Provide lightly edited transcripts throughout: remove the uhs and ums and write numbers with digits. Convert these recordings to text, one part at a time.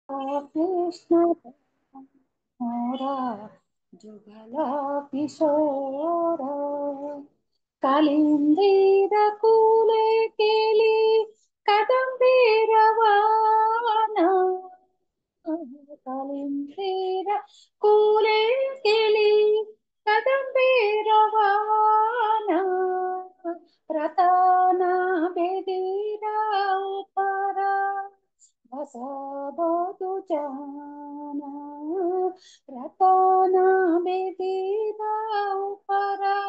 कृष्ण मोरा जुगल किशोर कालिंदीर कूले केली कदंबीरवान कालिंदीर कूले केली कदंबीरवान रतन बेदीरा उपरा बसबोधु जान रतन बेदीरा उपरा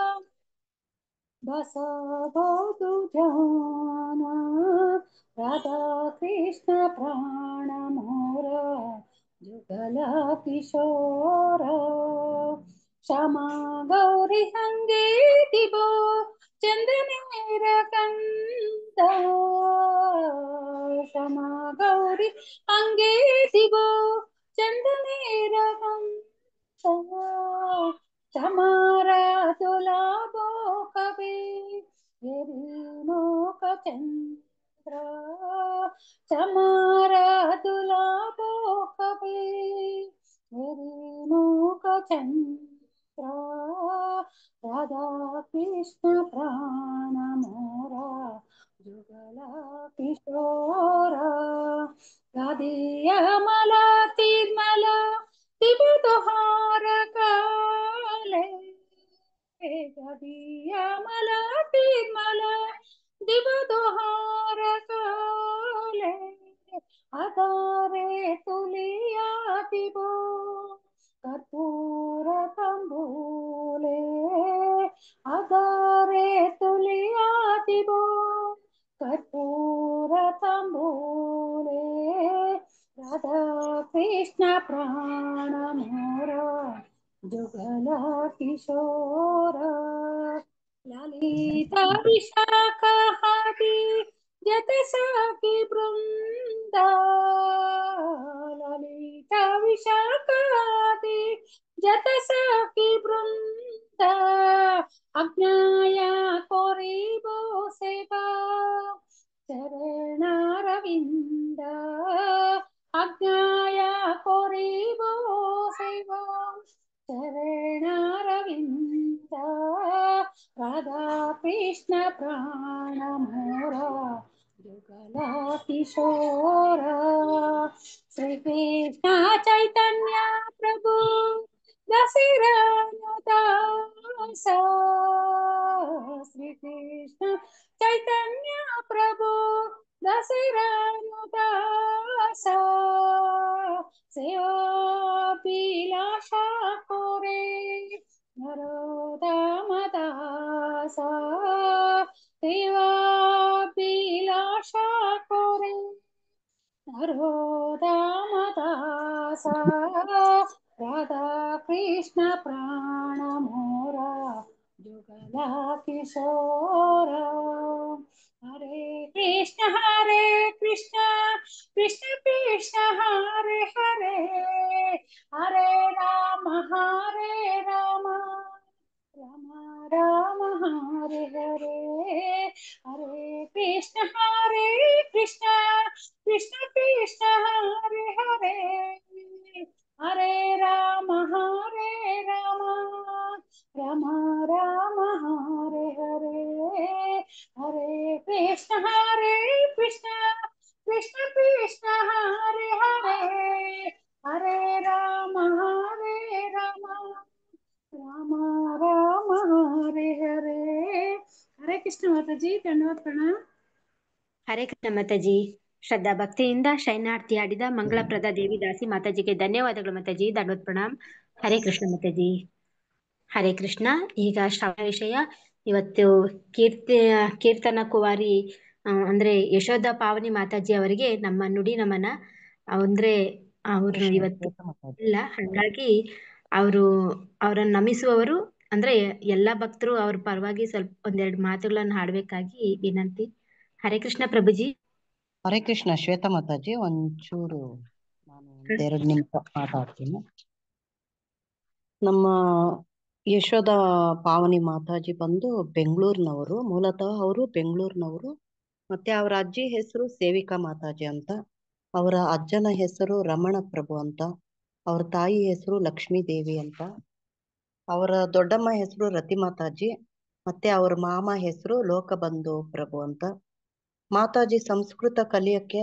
बसबोधु जान राधा कृष्ण प्राण मोर जुगल किशोर श्यामा गौरी संगीतिबो चंद्रनेर कंद श्यामा गौरी अंगीतिबो चंद्रनेर कंद चमारा दुलाबो कवि गिरिमोक चंद्र चमारा दुलाबो कवि गिरिमोक चंद्र राधा कृष्ण प्राण मोरा जुगल किशोर राधिया मला तिर्मला तिबुदुहार काले गदिया मला तिर्मला दिबुदुहार काले आधारे तुलिया दिबो कर्पूर तंबूले आधारे तुलिया दिबो कर्पूर तंबूले राधा कृष्ण प्राण मोर जुगल किशोर ललिता विशाखाहारी जत सखी वृंदा ललिता विशाखाहारी जत सखी वृंदा अज्ञाया कोरिबो सेवा चरणारविंद अज्ञाया कोरिबो सेवा चरणारविंद राधा कृष्ण प्राण मोरा जुगल किशोर श्री कृष्ण चैतन्य प्रभु दशरथ श्री कृष्ण चैतन्य प्रभु दशरथ सेवाभिलाषा कोरे नरोदमदास सेवाभिलाषा कोरे नरोदमदास राधा कृष्ण प्राण मोरा जुगल किशोर हरे कृष्ण कृष्ण कृष्ण हरे हरे हरे राम राम राम हरे हरे हरे कृष्ण कृष्ण कृष्ण हरे हरे हरे राम राम राम हरे हरे हरे कृष्ण कृष्ण कृष्ण हरे हरे हरे राम राम राम हरे हरे हरे कृष्ण माता जी धन्यवाद प्रणाम ಹರೇ ಕೃಷ್ಣ ಮಾತಾಜಿ. ಶ್ರದ್ಧಾ ಭಕ್ತಿಯಿಂದ ಶೈನಾರ್ಥಿ ಆಡಿದ ಮಂಗಳಪ್ರದ ದೇವಿದಾಸಿ ಮಾತಾಜಿಗೆ ಧನ್ಯವಾದಗಳು ಮಾತಾಜಿ. ದಂಡೋತ್ ಪ್ರಣಾಮ್. ಹರೇ ಕೃಷ್ಣ ಮಾತಾಜಿ. ಹರೇ ಕೃಷ್ಣ. ಈಗ ಶ್ರವಣ ವಿಷಯ ಇವತ್ತು ಕೀರ್ತನ ಕುವಾರಿ ಅಂದ್ರೆ ಯಶೋಧ ಪಾವನಿ ಮಾತಾಜಿ ಅವರಿಗೆ ನಮ್ಮ ನುಡಿ ನಮನ. ಅಂದ್ರೆ ಅವರು ಇವತ್ತು ಇಲ್ಲ, ಹಾಗಾಗಿ ಅವರನ್ನು ನಮಿಸುವವರು ಅಂದ್ರೆ ಎಲ್ಲಾ ಭಕ್ತರು ಅವ್ರ ಪರವಾಗಿ ಸ್ವಲ್ಪ ಒಂದೆರಡು ಮಾತುಗಳನ್ನು ಹಾಡ್ಬೇಕಾಗಿ ವಿನಂತಿ. ಹರೇ ಕೃಷ್ಣ ಪ್ರಭುಜಿ. ಹರೇ ಕೃಷ್ಣ ಶ್ವೇತಾ ಮಾತಾಜಿ. ಒಂಚೂರು ನಾನು 2 ನಿಮಿಷ ಮಾತಾಡ್ತೀನಿ. ನಮ್ಮ ಯಶೋಧ ಪಾವನಿ ಮಾತಾಜಿ ಬಂದು ಬೆಂಗಳೂರಿನವರು, ಮೂಲತಃ ಅವರು ಬೆಂಗಳೂರಿನವರು. ಮತ್ತೆ ಅವರ ಅಜ್ಜಿ ಹೆಸರು ಸೇವಿಕಾ ಮಾತಾಜಿ ಅಂತ. ಅವರ ಅಜ್ಜನ ಹೆಸರು ರಮಣ ಪ್ರಭು ಅಂತ, ಅವ್ರ ತಾಯಿ ಹೆಸರು ಲಕ್ಷ್ಮೀ ದೇವಿ ಅಂತ, ಅವರ ದೊಡ್ಡಮ್ಮ ಹೆಸರು ರತಿ ಮಾತಾಜಿ, ಮತ್ತೆ ಅವ್ರ ಮಾಮ ಹೆಸರು ಲೋಕಬಂಧು ಪ್ರಭು ಅಂತ. ಮಾತಾಜಿ ಸಂಸ್ಕೃತ ಕಲಿಯಕ್ಕೆ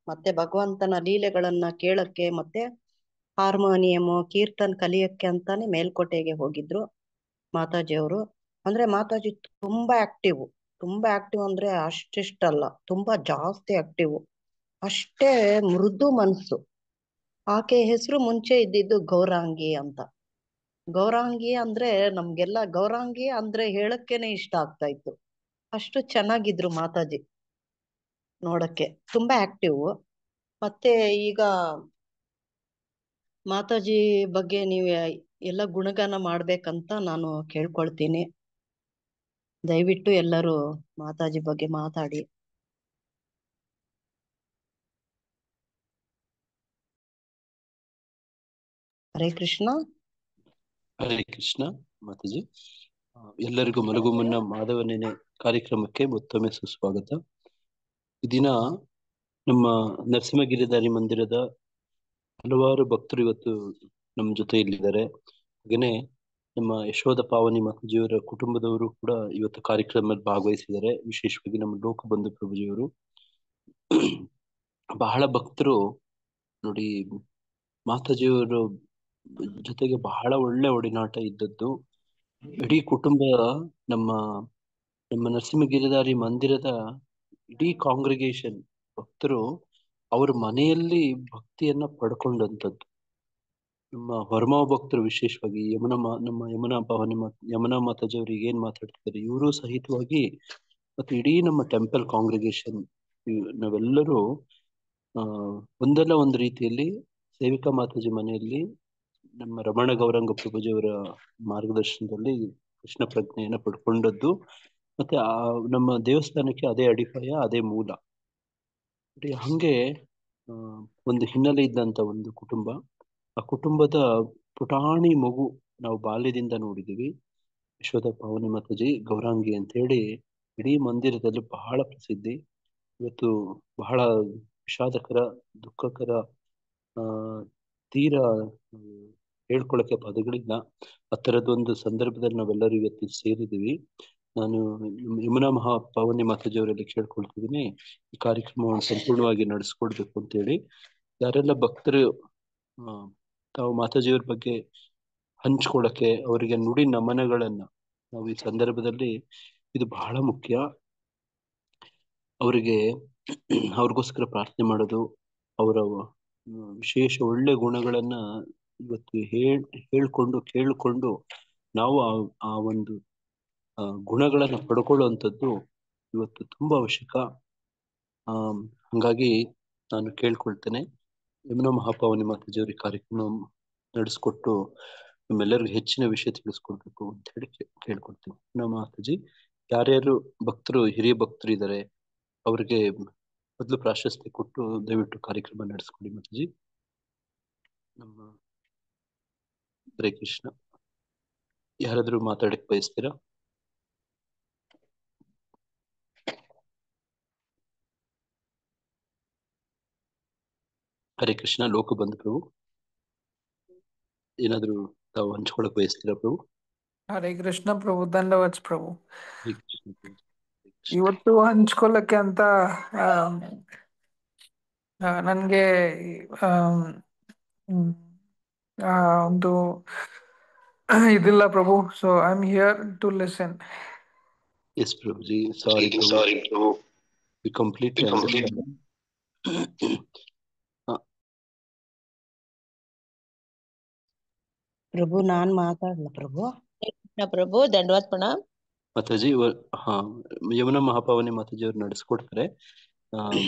ಮತ್ತೆ ಭಗವಂತನ ಲೀಲೆಗಳನ್ನ ಕೇಳಕ್ಕೆ ಮತ್ತೆ ಹಾರ್ಮೋನಿಯಮು ಕೀರ್ತನ್ ಕಲಿಯಕ್ಕೆ ಅಂತಾನೆ ಮೇಲ್ಕೋಟೆಗೆ ಹೋಗಿದ್ರು ಮಾತಾಜಿ ಅವರು. ಅಂದ್ರೆ ಮಾತಾಜಿ ತುಂಬಾ ಆಕ್ಟಿವ್ ಅಂದ್ರೆ ಅಷ್ಟಿಷ್ಟಲ್ಲ, ತುಂಬಾ ಜಾಸ್ತಿ ಆಕ್ಟಿವ್, ಅಷ್ಟೇ ಮೃದು ಮನ್ಸು. ಆಕೆ ಹೆಸರು ಮುಂಚೆ ಇದ್ದಿದ್ದು ಗೌರಾಂಗಿ ಅಂತ. ಗೌರಾಂಗಿ ಅಂದ್ರೆ ನಮ್ಗೆಲ್ಲ ಗೌರಾಂಗಿ ಅಂದ್ರೆ ಹೇಳಕ್ಕೇನೆ ಇಷ್ಟ ಆಗ್ತಾ ಇತ್ತು, ಅಷ್ಟು ಚೆನ್ನಾಗಿದ್ರು ಮಾತಾಜಿ ನೋಡಕ್ಕೆ, ತುಂಬಾ ಆಕ್ಟಿವ್. ಮತ್ತೆ ಈಗ ಮಾತಾಜಿ ಬಗ್ಗೆ ನೀವು ಎಲ್ಲ ಗುಣಗಾನ ಮಾಡ್ಬೇಕಂತ ನಾನು ಕೇಳ್ಕೊಳ್ತೀನಿ. ದಯವಿಟ್ಟು ಎಲ್ಲರೂ ಮಾತಾಜಿ ಬಗ್ಗೆ ಮಾತಾಡಿ. ಹರೇ ಕೃಷ್ಣ. ಹರೇ ಕೃಷ್ಣ ಮಾತಾಜಿ. ಎಲ್ಲರಿಗೂ ಮಲಗು ಮುನ್ನ ಮಾಧವನೇನೆ ಕಾರ್ಯಕ್ರಮಕ್ಕೆ ಮತ್ತೊಮ್ಮೆ ಸುಸ್ವಾಗತ. ಈ ದಿನ ನಮ್ಮ ನರಸಿಂಹಗಿರಿಧಾರಿ ಮಂದಿರದ ಹಲವಾರು ಭಕ್ತರು ಇವತ್ತು ನಮ್ಮ ಜೊತೆ ಇಲ್ಲಿದ್ದಾರೆ. ಹಾಗೇನೆ ನಮ್ಮ ಯಶೋಧ ಪಾವನಿ ಮಾತಾಜಿಯವರ ಕುಟುಂಬದವರು ಕೂಡ ಇವತ್ತು ಕಾರ್ಯಕ್ರಮದಲ್ಲಿ ಭಾಗವಹಿಸಿದ್ದಾರೆ. ವಿಶೇಷವಾಗಿ ನಮ್ಮ ಲೋಕಬಂಧು ಪ್ರಭುಜಿಯವರು. ಬಹಳ ಭಕ್ತರು ನೋಡಿ ಮಾತಾಜಿಯವರು ಜೊತೆಗೆ ಬಹಳ ಒಳ್ಳೆ ಒಡನಾಟ ಇದ್ದದ್ದು. ಇಡೀ ಕುಟುಂಬ ನಮ್ಮ ನರಸಿಂಹಗಿರಿಧಾರಿ ಮಂದಿರದ ಇಡೀ ಕಾಂಗ್ರಿಗೇಷನ್ ಭಕ್ತರು ಅವ್ರ ಮನೆಯಲ್ಲಿ ಭಕ್ತಿಯನ್ನ ಪಡ್ಕೊಂಡಂಥದ್ದು. ನಮ್ಮ ಹೊರಮಾವ ಭಕ್ತರು ವಿಶೇಷವಾಗಿ ನಮ್ಮ ಯಮುನಾ ಮಾತಾಜಿ ಅವ್ರಿಗೆ ಏನ್ ಮಾತಾಡ್ತಿದ್ದಾರೆ ಇವರು ಸಹಿತವಾಗಿ ಮತ್ತೆ ಇಡೀ ನಮ್ಮ ಟೆಂಪಲ್ ಕಾಂಗ್ರಿಗೇಷನ್ ನಾವೆಲ್ಲರೂ ಒಂದಲ್ಲ ಒಂದು ರೀತಿಯಲ್ಲಿ ಸೇವಿಕಾ ಮಾತಾಜಿ ಮನೆಯಲ್ಲಿ ನಮ್ಮ ರಮಣ ಗೌರಂಗ ಪ್ರಭುಜಿಯವರ ಮಾರ್ಗದರ್ಶನದಲ್ಲಿ ಕೃಷ್ಣ ಪ್ರಜ್ಞೆಯನ್ನ ಪಡ್ಕೊಂಡದ್ದು. ಮತ್ತೆ ನಮ್ಮ ದೇವಸ್ಥಾನಕ್ಕೆ ಅದೇ ಅಡಿಪಾಯ, ಅದೇ ಮೂಲ. ಹಂಗೆ ಒಂದು ಹಿನ್ನೆಲೆ ಇದ್ದಂತ ಒಂದು ಕುಟುಂಬ. ಆ ಕುಟುಂಬದ ಪುಟಾಣಿ ಮಗು ನಾವು ಬಾಲ್ಯದಿಂದ ನೋಡಿದೀವಿ. ಯಶೋಧ ಪಾವನಿ ಮಾತಾಜಿ ಗೌರಾಂಗಿ ಅಂತ ಹೇಳಿ ಇಡೀ ಮಂದಿರದಲ್ಲಿ ಬಹಳ ಪ್ರಸಿದ್ಧಿ. ಇವತ್ತು ಬಹಳ ವಿಷಾದಕರ, ದುಃಖಕರ, ತೀರಾ ಹೇಳ್ಕೊಳಕ್ಕೆ ಪದಗಳಿಲ್ಲ. ಆ ಥರದೊಂದು ಸಂದರ್ಭದಲ್ಲಿ ನಾವೆಲ್ಲರೂ ಇವತ್ತು ಸೇರಿದ್ದೀವಿ. ನಾನು ಯಮುನಾ ಪಾವನಿ ಮಾತಾಜಿ ಅವರಲ್ಲಿ ಕೇಳ್ಕೊಳ್ತಿದ್ದೀನಿ, ಈ ಕಾರ್ಯಕ್ರಮವನ್ನು ಸಂಪೂರ್ಣವಾಗಿ ನಡೆಸ್ಕೊಡ್ಬೇಕು ಅಂತೇಳಿ. ಯಾರೆಲ್ಲ ಭಕ್ತರು ತಾವು ಮಾತಾಜಿಯವ್ರ ಬಗ್ಗೆ ಹಂಚ್ಕೊಳಕ್ಕೆ, ಅವರಿಗೆ ನುಡಿ ನಮನಗಳನ್ನ ನಾವು ಈ ಸಂದರ್ಭದಲ್ಲಿ, ಇದು ಬಹಳ ಮುಖ್ಯ. ಅವ್ರಿಗೋಸ್ಕರ ಪ್ರಾರ್ಥನೆ ಮಾಡೋದು, ಅವರ ವಿಶೇಷ ಒಳ್ಳೆ ಗುಣಗಳನ್ನ ಇವತ್ತು ಹೇಳ್ಕೊಂಡು ಕೇಳಿಕೊಂಡು ನಾವು ಆ ಒಂದು ಗುಣಗಳನ್ನ ಪಡ್ಕೊಳ್ಳುವಂಥದ್ದು ಇವತ್ತು ತುಂಬಾ ಅವಶ್ಯಕ. ಹಂಗಾಗಿ ನಾನು ಕೇಳ್ಕೊಳ್ತೇನೆ, ಯಮುನಾ ಮಹಾಪಾವನಿ ಮಾತಾಜಿಯವ್ರಿಗೆ ಕಾರ್ಯಕ್ರಮ ನಡೆಸ್ಕೊಟ್ಟು ನಮ್ಮೆಲ್ಲರಿಗೂ ಹೆಚ್ಚಿನ ವಿಷಯ ತಿಳಿಸ್ಕೊಡ್ಬೇಕು ಅಂತ ಹೇಳಿ ಕೇಳ್ಕೊಳ್ತೀನಿ. ನಮ್ಮ ಮಾತಾಜಿ ಯಾರ್ಯಾರು ಭಕ್ತರು, ಹಿರಿಯ ಭಕ್ತರು ಇದ್ದಾರೆ ಅವ್ರಿಗೆ ಮೊದಲು ಪ್ರಾಶಸ್ತ್ಯ ಕೊಟ್ಟು ದಯವಿಟ್ಟು ಕಾರ್ಯಕ್ರಮ ನಡೆಸ್ಕೊಡಿ ಮಾತಾಜಿ. ನಮ್ಮ ಹರೇ ಕೃಷ್ಣ. ಯಾರಾದ್ರೂ ಮಾತಾಡಕ್ ಬಯಸ್ತೀರಾ? ಹರೇ ಕೃಷ್ಣ. ಲೋಕಬಂಧು ಪ್ರಭು, ಏನಾದ್ರು ತಾವು ಹಂಚ್ಕೊಳಕ್ ಬಯಸ್ತೀರಾ ಪ್ರಭು? ಹರೇ ಕೃಷ್ಣ ಪ್ರಭು, ಧನ್ಯವಾದ ಪ್ರಭು. ಹರೇ ಕೃಷ್ಣ ಪ್ರಭು. ಇವತ್ತು ಹಂಚ್ಕೊಳ್ಳಕ್ಕೆ ಅಂತ ನನ್ಗೆ ಒಂದು ಇದಿಲ್ಲ Prabhu. So I am here to listen. Yes Prabhuji, sorry Prabhu. We completely understand. Prabhu ನಾನ್ ಮಾತಾಡ್ಲ ಪ್ರಭು? ಪ್ರಭು ದಂಡವತ್ ಪ್ರಣಾಮ್ ಮಾತಾಜಿ. ಯಮುನಾ ಮಹಾಪಾವನಿ ಮಾತಾಜಿ ಅವ್ರು ನಡೆಸ್ಕೊಡ್ತಾರೆ.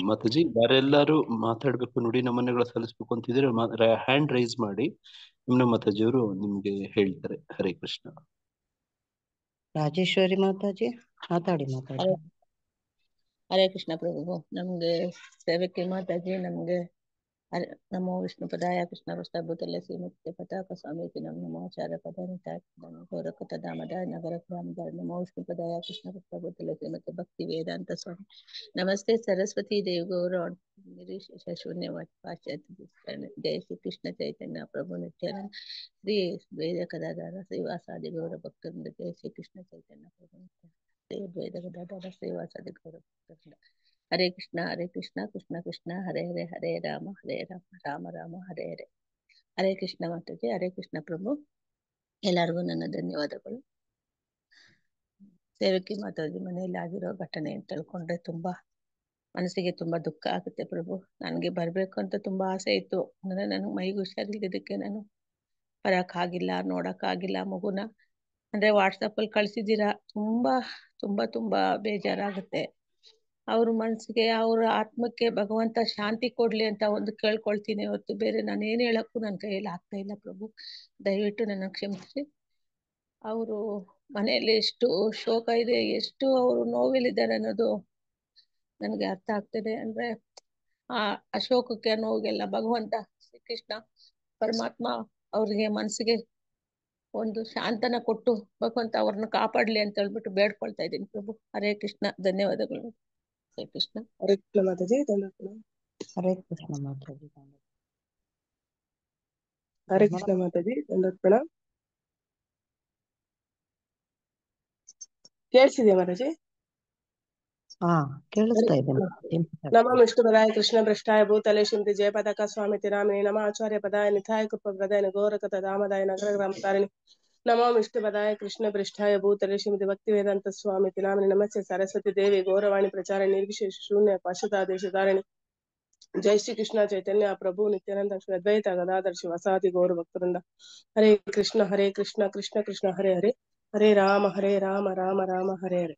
ಮಾತಾಜಿ ಯಾರೆಲ್ಲರೂ ಮಾತಾಡ್ಬೇಕು, ನುಡಿ ನಮನಗಳ ಸಲ್ಲಿಸ್ಬೇಕು ಅಂತಿದ್ರೆ ಹ್ಯಾಂಡ್ ರೈಸ್ ಮಾಡಿ, ಯಮುನಾ ಮಾತಾಜಿ ಅವರು ನಿಮ್ಗೆ ಹೇಳ್ತಾರೆ. ಹರೇ ಕೃಷ್ಣ. ರಾಜೇಶ್ವರಿ ಮಾತಾಜಿ ಮಾತಾಡಿ. ಹರೇ ಕೃಷ್ಣ ಪ್ರಭು. ನಮ್ಗೆ ಸೇವಕಿ ಮಾತಾಜಿ ನಮ್ಗೆ नमो विष्णुपदाय कृष्णवृष्टभूतले श्रीमुक्ते पताक स्वामीति नमो आचार्य पदानिताय गोरखतदामदाय नगरग्रामदाय नमो विष्णुपदाय कृष्णवृष्टभूतले श्रीमते भक्ति वेदांत स्वामी नमस्ते सरस्वती देव गौर शून्यवाद पाश्चात्य जय श्री कृष्ण चैतन्य प्रभु नित्यानंद श्री द्वैत गदाधर श्रीवासादि गौर भक्तवृंद जय श्री कृष्ण चैतन्य प्रभु नित्यानंद श्री द्वैत गदाधर श्रीवासादि गौर भक्तवृंद हरे कृष्णा कृष्ण कृष्ण हरे हरे हरे राम राम राम हरे हरे हरे कृष्ण माताजी हरे कृष्ण प्रभु ಎಲ್ಲರಿಗೂ ನನ್ನ ಧನ್ಯವಾದಗಳು. ಸೇವಕಿ ಮಾತಾಜಿ ಮನೆಯಲ್ಲಿ ಆಗಿರೋ ಘಟನೆ ಅಂತ ತಿಳ್ಕೊಂಡ್ರೆ ತುಂಬಾ ಮನಸ್ಸಿಗೆ ತುಂಬಾ ದುಃಖ ಆಗುತ್ತೆ ಪ್ರಭು. ನನಗೆ ಬರ್ಬೇಕು ಅಂತ ತುಂಬಾ ಆಸೆ ಇತ್ತು. ಅಂದ್ರೆ ನನಗೆ ಮೈಗೆ ಹುಷಾರಿಲ್ಲದಕ್ಕೆ ನಾನು ಬರಕ್ಕಾಗಿಲ್ಲ, ನೋಡಕ್ಕಾಗಿಲ್ಲ ಮಗುನ. ಅಂದ್ರೆ ವಾಟ್ಸಪ್ ಅಲ್ಲಿ ಕಳ್ಸಿದ್ದೀರಾ, ತುಂಬಾ ತುಂಬಾ ತುಂಬಾ ಬೇಜಾರಾಗುತ್ತೆ. ಅವ್ರ ಮನ್ಸಿಗೆ ಅವ್ರ ಆತ್ಮಕ್ಕೆ ಭಗವಂತ ಶಾಂತಿ ಕೊಡ್ಲಿ ಅಂತ ಒಂದು ಕೇಳ್ಕೊಳ್ತೀನಿ ಹೊತ್ತು ಬೇರೆ ನಾನು ಏನ್ ಹೇಳಕ್ಕೂ ನನ್ನ ಕೈಯಲ್ಲಿ ಆಗ್ತಾ ಇಲ್ಲ ಪ್ರಭು. ದಯವಿಟ್ಟು ನನ್ನ ಕ್ಷಮಿಸಿ. ಅವರು ಮನೆಯಲ್ಲಿ ಎಷ್ಟು ಶೋಕ ಇದೆ, ಎಷ್ಟು ಅವರು ನೋವಿಲಿದ್ದಾರೆ ಅನ್ನೋದು ನನಗೆ ಅರ್ಥ ಆಗ್ತದೆ. ಅಂದ್ರೆ ಆ ಅಶೋಕಕ್ಕೆ ನೋವಿಗೆಲ್ಲ ಭಗವಂತ ಶ್ರೀಕೃಷ್ಣ ಪರಮಾತ್ಮ ಅವ್ರಿಗೆ ಮನಸ್ಸಿಗೆ ಒಂದು ಶಾಂತನ ಕೊಟ್ಟು ಭಗವಂತ ಅವ್ರನ್ನ ಕಾಪಾಡ್ಲಿ ಅಂತ ಹೇಳ್ಬಿಟ್ಟು ಬೇಡ್ಕೊಳ್ತಾ ಇದ್ದೀನಿ ಪ್ರಭು. ಹರೇ ಕೃಷ್ಣ, ಧನ್ಯವಾದಗಳು. ಹರೇ ಕೃಷ್ಣ. ಹರೇ ಕೃಷ್ಣ ಮಾತಾಜಿ, ಧನ್ಯವಾದ. ಹರೇ ಕೃಷ್ಣ ಮಾತಾಜಿ. ಹರೇ ಕೃಷ್ಣ ಮಾತಾಜಿ, ಧನ್ಯವಾದ. ಕೇಳಿಸಿದ್ಯಾ ಮಾತಾಜಿ? ಹಾ, ಕೇಳಿಸ್ತಾ ಇದೆ. ನಮ ವಿಷ್ಣುಪದಾಯ ಕೃಷ್ಣ ಭ್ರಷ್ಟಾಯ ಭೂತಲೆ ಶ್ರೀಮತಿ ಜಯ ಪತಾಕ ಸ್ವಾಮಿ ತಿರಾಮಣಿ ನಮ ಆಚಾರ್ಯ ಪದಾಯ ನಿಥಾಯ ಕೃಪ ಪ್ರದಾಯ ಗೋರಕತ ದಾಮದಾಯ ನಗರ ಗ್ರಾಮ ತಾರಿಣಿ ನಮ ವಿಷ್ಣುಪದಾಯ ಕೃಷ್ಣ ಭ್ರಷ್ಟಾಯ ಭೂತಲೆ ಶ್ರೀಮತಿ ಭಕ್ತಿ ವೇದಾಂತ ಸ್ವಾಮಿ ತಿರಾಮಣಿ ನಮಸ್ತೆ ಸರಸ್ವತಿ ದೇವಿ ಗೌರವಾಣಿ ಪ್ರಚಾರ ನಿರ್ವಿಶೇಷ ಶೂನ್ಯ ಪಾಶುತಾದೇಶ ಧಾರಣಿ ಜೈ ಶ್ರೀ ಕೃಷ್ಣ ಚೈತನ್ಯ ಪ್ರಭು ನಿತ್ಯಾನಂದ ಶ್ರೀ ಅದ್ವೈತ ಗದಾಧರ ಶಿವಸಾದಿ ಗೌರ ಭಕ್ತರಿಂದ. ಹರೇ ಕೃಷ್ಣ ಕೃಷ್ಣ ಕೃಷ್ಣ ಹರೇ ಹರೇ, ಹರೇ ರಾಮ ರಾಮ ರಾಮ ಹರೇ ಹರೇ.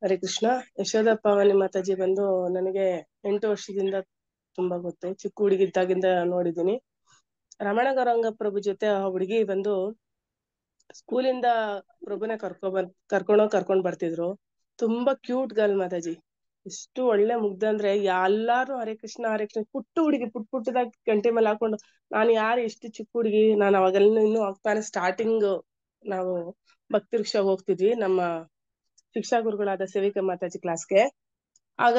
ಹರೇ ಕೃಷ್ಣ. ಯಶೋದಪ್ಪ ಮಾತಾಜಿ ಬಂದು ನನಗೆ 8 ವರ್ಷದಿಂದ ತುಂಬಾ ಗೊತ್ತು. ಚಿಕ್ಕ ಹುಡುಗಿದ್ದಾಗಿಂದ ನೋಡಿದೀನಿ. ರಮಣ ಗೌರಂಗ ಪ್ರಭು ಜೊತೆ ಆ ಹುಡುಗಿ ಬಂದು ಸ್ಕೂಲಿಂದ ಪ್ರಭುನ ಕರ್ಕೊಂಡ್ ಬರ್ತಿದ್ರು. ತುಂಬಾ ಕ್ಯೂಟ್ ಗರ್ಲ್ ಮಾತಾಜಿ. ಎಷ್ಟು ಒಳ್ಳೆ ಮುಗ್ಧ ಅಂದ್ರೆ ಎಲ್ಲಾರು ಹರೇ ಕೃಷ್ಣ ಪುಟ್ಟ ಹುಡುಗಿ ಪುಟ್ಟದಾಗಿ ಗಂಟೆ ಮೇಲೆ ಹಾಕೊಂಡು, ನಾನು ಯಾರು ಎಷ್ಟು ಚಿಕ್ಕ ಹುಡುಗಿ, ನಾನು ಅವಾಗೆಲ್ಲ ಇನ್ನು ಆಗ್ತಾನೆ ಸ್ಟಾರ್ಟಿಂಗ್ ನಾವು ಭಕ್ತಿ ವೃಕ್ಷ ಹೋಗ್ತಿದ್ವಿ ನಮ್ಮ ಶಿಕ್ಷಾ ಗುರುಗಳಾದ ಸೇವಿಕಾ ಮಾತಾಜಿ ಕ್ಲಾಸ್ಗೆ. ಆಗ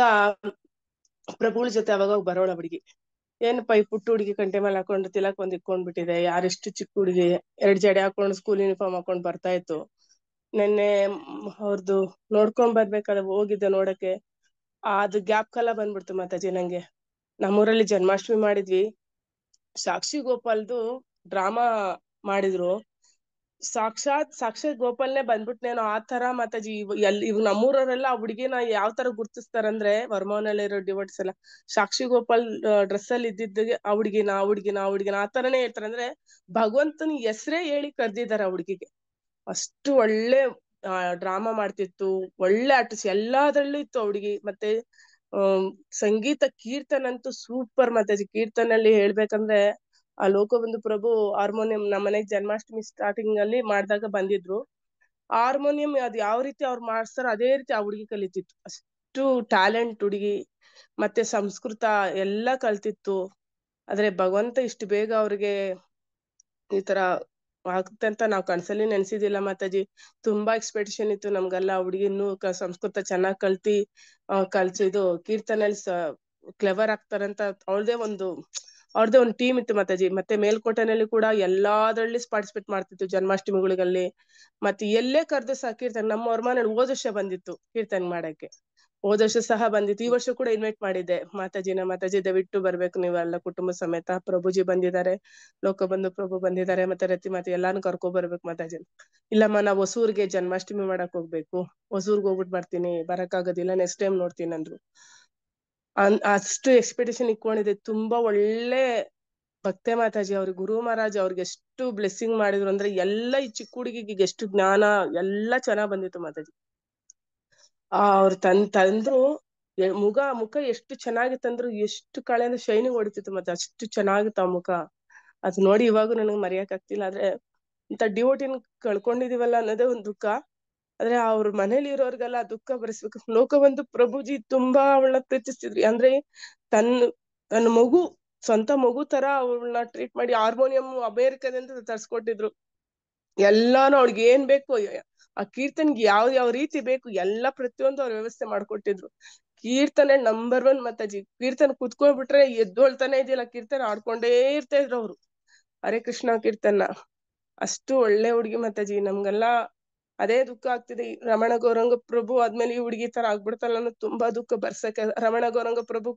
ಪ್ರಭುಗಳ ಜೊತೆ ಅವಾಗ ಬರೋಳ ಹುಡುಗಿ. ಏನಪ್ಪ ಈ ಪುಟ್ಟ ಹುಡುಗಿ ಗಂಟೆ ಮೇಲೆ ಹಾಕೊಂಡು ತಿಲಕ್ ಒಂದ್ ಇಟ್ಕೊಂಡ್ಬಿಟ್ಟಿದೆ, ಯಾರೆಷ್ಟು ಚಿಕ್ಕ ಹುಡುಗಿ 2 ಜಡೆ ಹಾಕೊಂಡು ಸ್ಕೂಲ್ ಯೂನಿಫಾರ್ಮ್ ಹಾಕೊಂಡ್ ಬರ್ತಾ ಇತ್ತು. ನೆನ್ನೆ ಅವ್ರದ್ದು ನೋಡ್ಕೊಂಡ್ ಬರ್ಬೇಕಾದ್ರೆ ಹೋಗಿದ್ದೆ ನೋಡಕ್ಕೆ. ಅದು ಗ್ಯಾಪ್ಕಲ್ಲ ಬಂದ್ಬಿಡ್ತು ಮಾತಾಜಿ ನಂಗೆ. ನಮ್ಮೂರಲ್ಲಿ ಜನ್ಮಾಷ್ಟಮಿ ಮಾಡಿದ್ವಿ. ಸಾಕ್ಷಿ ಗೋಪಾಲ್ದು ಡ್ರಾಮಾ ಮಾಡಿದ್ರು. ಸಾಕ್ಷಾತ್ ಗೋಪಾಲ್ನೇ ಬಂದ್ಬಿಟ್ನೇನೋ ಆ ತರ ಮಾತಾಜಿ. ಇವ್ ನಮ್ಮೂರವರೆಲ್ಲ ಆ ಹುಡುಗಿನ ಯಾವ ತರ ಗುರ್ತಿಸ್ತಾರಂದ್ರೆ, ವರ್ಮಾವನಲ್ಲಿರೋ ಡಿವೋಟ್ಸ್ ಎಲ್ಲ ಸಾಕ್ಷಿ ಗೋಪಾಲ್ ಡ್ರೆಸ್ ಅಲ್ಲಿ ಇದ್ದಿದ್ದ ಆ ಹುಡುಗಿನ ಆ ತರನೇ ಹೇಳ್ತಾರೆ. ಅಂದ್ರೆ ಭಗವಂತನ ಹೆಸರೇ ಹೇಳಿ ಕರ್ದಿದಾರೆ ಆ ಹುಡುಗಿಗೆ. ಅಷ್ಟು ಒಳ್ಳೆ ಡ್ರಾಮಾ ಮಾಡ್ತಿತ್ತು, ಒಳ್ಳೆ ಆರ್ಟಿಸ್ಟ್ ಎಲ್ಲಾದ್ರಲ್ಲೂ ಇತ್ತು ಆ ಹುಡುಗಿ. ಮತ್ತೆ ಸಂಗೀತ ಕೀರ್ತನ ಅಂತೂ ಸೂಪರ್ ಮಾತಾಜಿ. ಕೀರ್ತನಲ್ಲಿ ಹೇಳ್ಬೇಕಂದ್ರೆ ಆ ಲೋಕಬಂಧು ಪ್ರಭು ಹಾರ್ಮೋನಿಯಂ ನಮ್ಮನೆಗ್ ಜನ್ಮಾಷ್ಟಮಿ ಸ್ಟಾರ್ಟಿಂಗ್ ಅಲ್ಲಿ ಮಾಡಿದಾಗ ಬಂದಿದ್ರು. ಹಾರ್ಮೋನಿಯಂ ಅದ್ ಯಾವ ರೀತಿ ಅವ್ರು ಮಾಡ್ತಾರೋ ಅದೇ ರೀತಿ ಆ ಹುಡುಗಿ ಕಲಿತಿತ್ತು. ಅಷ್ಟು ಟ್ಯಾಲೆಂಟ್ ಹುಡುಗಿ. ಮತ್ತೆ ಸಂಸ್ಕೃತ ಎಲ್ಲ ಕಲ್ತಿತ್ತು. ಆದ್ರೆ ಭಗವಂತ ಇಷ್ಟು ಬೇಗ ಅವ್ರಿಗೆ ಈ ತರ ಆಗುತ್ತೆ ಅಂತ ನಾವ್ ಕನ್ಸಲ್ಲಿ ನೆನ್ಸಿದಿಲ್ಲ ಮಾತಾಜಿ. ತುಂಬಾ ಎಕ್ಸ್ಪೆಕ್ಟೇಷನ್ ಇತ್ತು ನಮ್ಗೆಲ್ಲ. ಹುಡುಗಿ ಇನ್ನೂ ಸಂಸ್ಕೃತ ಚೆನ್ನಾಗ್ ಕಲ್ತಿ ಇದು ಕೀರ್ತನಲ್ಲಿ ಕ್ಲೆವರ್ ಆಗ್ತಾರಂತ ಅವ್ರದೇ ಒಂದು ಟೀಮ್ ಇತ್ತು ಮಾತಾಜಿ. ಮತ್ತೆ ಮೇಲ್ಕೋಟೆನಲ್ಲಿ ಕೂಡ ಎಲ್ಲಾದ್ರಲ್ಲಿ ಪಾರ್ಟಿಸಿಪೇಟ್ ಮಾಡ್ತಿತ್ತು ಜನ್ಮಾಷ್ಟಮಿಗಳಲ್ಲಿ. ಮತ್ತೆ ಎಲ್ಲೇ ಕರ್ದು ಸಹ ಕೀರ್ತನೆ ನಮ್ಮ ಮನೇಲಿ ಹೋದ ವರ್ಷ ಬಂದಿತ್ತು ಕೀರ್ತನೆ ಮಾಡಕ್ಕೆ. ಹೋದ ವರ್ಷ ಸಹ ಬಂದಿತ್ತು. ಈ ವರ್ಷ ಕೂಡ ಇನ್ವೈಟ್ ಮಾಡಿದ್ದೆ ಮಾತಾಜಿ ದಯವಿಟ್ಟು ಬರ್ಬೇಕು ನೀವೆಲ್ಲ ಕುಟುಂಬ ಸಮೇತ. ಪ್ರಭುಜಿ ಬಂದಿದ್ದಾರೆ, ಲೋಕಬಂಧು ಪ್ರಭು ಬಂದಿದ್ದಾರೆ, ಮತ್ತೆ ರತಿ ಮಾತೆ ಎಲ್ಲಾನು ಕರ್ಕೊ ಬರ್ಬೇಕು ಮಾತಾಜಿ. ಇಲ್ಲಮ್ಮ ನಾವ್ ಹೊಸೂರ್ಗೆ ಜನ್ಮಾಷ್ಟಮಿ ಮಾಡಕ್ ಹೋಗ್ಬೇಕು, ಹೊಸೂರ್ಗ್ ಹೋಗ್ಬಿಟ್ಟು ಬರ್ತೀನಿ, ಬರಕ್ಕಾಗೋದಿಲ್ಲ, ನೆಕ್ಸ್ಟ್ ಟೈಮ್ ನೋಡ್ತೀನಿ ಅಂದ್ರು. ಅಷ್ಟು ಎಕ್ಸ್ಪೆಕ್ಟೇಷನ್ ಇಟ್ಕೊಂಡಿದ್ದೆ. ತುಂಬಾ ಒಳ್ಳೆ ಭಕ್ತೆ ಮಾತಾಜಿ. ಅವ್ರಿಗೆ ಗುರು ಮಹಾರಾಜ್ ಅವ್ರಿಗೆ ಎಷ್ಟು ಬ್ಲೆಸ್ಸಿಂಗ್ ಮಾಡಿದ್ರು ಅಂದ್ರೆ ಎಲ್ಲ ಈ ಚಿಕ್ಕ ಹುಡುಗಿಗೆ ಎಷ್ಟು ಜ್ಞಾನ ಎಲ್ಲ ಚೆನ್ನಾಗ್ ಬಂದಿತ್ತು ಮಾತಾಜಿ. ಅವ್ರು ತಂದ್ರು ಮುಖ ಎಷ್ಟು ಚೆನ್ನಾಗಿತ್ತಂದ್ರು, ಎಷ್ಟು ಕಳೆಯಿಂದ ಶೈನಿಂಗ್ ಹೊಡಿತಿತ್ತು ಮತ್ತೆ ಅಷ್ಟು ಚೆನ್ನಾಗಿತ್ತು ಆ ಮುಖ. ಅದ್ ನೋಡಿ ಇವಾಗೂ ನನಗ್ ಮರೆಯಕ್ ಆಗ್ತಿಲ್ಲ. ಆದ್ರೆ ಇಂತ ಡಿವೋಟಿನ್ ಕಳ್ಕೊಂಡಿದೀವಲ್ಲ ಅನ್ನೋದೇ ಒಂದ್ ದುಃಖ. ಆದ್ರೆ ಅವ್ರ ಮನೇಲಿ ಇರೋರ್ಗೆಲ್ಲ ದುಃಖ ಭರಿಸ್ಬೇಕು. ಲೋಕಬಂಧು ಪ್ರಭುಜಿ ತುಂಬಾ ಅವಳನ್ನ ಪ್ರೀತಿಸ್ತಿದ್ರಿ. ಅಂದ್ರೆ ತನ್ನ ಮಗು, ಸ್ವಂತ ಮಗು ತರ ಅವಳನ್ನ ಟ್ರೀಟ್ ಮಾಡಿ, ಹಾರ್ಮೋನಿಯಂ ಅಮೇರಿಕದಿಂದ ತರ್ಸ್ಕೊಟ್ಟಿದ್ರು. ಎಲ್ಲಾನು ಅವಳಿಗೆ ಏನ್ ಬೇಕು, ಆ ಕೀರ್ತನ್ಗೆ ಯಾವ ರೀತಿ ಬೇಕು ಎಲ್ಲಾ ಪ್ರತಿಯೊಂದು ಅವ್ರ ವ್ಯವಸ್ಥೆ ಮಾಡ್ಕೊಟ್ಟಿದ್ರು. ಕೀರ್ತನೆ ನಂಬರ್ 1 ಮಾತಾಜಿ. ಕೀರ್ತನೆ ಕುತ್ಕೊಂಡ್ಬಿಟ್ರೆ ಎದ್ದೊಳ್ತಾನೆ ಇದೆಯಲ್ಲ, ಕೀರ್ತನೆ ಆಡ್ಕೊಂಡೇ ಇರ್ತಾ ಇದ್ರು ಅವ್ರು. ಹರೇ ಕೃಷ್ಣ ಕೀರ್ತನ ಅಷ್ಟು ಒಳ್ಳೆ ಹುಡುಗಿ ಮಾತಾಜಿ. ನಮ್ಗೆಲ್ಲಾ ಅದೇ ದುಃಖ ಆಗ್ತಿದೆ. ರಮಣ ಗೌರಂಗ ಪ್ರಭು ಆದ್ಮೇಲೆ ಈ ಹುಡುಗಿ ತರ ಆಗ್ಬಿಡ್ತಲ್ಲ ಅನ್ನೋ ತುಂಬಾ ದುಃಖ. ಬರ್ಸಕ್ಕೆ ರಮಣ ಗೌರಂಗ ಪ್ರಭು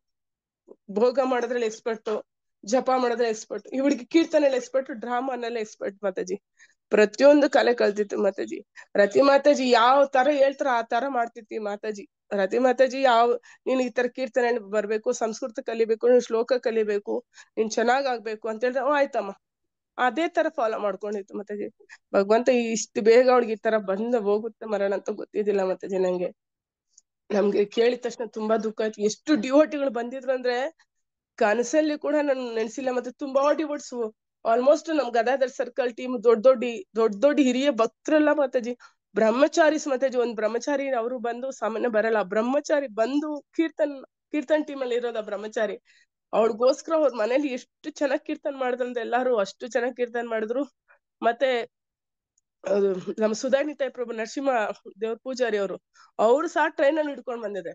ಭೋಗ ಮಾಡೋದ್ರಲ್ಲಿ ಎಕ್ಸ್ಪರ್ಟ್, ಜಪ ಮಾಡೋದ್ರಲ್ಲಿ ಎಕ್ಸ್ಪರ್ಟ್. ಈ ಹುಡುಗಿ ಕೀರ್ತನೆಯಲ್ಲಿ ಎಕ್ಸ್ಪರ್ಟ್, ಡ್ರಾಮಾನೆಲ್ಲ ಎಕ್ಸ್ಪರ್ಟ್ ಮಾತಾಜಿ. ಪ್ರತಿಯೊಂದು ಕಲೆ ಕಲ್ತಿತ್ತು ಮಾತಾಜಿ. ರತಿ ಮಾತಾಜಿ ಯಾವ ತರ ಹೇಳ್ತಾರ ಆ ತರ ಮಾಡ್ತಿರ್ತೀವಿ ಮಾತಾಜಿ. ರತಿ ಮಾತಾಜಿ ನೀನ್ ಈ ತರ ಕೀರ್ತನೆ ಬರ್ಬೇಕು, ಸಂಸ್ಕೃತ ಕಲಿಬೇಕು, ನೀನ್ ಶ್ಲೋಕ ಕಲಿಬೇಕು, ನೀನ್ ಚೆನ್ನಾಗ್ ಆಗ್ಬೇಕು ಅಂತ ಹೇಳಿದ್ರೆ ಆಯ್ತಮ್ಮ, ಅದೇ ತರ ಫಾಲೋ ಮಾಡ್ಕೊಂಡಿತ್ತು ಮಾತಾಜಿ. ಭಗವಂತ ಇಷ್ಟು ಬೇಗ ಅವ್ಳಿಗೆ ಈ ತರ ಬಂದ ಹೋಗುತ್ತೆ ಮರಣ ಅಂತ ಗೊತ್ತಿದ್ದಿಲ್ಲ ಮಾತಾಜಿ ನಂಗೆ. ನಮ್ಗೆ ಕೇಳಿದ ತಕ್ಷಣ ತುಂಬಾ ದುಃಖ ಆಯ್ತು. ಎಷ್ಟು ಡಿವೋಟಿಗಳು ಬಂದಿದ್ರು ಅಂದ್ರೆ ಕನಸಲ್ಲಿ ಕೂಡ ನಾನು ನೆನ್ಸಿಲ್ಲ. ಮತ್ತೆ ತುಂಬಾ ಡಿವೋಟ್ಸ್, ಆಲ್ಮೋಸ್ಟ್ ನಮ್ ಗದಾಧರ್ ಸರ್ಕಲ್ ಟೀಮ್ ದೊಡ್ಡ ಹಿರಿಯ ಭಕ್ತರೆಲ್ಲ ಮಾತಾಜಿ. ಬ್ರಹ್ಮಚಾರಿಸ್ ಮಾತಾಜಿ, ಒಂದ್ ಬ್ರಹ್ಮಚಾರಿ ಅವರು ಬಂದು ಸಾಮಾನ್ಯ ಬರಲ್ಲ, ಬ್ರಹ್ಮಚಾರಿ ಬಂದು ಕೀರ್ತನ್ ಟೀಮ್ ಅಲ್ಲಿ ಇರೋದ ಬ್ರಹ್ಮಚಾರಿ. ಅವಳಿಗೋಸ್ಕರ ಅವ್ರ ಮನೇಲಿ ಎಷ್ಟು ಚೆನ್ನಾಗ್ ಕೀರ್ತನ್ ಮಾಡಿದ್ರಂದ್ರೆ ಎಲ್ಲಾರು ಅಷ್ಟು ಚೆನ್ನಾಗ್ ಕೀರ್ತನ್ ಮಾಡಿದ್ರು. ಮತ್ತೆ ನಮ್ಮ ಸುಧಾನಿತಾಯಿ ಪ್ರಭು ನರಸಿಂಹ ದೇವ್ರ ಪೂಜಾರಿ ಅವ್ರು ಸಹ ಟ್ರೈನ್ ಅಲ್ಲಿ ಹಿಡ್ಕೊಂಡ್ ಬಂದಿದೆ.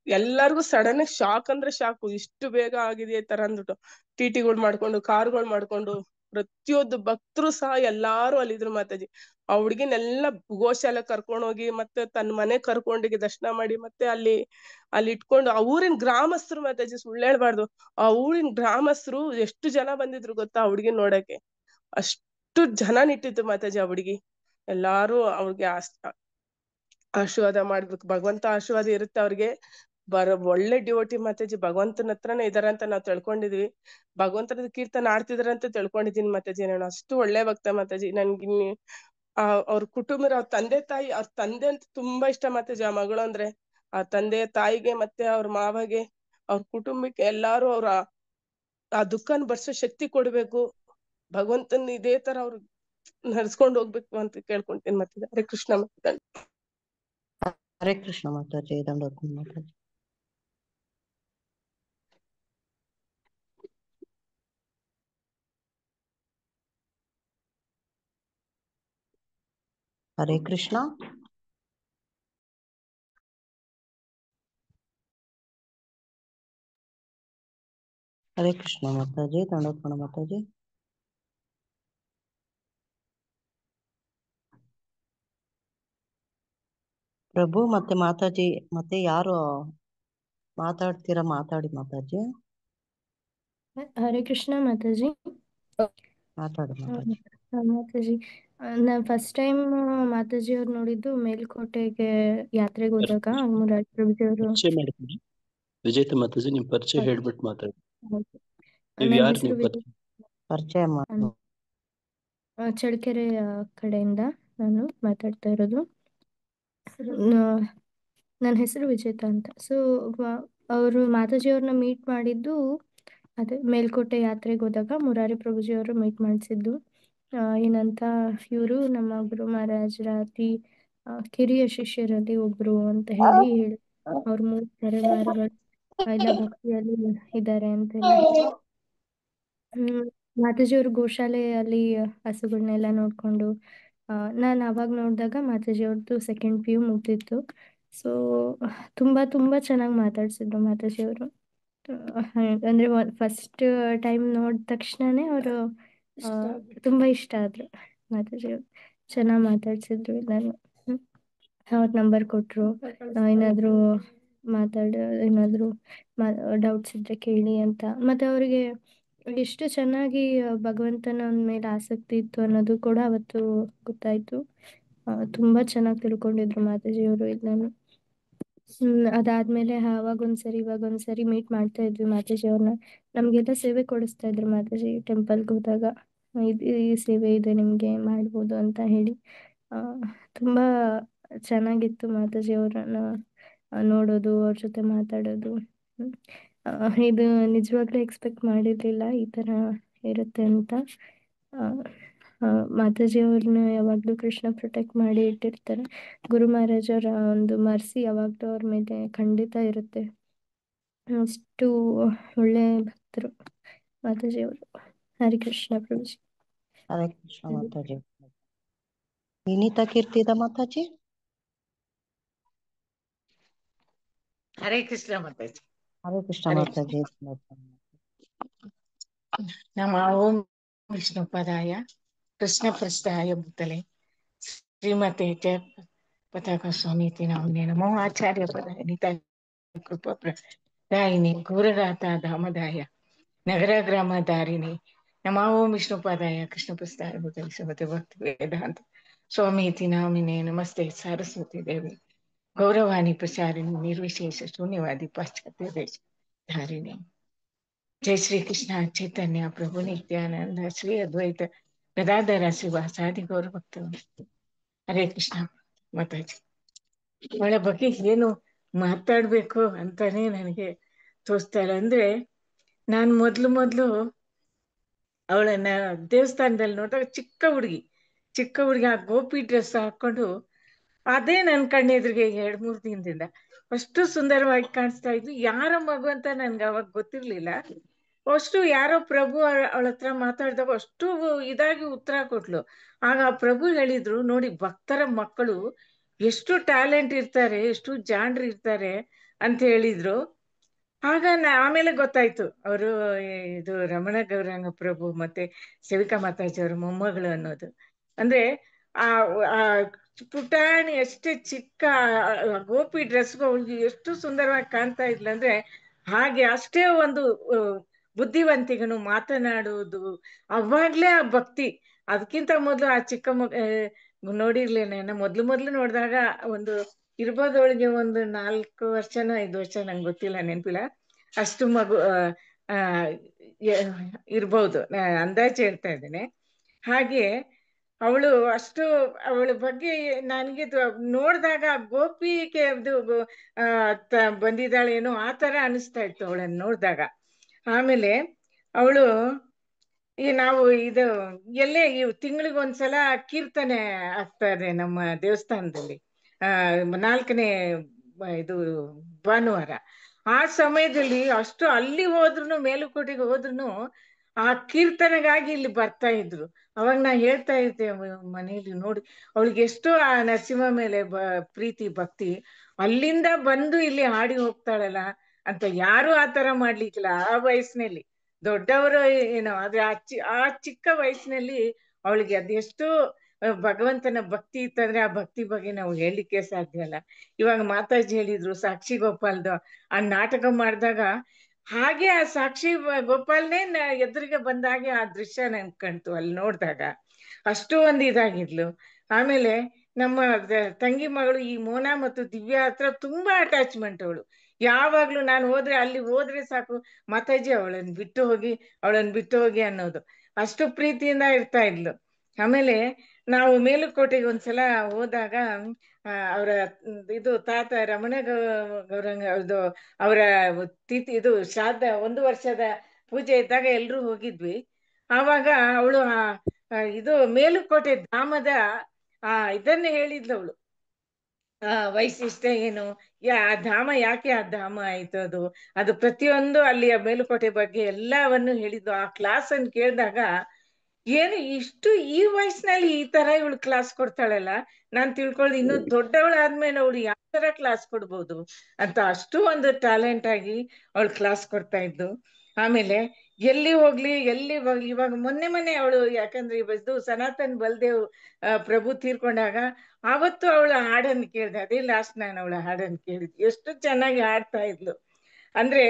ಎಲ್ಲಾರ್ಗು ಸಡನ್ ಶಾಕ್ ಅಂದ್ರೆ ಶಾಕು, ಇಷ್ಟು ಬೇಗ ಆಗಿದೆ ಈ ತರ ಅಂದ್ಬಿಟ್ಟು. ಟಿಟಿಗಳು ಮಾಡ್ಕೊಂಡು, ಕಾರ್ಗಳು ಮಾಡ್ಕೊಂಡು, ಪ್ರತಿಯೊಂದು ಭಕ್ತರು ಸಹ ಎಲ್ಲಾರು ಅಲ್ಲಿದ್ರು ಮಾತಾಜಿ. ಆ ಹುಡ್ಗಿನೆಲ್ಲ ಗೋಶಾಲೆ ಕರ್ಕೊಂಡ್ ಹೋಗಿ ಮತ್ತೆ ತನ್ನ ಮನೆ ಕರ್ಕೊಂಡೋಗಿ ದರ್ಶನ ಮಾಡಿ, ಮತ್ತೆ ಅಲ್ಲಿ ಇಟ್ಕೊಂಡು ಆ ಊರಿನ ಗ್ರಾಮಸ್ಥರು ಮಾತಾಜಿ, ಸುಳ್ಳು ಹೇಳ್ಬಾರ್ದು, ಆ ಊರಿನ ಗ್ರಾಮಸ್ಥರು ಎಷ್ಟು ಜನ ಬಂದಿದ್ರು ಗೊತ್ತಾ ಆ ಹುಡ್ಗಿ ನೋಡಕ್ಕೆ. ಅಷ್ಟು ಜನ ನಿಟ್ಟಿತ್ತು ಮಾತಾಜಿ ಆ ಹುಡ್ಗಿ. ಎಲ್ಲಾರು ಅವ್ರಿಗೆ ಆಶೀರ್ವಾದ ಮಾಡ್ಬೇಕು, ಭಗವಂತ ಆಶೀರ್ವಾದ ಇರುತ್ತೆ ಅವ್ರಿಗೆ. ಒಳ್ಳೆ ಡಿವೋಟಿ ಮಾತಾಜಿ. ಭಗವಂತನ ಹತ್ರನೇ ಇದಾರೆ ಅಂತ ನಾವ್ ತಿಳ್ಕೊಂಡಿದ್ವಿ. ಭಗವಂತನ ಕೀರ್ತನ ಆಡ್ತಿದಾರೆ ಅಂತ ತಿಳ್ಕೊಂಡಿದೀನಿ ಮಾತಾಜಿ. ನಾನು ಅಷ್ಟು ಒಳ್ಳೆ ಭಕ್ತ ಮಾತಾಜಿ. ನನ್ಗೆ ಅವ್ರ ಕುಟುಂಬದ ಅವ್ರ ತಂದೆ ಅಂತ ತುಂಬಾ ಇಷ್ಟ ಮಾತಾಜಿ. ಆ ಮಗಳು ಅಂದ್ರೆ ಆ ತಂದೆ ತಾಯಿಗೆ ಮತ್ತೆ ಅವ್ರ ಮಾವಗೆ ಅವ್ರ ಕುಟುಂಬಕ್ಕೆ ಎಲ್ಲಾರು ಆ ದುಃಖನ ಬರ್ಸೋ ಶಕ್ತಿ ಕೊಡ್ಬೇಕು. ಭಗವಂತನ್ ಇದೇ ತರ ಅವ್ರು ನಡ್ಸ್ಕೊಂಡ್ ಹೋಗ್ಬೇಕು ಅಂತ ಕೇಳ್ಕೊಂತೀನಿ ಮಾತಾಜಿ. ಹರೇ ಕೃಷ್ಣ ಮಾತಾಜಿ. ಹರೇ ಕೃಷ್ಣ ಮಾತಾಜಿ. ದಂಡೋತ್ ಮಾತಾಜಿ. ಹರೇ ಕೃಷ್ಣ. ಹರೇ ಕೃಷ್ಣ ಮಾತಾಜಿ. ದಂಡೋತ್ ಮಾತಾಜಿ. ಪ್ರಭು ಮತ್ತೆ ಮಾತಾಜಿ, ಮತ್ತೆ ಯಾರು ಮಾತಾಡ್ತೀರಾ ಮಾತಾಡಿ ಮಾತಾಜಿ. ಹರೇ ಕೃಷ್ಣ ಮಾತಾಜಿ. ಮಾತಾಡಿ ಮಾತಾಜಿ. ಮಾತಾಜಿ, ನಾನ್ ಫಸ್ಟ್ ಟೈಮ್ ಮಾತಾಜಿ ಅವ್ರು ನೋಡಿದ್ದು ಮೇಲ್ಕೋಟೆಗೆ ಯಾತ್ರೆಗೆ ಹೋದಾಗ ಮುರಾರಿ ಪ್ರಭುಜಿ ಅವರು. ಪರಿಚಯ ಮಾಡ್ತೀನಿ ವಿಜೇತ ಮಾತಾಜಿ, ನಿಮ್ ಪರಿಚಯ ಹೇಳ್ಬಿಟ್ಟು ಮಾತಾಡಿ. ನೀವ್ ನನ್ನ ಯಾರು? ಹೆಸರು ನೀವು ಪರಿಚಯ ಮಾಡಿ. ಚಳ್ಳಕೆರೆ ಕಡೆಯಿಂದ ನಾನು ಮಾತಾಡ್ತಾ ಇರೋದು. ನನ್ನ ಹೆಸರು ವಿಜೇತ ಅಂತ. ಸೊ ಅವರು ಮಾತಾಜಿ ಅವ್ರನ್ನ ಮೀಟ್ ಮಾಡಿದ್ದು ಅದೇ ಮೇಲ್ಕೋಟೆ ಯಾತ್ರೆಗೆ ಹೋದಾಗ ಮುರಾರಿ ಪ್ರಭುಜಿ ಅವರು ಮೀಟ್ ಮಾಡಿಸಿದ್ದು. ಏನಂತ, ಇವರು ನಮ್ಮ ಗುರು ಮಹಾರಾಜರ ಅತಿ ಕಿರಿಯ ಶಿಷ್ಯರಲ್ಲಿ ಒಬ್ರು ಅಂತ ಹೇಳಿ ಅವ್ರ 3 ತಲೆಮಾರುಗಳು ಎಲ್ಲ ಭಕ್ತಿಯಲ್ಲಿ ಇದ್ದಾರೆ ಅಂತೆಲ್ಲ ಹೇಳಿ. ಮಾತಾಜಿಯವರು ಗೋಶಾಲೆಯಲ್ಲಿ ಹಸುಗಳನ್ನೆಲ್ಲ ನೋಡ್ಕೊಂಡು, ನಾನು ಅವಾಗ ನೋಡಿದಾಗ ಮಾತಾಜಿ ಅವ್ರದ್ದು ಸೆಕೆಂಡ್ PU ಮುಗ್ದಿತ್ತು. ಸೊ ತುಂಬಾ ಚೆನ್ನಾಗಿ ಮಾತಾಡ್ಸಿದ್ರು ಮಾತಾಜಿಯವರು. ಅಂದ್ರೆ ಫಸ್ಟ್ ಟೈಮ್ ನೋಡಿದ ತಕ್ಷಣನೇ ಅವರು ತುಂಬಾ ಇಷ್ಟ ಆದ್ರು ಮಾತಾಜಿಯವರು. ಚೆನ್ನಾಗಿ ಮಾತಾಡ್ಸಿದ್ರು ಎಲ್ಲಾನು. ಅವ್ರ ನಂಬರ್ ಕೊಟ್ರು, ಏನಾದ್ರು ಏನಾದ್ರು ಡೌಟ್ಸ್ ಇದ್ರೆ ಕೇಳಿ ಅಂತ. ಮತ್ತೆ ಅವರಿಗೆ ಎಷ್ಟು ಚೆನ್ನಾಗಿ ಭಗವಂತನ ಮೇಲೆ ಆಸಕ್ತಿ ಇತ್ತು ಅನ್ನೋದು ಕೂಡ ಅವತ್ತು ಗೊತ್ತಾಯ್ತು. ತುಂಬಾ ಚೆನ್ನಾಗಿ ತಿಳ್ಕೊಂಡಿದ್ರು ಮಾತಾಜಿಯವರು ಎಲ್ಲಾನು. ಅದಾದ್ಮೇಲೆ ಇವಾಗೊಂದ್ಸರಿ ಮೀಟ್ ಮಾಡ್ತಾ ಇದ್ವಿ ಮಾತಾಜಿ ಅವ್ರನ್ನ. ನಮ್ಗೆಲ್ಲ ಸೇವೆ ಕೊಡಿಸ್ತಾ ಇದ್ರು ಮಾತಾಜಿ ಟೆಂಪಲ್ಗೆ ಹೋದಾಗ. ಈ ಸೇವೆ ಇದೆ ನಿಮ್ಗೆ, ಮಾಡ್ಬೋದು ಅಂತ ಹೇಳಿ. ತುಂಬಾ ಚೆನ್ನಾಗಿತ್ತು ಮಾತಾಜಿ ಅವ್ರನ್ನ ನೋಡೋದು, ಅವ್ರ ಜೊತೆ ಮಾತಾಡೋದು. ಇದು ನಿಜವಾಗ್ಲೂ ಎಕ್ಸ್ಪೆಕ್ಟ್ ಮಾಡಿರ್ಲಿಲ್ಲ ಈ ತರ ಇರುತ್ತೆ ಅಂತ. ಮಾತಾಜಿ ಅವ್ರನ್ನ ಯಾವಾಗ್ಲೂ ಕೃಷ್ಣ ಪ್ರೊಟೆಕ್ಟ್ ಮಾಡಿ ಇಟ್ಟಿರ್ತಾರೆ. ಗುರು ಮಹಾರಾಜ್ ಅವರ ಒಂದು ಮರ್ಸಿ ಯಾವಾಗ್ಲೂ ಅವ್ರ ಮೇಲೆ ಖಂಡಿತ ಇರುತ್ತೆ. ಅಷ್ಟು ಒಳ್ಳೆ ಭಕ್ತರು ಮಾತಾಜಿಯವರು. ಹರಿ ಕೃಷ್ಣ ಪ್ರಭುಜಿ. ಹರೇ ಕೃಷ್ಣ ಮಾತಾಜಿ. ವಿನೀತಾ ಕೀರ್ತಿದ ಮಾತಾಜಿ. ಹರೇ ಕೃಷ್ಣ ಮಾತಾಜಿ. ಹರೇ ಕೃಷ್ಣ ಹರೇ ಮಾತಾಜಿ. ನಮ ಓಂ ವಿಷ್ಣುಪದಾಯ ಕೃಷ್ಣ ಪ್ರಸ್ಥಾಯ ಭೂತಲೆ ಶ್ರೀಮತೆ ಜಯ ಪತಾಕ ಸ್ವಾಮೀತಿ ನಾಮಿನೇ ನಮೋ ಆಚಾರ್ಯ ಪದಾಯ ನಿತಾಯ ಕೃಪಾ ಪ್ರದಾಯಿನಿ ಘೋರಗಾತ ಧಾಮದಾಯ ನಗರ ಗ್ರಾಮ ದಾರಿಣಿ ನಮೋ ಓಂ ವಿಷ್ಣುಪದಾಯ ಕೃಷ್ಣ ಪ್ರಸ್ಥಾಯ ಭೂತಲೆ ಶ್ರೀಮತೆ ಭಕ್ತಿ ವೇದಾಂತ ಸ್ವಾಮೀತಿ ನಾಮಿನೇ ನಮಸ್ತೆ ಸರಸ್ವತಿ ದೇವಿ ಗೌರವಾಣಿ ಪ್ರಚಾರಿಣಿ ನಿರ್ವಿಶೇಷ ಶೂನ್ಯವಾದಿ ಪಾಶ್ಚಾತ್ಯ ದೇಶ ಧಾರಿಣಿ. जय श्री कृष्ण चैतन्य प्रभु नित्यानंद श्री अद्वैत गदाधर श्रीवासादि गौर भक्त. ಹರೇ ಕೃಷ್ಣ ಮಾತಾಜಿ. ಅವಳ ಬಗ್ಗೆ ಏನು ಮಾತಾಡ್ಬೇಕು ಅಂತಾನೆ ನನಗೆ ತೋರಿಸ್ತಾ ಇಲ್ಲ. ಅಂದ್ರೆ ನಾನು ಮೊದ್ಲು ಅವಳನ್ನ ದೇವಸ್ಥಾನದಲ್ಲಿ ನೋಡಿದಾಗ ಚಿಕ್ಕ ಹುಡುಗಿ ಆ ಗೋಪಿ ಡ್ರೆಸ್ ಹಾಕೊಂಡು ಅದೇ ನನ್ ಕಣ್ಣೆದ್ರಿಗೆ 2-3 ದಿನದಿಂದ ಅಷ್ಟು ಸುಂದರವಾಗಿ ಕಾಣಿಸ್ತಾ ಇದ್ಲು. ಯಾರ ಮಗು ಅಂತ ನನ್ಗೆ ಅವಾಗ ಗೊತ್ತಿರ್ಲಿಲ್ಲ. ಅಷ್ಟು ಯಾರೋ ಪ್ರಭು ಅವಳ ಹತ್ರ ಮಾತಾಡಿದಾಗ ಅಷ್ಟು ಇದಾಗಿ ಉತ್ತರ ಕೊಟ್ಲು. ಆಗ ಆ ಪ್ರಭು ಹೇಳಿದ್ರು, ನೋಡಿ ಭಕ್ತರ ಮಕ್ಕಳು ಎಷ್ಟು ಟ್ಯಾಲೆಂಟ್ ಇರ್ತಾರೆ, ಎಷ್ಟು ಜಾಣರು ಇರ್ತಾರೆ ಅಂತ ಹೇಳಿದ್ರು. ಆಗ ಆಮೇಲೆ ಗೊತ್ತಾಯ್ತು ಅವರು ಇದು ರಮಣ ಗೌರಾಂಗ ಪ್ರಭು ಮತ್ತೆ ಸೇವಿಕಾ ಮಾತಾಜಿ ಅವರ ಮೊಮ್ಮಗಳು ಅನ್ನೋದು. ಅಂದ್ರೆ ಆ ಪುಟಾಣಿ ಅಷ್ಟೇ ಚಿಕ್ಕ ಗೋಪಿ ಡ್ರೆಸ್ಗೂ ಅವಳಿಗೆ ಎಷ್ಟು ಸುಂದರವಾಗಿ ಕಾಣ್ತಾ ಇದ್ಲಂದ್ರೆ ಹಾಗೆ ಅಷ್ಟೇ ಒಂದು ಬುದ್ಧಿವಂತಿಗನು ಮಾತನಾಡುವುದು ಅವಾಗ್ಲೇ ಆ ಭಕ್ತಿ. ಅದಕ್ಕಿಂತ ಮೊದ್ಲು ಆ ಚಿಕ್ಕ ನೋಡಿರ್ಲೇನ ಮೊದ್ಲು ನೋಡಿದಾಗ ಒಂದು ಇರ್ಬೋದು ಅವಳಿಗೆ ಒಂದು 4 ವರ್ಷನೋ 5 ವರ್ಷ ನಂಗೆ ಗೊತ್ತಿಲ್ಲ, ನೆನಪಿಲ್ಲ. ಅಷ್ಟು ಮಗು ಇರ್ಬೋದು, ಅಂದಾಜು ಹೇಳ್ತಾ ಇದ್ದೇನೆ. ಹಾಗೆ ಅವಳು ಅಷ್ಟು ಅವಳ ಬಗ್ಗೆ ನನಗೆ ನೋಡಿದಾಗ ಗೋಪಿಗೆ ಇದು ಬಂದಿದ್ದಾಳೇನೋ ಆ ತರ ಅನಿಸ್ತಾ ಇತ್ತು ಅವಳನ್ನು ನೋಡಿದಾಗ. ಆಮೇಲೆ ಅವಳು ನಾವು ಇದು ಎಲ್ಲೇ ತಿಂಗಳಿಗೊಂದ್ಸಲ ಕೀರ್ತನೆ ಆಗ್ತಾರೆ ನಮ್ಮ ದೇವಸ್ಥಾನದಲ್ಲಿ 4ನೇ ಇದು ಭಾನುವಾರ. ಆ ಸಮಯದಲ್ಲಿ ಅಷ್ಟು ಅಲ್ಲಿ ಹೋದ್ರು ಮೇಲುಕೋಟೆಗೆ ಹೋದ್ರು ಆ ಕೀರ್ತನೆಗಾಗಿ ಇಲ್ಲಿ ಬರ್ತಾ ಇದ್ರು. ಅವಾಗ ನಾ ಹೇಳ್ತಾ ಇದ್ದೆ ಮನೇಲಿ, ನೋಡಿ ಅವಳಿಗೆ ಎಷ್ಟು ಆ ನರಸಿಂಹ ಮೇಲೆ ಪ್ರೀತಿ ಭಕ್ತಿ, ಅಲ್ಲಿಂದ ಬಂದು ಇಲ್ಲಿ ಹಾಡಿ ಹೋಗ್ತಾಳಲ್ಲ ಅಂತ. ಯಾರು ಆ ತರ ಮಾಡ್ಲಿಕ್ಕಿಲ್ಲ ಆ ವಯಸ್ಸಿನಲ್ಲಿ, ದೊಡ್ಡವರು ಏನೋ, ಆದ್ರೆ ಆ ಚಿಕ್ಕ ವಯಸ್ಸಿನಲ್ಲಿ ಅವಳಿಗೆ ಅದೆಷ್ಟು ಭಗವಂತನ ಭಕ್ತಿ ಇತ್ತಂದ್ರೆ ಆ ಭಕ್ತಿ ಬಗ್ಗೆ ನಾವು ಹೇಳಲಿಕ್ಕೆ ಸಾಧ್ಯ ಅಲ್ಲ. ಇವಾಗ ಮಾತಾಜಿ ಹೇಳಿದ್ರು ಸಾಕ್ಷಿ ಗೋಪಾಲ್ದು ಆ ನಾಟಕ ಮಾಡಿದಾಗ ಹಾಗೆ ಆ ಸಾಕ್ಷಿ ಗೋಪಾಲ್ನೇ ಎದುರಿಗೆ ಬಂದಾಗೆ ಆ ದೃಶ್ಯ ನನ್ಗೆ ಕಾಣ್ತು ಅಲ್ಲಿ ನೋಡಿದಾಗ. ಅಷ್ಟು ಒಂದು ಇದಾಗಿದ್ಲು. ಆಮೇಲೆ ನಮ್ಮ ತಂಗಿ ಮಗಳು ಈ ಮೋನಾ ಮತ್ತು ದಿವ್ಯಾ ಹತ್ರ ತುಂಬಾ ಅಟ್ಯಾಚ್ಮೆಂಟ್ ಅವಳು. ಯಾವಾಗ್ಲೂ ನಾನು ಅಲ್ಲಿ ಹೋದ್ರೆ ಸಾಕು ಮಾತಾಜಿ ಅವಳನ್ನು ಬಿಟ್ಟು ಹೋಗಿ ಅನ್ನೋದು, ಅಷ್ಟು ಪ್ರೀತಿಯಿಂದ ಇರ್ತಾ ಇದ್ಲು. ಆಮೇಲೆ ನಾವು ಮೇಲುಕೋಟೆಗೆ ಒಂದ್ಸಲ ಹೋದಾಗ ಅವರ ಇದು ತಾತ ರಮಣ ಗೌರಂಗ ಅವರ ಇದು ಶ್ರಾದ್ದ 1 ವರ್ಷದ ಪೂಜೆ ಇದ್ದಾಗ ಎಲ್ರೂ ಹೋಗಿದ್ವಿ. ಆವಾಗ ಅವಳು ಇದು ಮೇಲುಕೋಟೆ ಧಾಮದ ಇದನ್ನ ಹೇಳಿದ್ಲು ಅವಳು. ವೈಶಿಷ್ಟ್ಯ ಏನು, ಆ ಧಾಮ ಯಾಕೆ ಆ ಧಾಮ ಆಯ್ತು, ಅದು ಪ್ರತಿಯೊಂದು ಅಲ್ಲಿಯ ಮೇಲುಕೋಟೆ ಬಗ್ಗೆ ಎಲ್ಲವನ್ನು ಹೇಳಿದ್ದು. ಆ ಕ್ಲಾಸ್ ಅನ್ನು ಕೇಳಿದಾಗ ಏನು ಇಷ್ಟು ಈ ವಯಸ್ಸಿನಲ್ಲಿ ಈ ತರ ಇವಳು ಕ್ಲಾಸ್ ಕೊಡ್ತಾಳಲ್ಲ, ನಾನ್ ತಿಳ್ಕೊಳ್ಳೋದು ಇನ್ನು ದೊಡ್ಡವಳಾದ್ಮೇಲೆ ಅವಳು ಯಾವ ತರ ಕ್ಲಾಸ್ ಕೊಡ್ಬೋದು ಅಂತ. ಅಷ್ಟು ಒಂದು ಟ್ಯಾಲೆಂಟ್ ಆಗಿ ಅವಳು ಕ್ಲಾಸ್ ಕೊಡ್ತಾ ಇದ್ದು. ಆಮೇಲೆ ಎಲ್ಲಿ ಹೋಗ್ಲಿ ಇವಾಗ ಮೊನ್ನೆ ಅವಳು, ಯಾಕಂದ್ರೆ ಇದು ಸನಾತನ್ ಬಲ್ದೇವ್ ಪ್ರಭು ತೀರ್ಕೊಂಡಾಗ ಆವತ್ತು ಅವಳ ಹಾಡನ್ನು ಕೇಳಿದೆ. ಅದೇ ಲಾಸ್ಟ್ ನಾನು ಅವಳ ಹಾಡನ್ನು ಕೇಳಿದ್ದೆ. ಎಷ್ಟು ಚೆನ್ನಾಗಿ ಹಾಡ್ತಾ ಇದ್ಲು ಅಂದ್ರೆ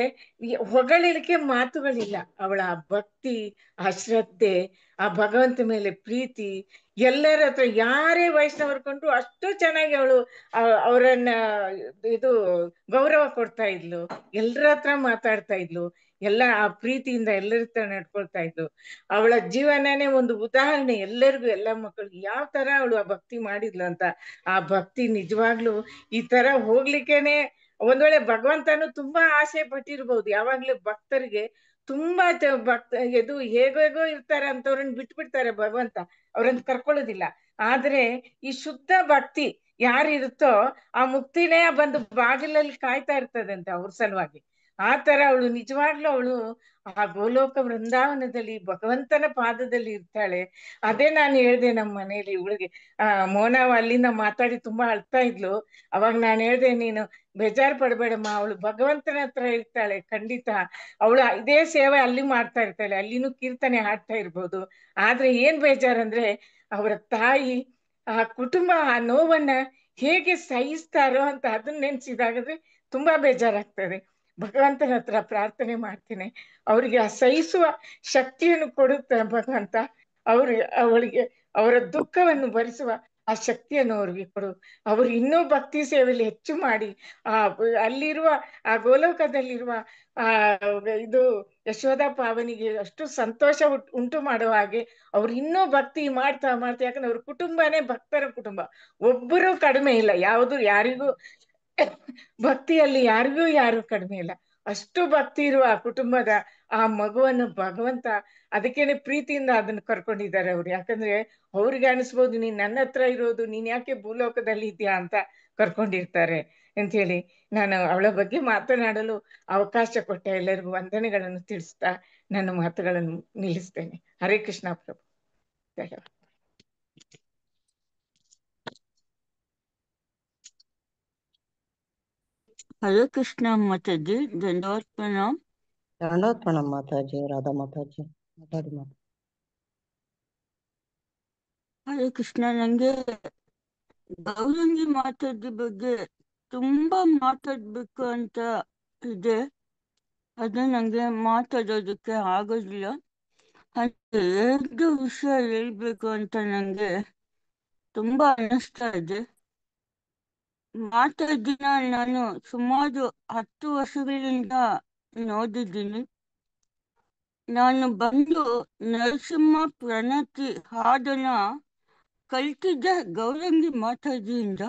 ಹೊಗಳಿಲಿಕ್ಕೆ ಮಾತುಗಳಿಲ್ಲ. ಅವಳ ಭಕ್ತಿ, ಆ ಶ್ರದ್ಧೆ, ಆ ಭಗವಂತ ಮೇಲೆ ಪ್ರೀತಿ, ಎಲ್ಲರ ಹತ್ರ ಯಾರೇ ವಯಸ್ಸಿನವ್ರು ಕೊಂಡ್ರು ಅಷ್ಟು ಚೆನ್ನಾಗಿ ಅವಳು ಅವರನ್ನ ಇದು ಗೌರವ ಕೊಡ್ತಾ ಇದ್ಲು. ಎಲ್ಲರ ಹತ್ರ ಮಾತಾಡ್ತಾ ಇದ್ಲು, ಎಲ್ಲ ಆ ಪ್ರೀತಿಯಿಂದ ಎಲ್ಲರ ಹತ್ರ ನಡ್ಕೊಳ್ತಾ ಇದ್ಲು. ಅವಳ ಜೀವನನೇ ಒಂದು ಉದಾಹರಣೆ ಎಲ್ಲರಿಗೂ, ಎಲ್ಲ ಮಕ್ಕಳಿಗೆ ಯಾವ ತರ ಅವಳು ಆ ಭಕ್ತಿ ಮಾಡಿದ್ಲು ಅಂತ. ಆ ಭಕ್ತಿ ನಿಜವಾಗ್ಲೂ ಈ ತರ ಹೋಗ್ಲಿಕ್ಕೇನೆ ಒಂದ್ ವೇಳೆ ಭಗವಂತನು ತುಂಬಾ ಆಸೆ ಪಟ್ಟಿರ್ಬೋದು. ಯಾವಾಗ್ಲೂ ಭಕ್ತರಿಗೆ ತುಂಬಾ ಇದು ಹೇಗೋ ಇರ್ತಾರೆ ಅಂತವ್ರನ್ನ ಬಿಟ್ಬಿಡ್ತಾರೆ ಭಗವಂತ, ಅವ್ರನ್ನ ಕರ್ಕೊಳ್ಳೋದಿಲ್ಲ. ಆದ್ರೆ ಈ ಶುದ್ಧ ಭಕ್ತಿ ಯಾರಿರುತ್ತೋ ಆ ಮುಕ್ತಿನೇ ಬಂದು ಬಾಗಿಲಲ್ಲಿ ಕಾಯ್ತಾ ಇರ್ತದಂತೆ ಅವ್ರ ಸಲುವಾಗಿ. ಆ ತರ ಅವಳು ನಿಜವಾಗ್ಲೂ ಅವಳು ಆ ಗೋಲೋಕ ವೃಂದಾವನದಲ್ಲಿ ಭಗವಂತನ ಪಾದದಲ್ಲಿ ಇರ್ತಾಳೆ. ಅದೇ ನಾನು ಹೇಳ್ದೆ ನಮ್ಮ ಮನೇಲಿ ಇವಳಿಗೆ. ಮೋನ ಅಲ್ಲಿಂದ ಮಾತಾಡಿ ತುಂಬಾ ಅಳ್ತಾ ಇದ್ಲು. ಅವಾಗ ನಾನು ಹೇಳ್ದೆ, ನೀನು ಬೇಜಾರು ಪಡ್ಬೇಡಮ್ಮ, ಅವಳು ಭಗವಂತನ ಹತ್ರ ಇರ್ತಾಳೆ ಖಂಡಿತ. ಅವಳು ಇದೇ ಸೇವೆ ಅಲ್ಲಿ ಮಾಡ್ತಾ ಇರ್ತಾಳೆ, ಅಲ್ಲಿನೂ ಕೀರ್ತನೆ ಹಾಡ್ತಾ ಇರ್ಬೋದು. ಆದ್ರೆ ಏನ್ ಬೇಜಾರಂದ್ರೆ ಅವರ ತಾಯಿ ಆ ಕುಟುಂಬ ಆ ನೋವನ್ನ ಹೇಗೆ ಸಹಿಸ್ತಾರೋ ಅಂತ ಅದನ್ನ ನೆನ್ಸಿದಾಗದ್ರೆ ತುಂಬಾ ಬೇಜಾರಾಗ್ತದೆ. ಭಗವಂತನ ಹತ್ರ ಪ್ರಾರ್ಥನೆ ಮಾಡ್ತೀನಿ, ಅವರಿಗೆ ಆ ಸಹಿಸುವ ಶಕ್ತಿಯನ್ನು ಕೊಡುತ್ತ ಭಗವಂತ. ಅವಳಿಗೆ ಅವರ ದುಃಖವನ್ನು ಭರಿಸುವ ಆ ಶಕ್ತಿಯನ್ನು ಅವ್ರಿಗೆ ಕೊಡು. ಅವರು ಇನ್ನೂ ಭಕ್ತಿ ಸೇವೆಯಲ್ಲಿ ಹೆಚ್ಚು ಮಾಡಿ ಅಲ್ಲಿರುವ ಆ ಗೋಲೋಕದಲ್ಲಿರುವ ಆ ಇದು ಯಶೋಧ ಪಾವನಿಗೆ ಅಷ್ಟು ಸಂತೋಷ ಉಂಟು ಮಾಡುವ ಹಾಗೆ ಅವ್ರು ಇನ್ನೂ ಭಕ್ತಿ ಮಾಡ್ತಾ ಯಾಕಂದ್ರೆ ಅವ್ರ ಕುಟುಂಬನೇ ಭಕ್ತರ ಕುಟುಂಬ. ಒಬ್ಬರು ಕಡಿಮೆ ಇಲ್ಲ, ಯಾರಿಗೂ ಭಕ್ತಿಯಲ್ಲಿ ಯಾರು ಕಡಿಮೆ ಇಲ್ಲ. ಅಷ್ಟು ಭಕ್ತಿ ಇರುವ ಆ ಕುಟುಂಬದ ಆ ಮಗುವನ್ನು ಭಗವಂತ ಅದಕ್ಕೇನೆ ಪ್ರೀತಿಯಿಂದ ಅದನ್ನ ಕರ್ಕೊಂಡಿದ್ದಾರೆ ಅವ್ರು. ಯಾಕಂದ್ರೆ ಅವ್ರಿಗೆ ಅನಿಸ್ಬೋದು, ನೀನ್ ನನ್ನ ಹತ್ರ ಇರೋದು, ನೀನ್ ಯಾಕೆ ಭೂಲೋಕದಲ್ಲಿ ಇದ್ಯಾ ಅಂತ ಕರ್ಕೊಂಡಿರ್ತಾರೆ ಅಂತ ಹೇಳಿ. ನಾನು ಅವಳ ಬಗ್ಗೆ ಮಾತನಾಡಲು ಅವಕಾಶ ಕೊಟ್ಟ ಎಲ್ಲರಿಗೂ ವಂದನೆಗಳನ್ನು ತಿಳಿಸ್ತಾ ನನ್ನ ಮಾತುಗಳನ್ನು ನಿಲ್ಲಿಸ್ತೇನೆ. ಹರೇ ಕೃಷ್ಣ ಪ್ರಭು. ಧನ್ಯವಾದ. हरे कृष्णा माताजी, दंडवत प्रणाम। ದಂಡವತ್ ಪ್ರಣಾಮ್ ಮಾತಾಜಿ, ರಾಧಾ ಮಾತಾಜಿ ಮಾತಾಡಿ ಮಾತಾಡಿ. ಹರೇ ಕೃಷ್ಣ. ನಂಗೆ ಗೌರಂಗಿ ಮಾತಾಜಿ ಬಗ್ಗೆ ತುಂಬಾ ಮಾತಾಡ್ಬೇಕು ಅಂತ ಇದೆ, ಅದು ನಂಗೆ ಮಾತಾಡೋದಕ್ಕೆ ಆಗೋದಿಲ್ಲ. ಹಾಗೆ 2 ವಿಷಯ ಹೇಳ್ಬೇಕು ಅಂತ ನಂಗೆ ತುಂಬಾ ಅನ್ನಿಸ್ತಾ ಇದೆ. ಮಾತಾಜಿನ ನಾನು ಸುಮಾರು 10 ವರ್ಷಗಳಿಂದ ನೋಡಿದ್ದೀನಿ. ನಾನು ಬಂದು ನರಸಿಂಹ ಪ್ರಣತಿ ಹಾಡನ್ನ ಕಲ್ತಿದ್ದೆ ಗೌರಂಗಿ ಮಾತಾಜಿಯಿಂದ.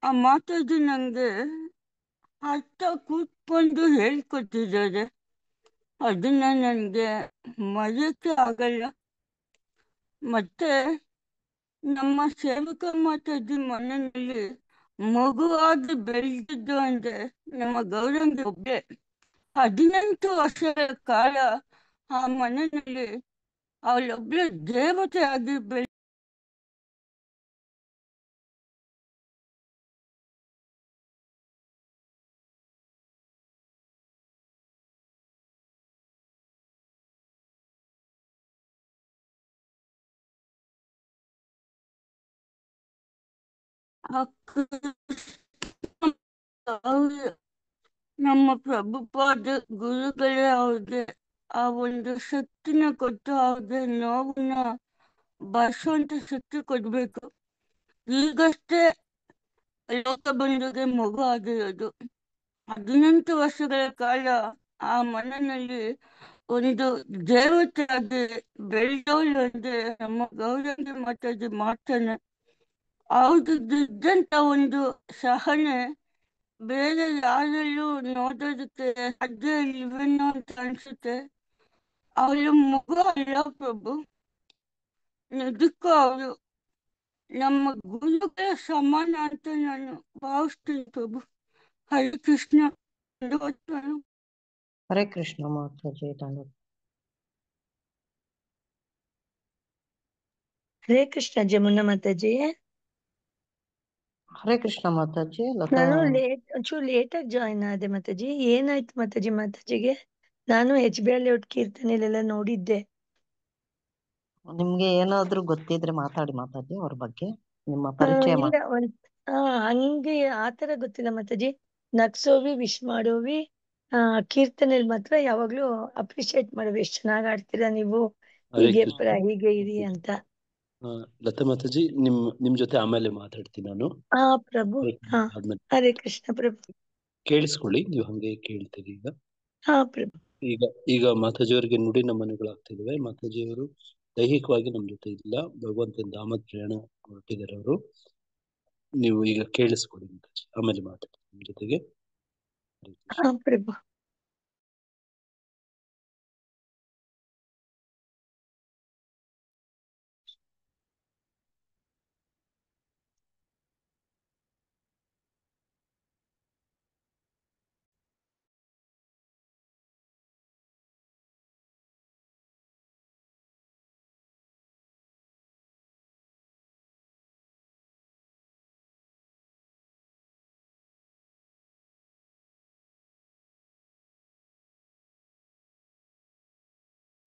ಆ ಮಾತಾಜಿ ನಂಗೆ ಅರ್ಥ ಕೂತ್ಕೊಂಡು ಹೇಳ್ಕೊಟ್ಟಿದ್ದಾರೆ, ಅದನ್ನ ನನಗೆ ಮರೆಯಕ್ಕೆ ಆಗಲ್ಲ. ಮತ್ತೆ ನಮ್ಮ ಸೇವಕ ಮಾತಾಜಿ ಮನೆಯಲ್ಲಿ ಮಗುವಾಗಿ ಬೆಳೆದಿದ್ದು ಅಂದ್ರೆ ನಮ್ಮ ಗೌರಂಗಿ ಒಬ್ಬಳೆ. 18 ವರ್ಷಗಳ ಕಾಲ ಆ ಮನೆಯಲ್ಲಿ ಅವಳೊಬ್ಬಳೆ ದೇವತೆಯಾಗಿ ನಮ್ಮ ಪ್ರಭುಪಾದ ಗುರುಗಳೇ ಅವ್ರಿಗೆ ಆ ಒಂದು ಶಕ್ತಿನ ಕೊಟ್ಟು ಅವ್ರಿಗೆ ನೋವನ್ನ ಬರ್ಸೋಂತ ಶಕ್ತಿ ಕೊಡ್ಬೇಕು. ಈಗಷ್ಟೇ ಲೋಕಬಂಧುಗೆ ಮಗು ಆಗಿರೋದು. 18 ವರ್ಷಗಳ ಕಾಲ ಆ ಮನೆಯಲ್ಲಿ ಒಂದು ದೇವತೆಯಾಗಿ ಬೆಳೆದವಳು ಅಂದ್ರೆ ನಮ್ಮ ಗೌರಂಗಿ ಮಾತಾಜಿ ಮಾತಾನೆ. ಅವ್ರದ್ದಿದ್ದಂತ ಒಂದು ಸಹನೆ ಬೇರೆ ಯಾರಲ್ಲೂ ನೋಡೋದಕ್ಕೆ ಸಾಧ್ಯ ಇಲ್ವೇನೋ ಅಂತ ಅನ್ಸುತ್ತೆ. ಅವಳ ಮಗು ಅಲ್ಲ ಪ್ರಭು, ನಿಜಕ್ಕೂ ಅವಳು ನಮ್ಮ ಗುರುಗಳ ಸಮಾನ ಅಂತ ನಾನು ಭಾವಿಸ್ತೀನಿ ಪ್ರಭು. ಹರೇ ಕೃಷ್ಣ. ಹರೇ ಕೃಷ್ಣ ಮಾತಾಜಿ, ದಂಡವತ್. ಹರೇ ಕೃಷ್ಣ ಜಮುನಾ ಮಾತಾಜಿ. ಹರೇ ಕೃಷ್ಣ ಮಾತಾಜಿ. ಲತಾ ನಾನು ಒಂಚೂರು ಲೇಟಾಗಿ ಜಾಯಿನ್ ಆದೆ ಮಾತಾಜಿ. ಏನಾಯ್ತು ಮಾತಾಜಿಗೆ? ನಾನು HBR ಲೇಔಟ್ ಕೀರ್ತನೆಲೆಲ್ಲ ನೋಡಿದ್ದೆ. ನಿಮ್ಗೆ ಏನಾದ್ರೂ ಗೊತ್ತಿದ್ರೆ ಮಾತಾಡಿ ಮಾತಾಜಿ, ಅವ್ರ ಬಗ್ಗೆ ನಿಮ್ಮ ಪರಿಚಯ ಇಲ್ಲ ಹಂಗೆ ಆತರ ಗೊತ್ತಿಲ್ಲ ಮಾತಾಜಿ. ನಗ್ಸೋವಿ, ವಿಶ್ ಮಾಡೋವಿ, ಕೀರ್ತನೆಯಲ್ಲಿ ಮಾತ್ರ ಯಾವಾಗ್ಲೂ ಅಪ್ರಿಶಿಯೇಟ್ ಮಾಡೋವಿ. ಎಷ್ಟ್ ಚೆನ್ನಾಗ್ ಆಡ್ತೀರಾ ನೀವು, ಹರೇ ಹೀಗೆ ಕೃಷ್ಣ. ಹೀಗೆ ಇರಿ ಅಂತ. ಲತಾ ಮಾತಾಜಿ, ನಿಮ್ ಜೊತೆ ಆಮೇಲೆ ಮಾತಾಡ್ತೀನಿ ನಾನು. ಪ್ರಭು. ಆದ್ಮೇಲೆ ಹರೇ ಕೃಷ್ಣ ಪ್ರಭು. ಕೇಳಿಸ್ಕೊಳ್ಳಿ, ನೀವು ಹಂಗೆ ಕೇಳ್ತೀರಿ. ಪ್ರಭು. ಈಗ ಮಾತಾಜಿಯವರಿಗೆ ನುಡಿ ನಮನಗಳಾಗ್ತಿದಾವೆ. ಮಾತಾಜಿಯವರು ದೈಹಿಕವಾಗಿ ನಮ್ ಜೊತೆ ಇಲ್ಲ, ಭಗವಂತನ ಧಾಮದ ಪ್ರಯಾಣ ಹೊರಟಿದ್ದಾರೆ ಅವರು. ನೀವು ಈಗ ಕೇಳಿಸ್ಕೊಳ್ಳಿ ಮಾತಾಜಿ, ಆಮೇಲೆ ಮಾತಾಡ್ತೀನಿ ನಿಮ್ ಜೊತೆಗೆ. ಪ್ರಭು.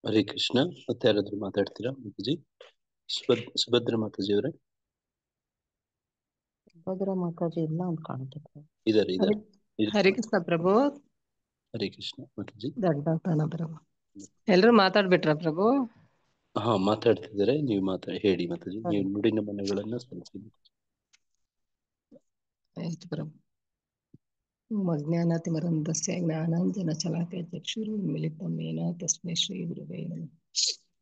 ಹರೇ ಕೃಷ್ಣ. ಮತ್ತೆ ಯಾರಾದ್ರೂ ಮಾತಾಡ್ತೀರಾ ಮಾತಾಜಿ? ಸುಭದ್ರ ಮಾತಾಜಿ ಅವರೇ ಸುಭದ್ರ ಮಾತಾಜಿ ಇಲ್ಲ ಅಂತ ಕಾಣುತ್ತೆ. ಇದಾರೆ ಹರೇ ಇದಾರೆ. ಹರೇ ಕೃಷ್ಣ ಪ್ರಭು. ಹರೇ ಕೃಷ್ಣ ಮಾತಾಜಿ. ದಂಡಾತನ ಪ್ರಭು. ಎಲ್ರು ಮಾತಾಡ್ಬಿಟ್ರ ಪ್ರಭು? ಹಾ ಮಾತಾಡ್ತಿದ್ದಾರೆ, ನೀವು ಹೇಳಿ ಮಾತಾಜಿ. ನೀವು ನುಡಿನ ಮನೆಗಳನ್ನ ಸಲ್ಲಿಸಿ. ಆಯ್ತು ಪ್ರಭು. ಅಜ್ಞಾನಾತಿಮರಂಧಸ್ಯ ಜ್ಞಾನಾಂಜನ ಶಲಾಕಯ ಚಕ್ಷುರುನ್ಮಿಲಿತಂ ಯೇನ ತಸ್ಮೈ ಶ್ರೀ ಗುರವೇ ನಮಃ.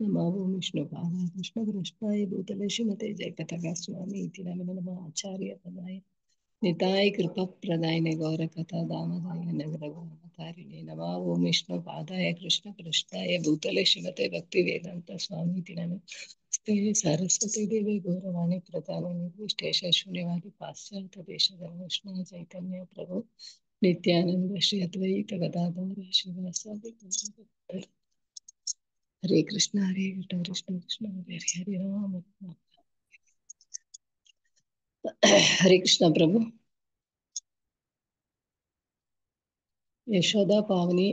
ನಮೋ ವಿಷ್ಣುಪಾದಾಯ ಕೃಷ್ಣಪ್ರೇಷ್ಠಾಯ ಭೂತಲೆ ಶ್ರೀಮತೆ ಜಯಪತಾಕ ಸ್ವಾಮಿ ಇತಿ ನಾಮಿನೇ ನಮಃ ಆಚಾರ್ಯ ಪದಾಯ ನಿತಾಯ ಕೃಪಪ್ರದಾಯಿನೇ ಗೌರಕಥಾ ದಾಮೋದರ ನಗರ ಗೋಮತಾರಿಣೇ. ನಮೋ ವಿಷ್ಣುಪಾದಾಯ ಕೃಷ್ಣಪ್ರೇಷ್ಠಾಯ ಭೂತಲೆ ಶ್ರೀಮತೆ ಭಕ್ತಿ ವೇದಾಂತ ಸ್ವಾಮಿ ಇತಿ ನಾಮಿನೇ ಸರಸ್ವತಿ ದೇವಿ ಗೌರವಾಣಿ ಪ್ರಧಾನ ನಿರ್ವಿಶೇಷ ಶೂನ್ಯವಾದಿ ಪಾಶ್ಚಾತ್ಯ ದೇಶದ ಕೃಷ್ಣ ಚೈತನ್ಯ ಪ್ರಭು ನಿತ್ಯಾನಂದ ಶ್ರೀ ಅದ್ವೈತ ಗದಾಧರ ಶ್ರೀವಾಸಾದಿ ಗೌರಭಕ್ತರು. ಹರೇ ಕೃಷ್ಣ ಹರೇ ಕೃಷ್ಣ ಕೃಷ್ಣ ಹರೇ ಹರೇ ಹರೇ ರಾಮ ರಾಮ. ಹರೇ ಕೃಷ್ಣ ಪ್ರಭು. ಯಶೋಧ ಪಾವನಿ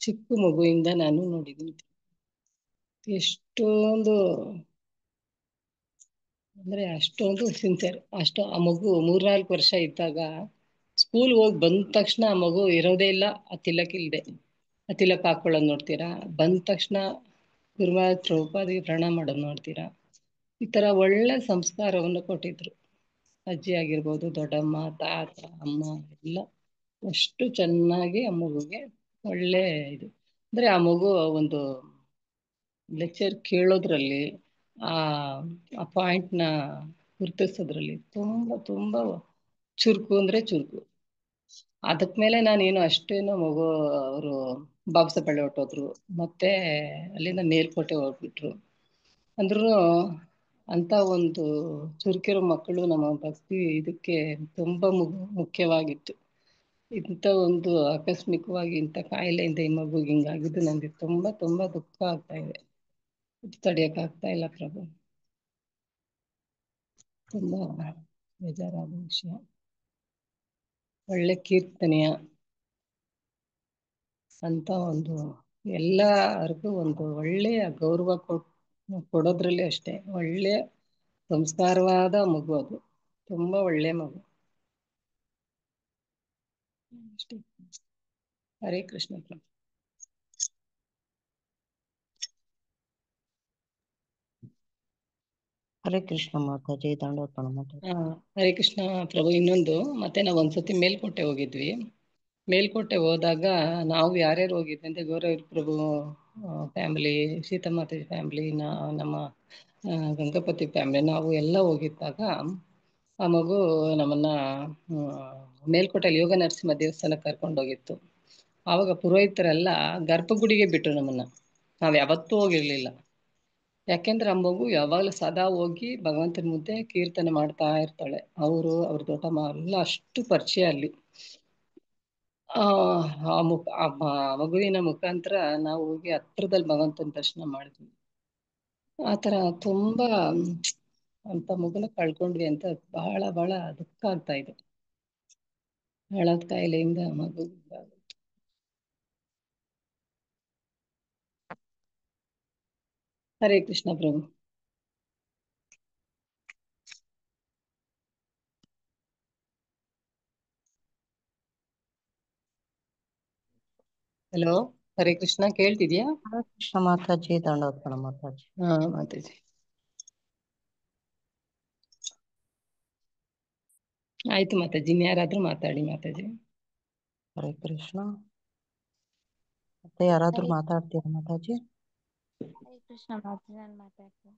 ಚಿಕ್ಕ ಮಗುವಿಂದ ನಾನು ನೋಡಿದ್ದೀನಿ. ಎಷ್ಟೊಂದು ಅಂದ್ರೆ ಅಷ್ಟೊಂದು ಸಿನ್ಸಿಯರ್. ಆ ಮಗು 3-4 ವರ್ಷ ಇದ್ದಾಗ ಸ್ಕೂಲ್ ಹೋಗಿ ಬಂದ ತಕ್ಷಣ ಆ ಮಗು ಇರೋದೇ ಇಲ್ಲ. ಆ ತಿಲಕ್ ಇಲ್ದೆ ಆ ತಿಲಕ್ ಹಾಕೊಳ್ಳೋದು ನೋಡ್ತೀರಾ. ಬಂದ ತಕ್ಷಣ ಗುರುವಾರ ದ್ರೌಪದಿಗೆ ಪ್ರಣಾಮ ಮಾಡೋದು ನೋಡ್ತೀರಾ. ಈ ತರ ಒಳ್ಳೆ ಸಂಸ್ಕಾರವನ್ನು ಕೊಟ್ಟಿದ್ರು. ಅಜ್ಜಿ ಆಗಿರ್ಬೋದು, ದೊಡ್ಡಮ್ಮ, ತಾತ, ಅಮ್ಮ ಎಲ್ಲ ಅಷ್ಟು ಚೆನ್ನಾಗಿ ಆ ಮಗುಗೆ ಒಳ್ಳೆ ಇದು. ಅಂದ್ರೆ ಆ ಮಗು ಒಂದು ಲೆಕ್ಚರ್ ಕೇಳೋದ್ರಲ್ಲಿ ಆ ಪಾಯಿಂಟ್ನ ಗುರುತಿಸೋದ್ರಲ್ಲಿ ತುಂಬಾ ಚುರುಕು ಅಂದ್ರೆ ಚುರುಕು. ಅದಕ್ ಮೇಲೆ ನಾನೇನು ಅಷ್ಟೇನು ಮಗು ಅವರು ಬಾಬಸಪಳ್ಳಿ ಹೊಟ್ಟೋದ್ರು, ಮತ್ತೆ ಅಲ್ಲಿಂದ ಮೇಲ್ಕೋಟೆ ಹೋಗ್ಬಿಟ್ರು. ಅಂದ್ರೂ ಅಂತ ಒಂದು ಚುರುಕಿರೋ ಮಕ್ಕಳು ನಮ್ಮ ಭಕ್ತಿ ಇದಕ್ಕೆ ತುಂಬಾ ಮುಖ್ಯವಾಗಿತ್ತು. ಇಂಥ ಒಂದು ಆಕಸ್ಮಿಕವಾಗಿ ಇಂಥ ಕಾಯಿಲೆಯಿಂದ ಈ ಮಗುಗೆ ಹಿಂಗಾಗಿದ್ದು ನನಗೆ ತುಂಬಾ ದುಃಖ ಆಗ್ತಾ ಇದೆ. ತಡಿಯಕ್ ಆಗ್ತಾ ಇಲ್ಲ ಪ್ರಭು. ತುಂಬಾ ಬೇಜಾರಾದ ವಿಷಯ. ಒಳ್ಳೆ ಕೀರ್ತನೆಯ ಅಂತ ಒಂದು ಎಲ್ಲರಿಗೂ ಒಂದು ಒಳ್ಳೆಯ ಗೌರವ ಕೊಡೋದ್ರಲ್ಲಿ ಅಷ್ಟೇ ಒಳ್ಳೆಯ ಸಂಸ್ಕಾರವಾದ ಮಗು. ಅದು ತುಂಬಾ ಒಳ್ಳೆ ಮಗು. ಅಷ್ಟೇ. ಹರೇ ಕೃಷ್ಣ ಪ್ರಭು. ಹರೇ ಕೃಷ್ಣ ಮಾತಾಜಿ. ದಂಡೋತ್ಪಣ ಮಾತಾಜಿ. ಹರೇ ಕೃಷ್ಣ ಪ್ರಭು. ಇನ್ನೊಂದು ಮತ್ತೆ ನಾವು ಒಂದ್ಸತಿ ಮೇಲ್ಕೋಟೆ ಹೋಗಿದ್ವಿ. ಮೇಲ್ಕೋಟೆ ಹೋದಾಗ ನಾವು ಯಾರ್ಯಾರು ಹೋಗಿದ್ವಿ ಅಂದ್ರೆ ಗೌರವ ಪ್ರಭು ಫ್ಯಾಮಿಲಿ, ಸೀತಾಮಾತಾಜಿ ಫ್ಯಾಮಿಲಿ, ನಮ್ಮ ಗಂಗಪತಿ ಫ್ಯಾಮಿಲಿ, ನಾವು ಎಲ್ಲ ಹೋಗಿದ್ದಾಗ ಆ ಮಗು ನಮ್ಮನ್ನ ಮೇಲ್ಕೋಟೆಯಲ್ಲಿ ಯೋಗ ನರಸಿಂಹ ದೇವಸ್ಥಾನಕ್ಕೆ ಕರ್ಕೊಂಡು ಹೋಗಿತ್ತು. ಆವಾಗ ಪುರೋಹಿತರೆಲ್ಲ ಗರ್ಭಗುಡಿಗೆ ಬಿಟ್ರು ನಮ್ಮನ್ನ. ನಾವ್ ಯಾವತ್ತೂ ಹೋಗಿರ್ಲಿಲ್ಲ. ಯಾಕೆಂದ್ರೆ ಆ ಮಗು ಯಾವಾಗಲೂ ಸದಾ ಹೋಗಿ ಭಗವಂತನ ಮುಂದೆ ಕೀರ್ತನೆ ಮಾಡ್ತಾ ಇರ್ತಾಳೆ. ಅವ್ರ ದೊಡ್ಡಮ್ಮ ಎಲ್ಲ ಅಷ್ಟು ಪರಿಚಯ ಅಲ್ಲಿ. ಆ ಮಗುವಿನ ಮುಖಾಂತರ ನಾವು ಹೋಗಿ ಹತ್ರದಲ್ಲಿ ಭಗವಂತನ ದರ್ಶನ ಮಾಡಿದ್ವಿ. ಆತರ ತುಂಬಾ ಅಂತ ಮಗುನ ಕಳ್ಕೊಂಡ್ವಿ ಅಂತ ಬಹಳ ದುಃಖ ಆಗ್ತಾ ಇದೆ. ಹಳದ ಕಾಯಿಲೆಯಿಂದ ಮಗು. ಹರೇ ಕೃಷ್ಣ ಪ್ರಭು. ಹಲೋ ಹರೇ ಕೃಷ್ಣ ಕೇಳ್ತಿದ್ಯಾ? ಹರೇ ಕೃಷ್ಣ ಮಾತಾಜಿ. ದಂಡೋತ್ಪಣ ಮಾತಾಜಿ. ಮಾತಾಜಿ. ಆಯ್ತು ಮಾತಾಜಿ. ಇನ್ಯಾರಾದ್ರೂ ಮಾತಾಡಿ ಮಾತಾಜಿ. ಹರೇ ಕೃಷ್ಣ. ಮತ್ತೆ ಯಾರಾದ್ರೂ ಮಾತಾಡ್ತೀರಾ ಮಾತಾಜಿ? ಹರೇ ಕೃಷ್ಣ ಮಾತಾಜಿ. ನಾನು ಮಾತಾಡ್ತೀನಿ.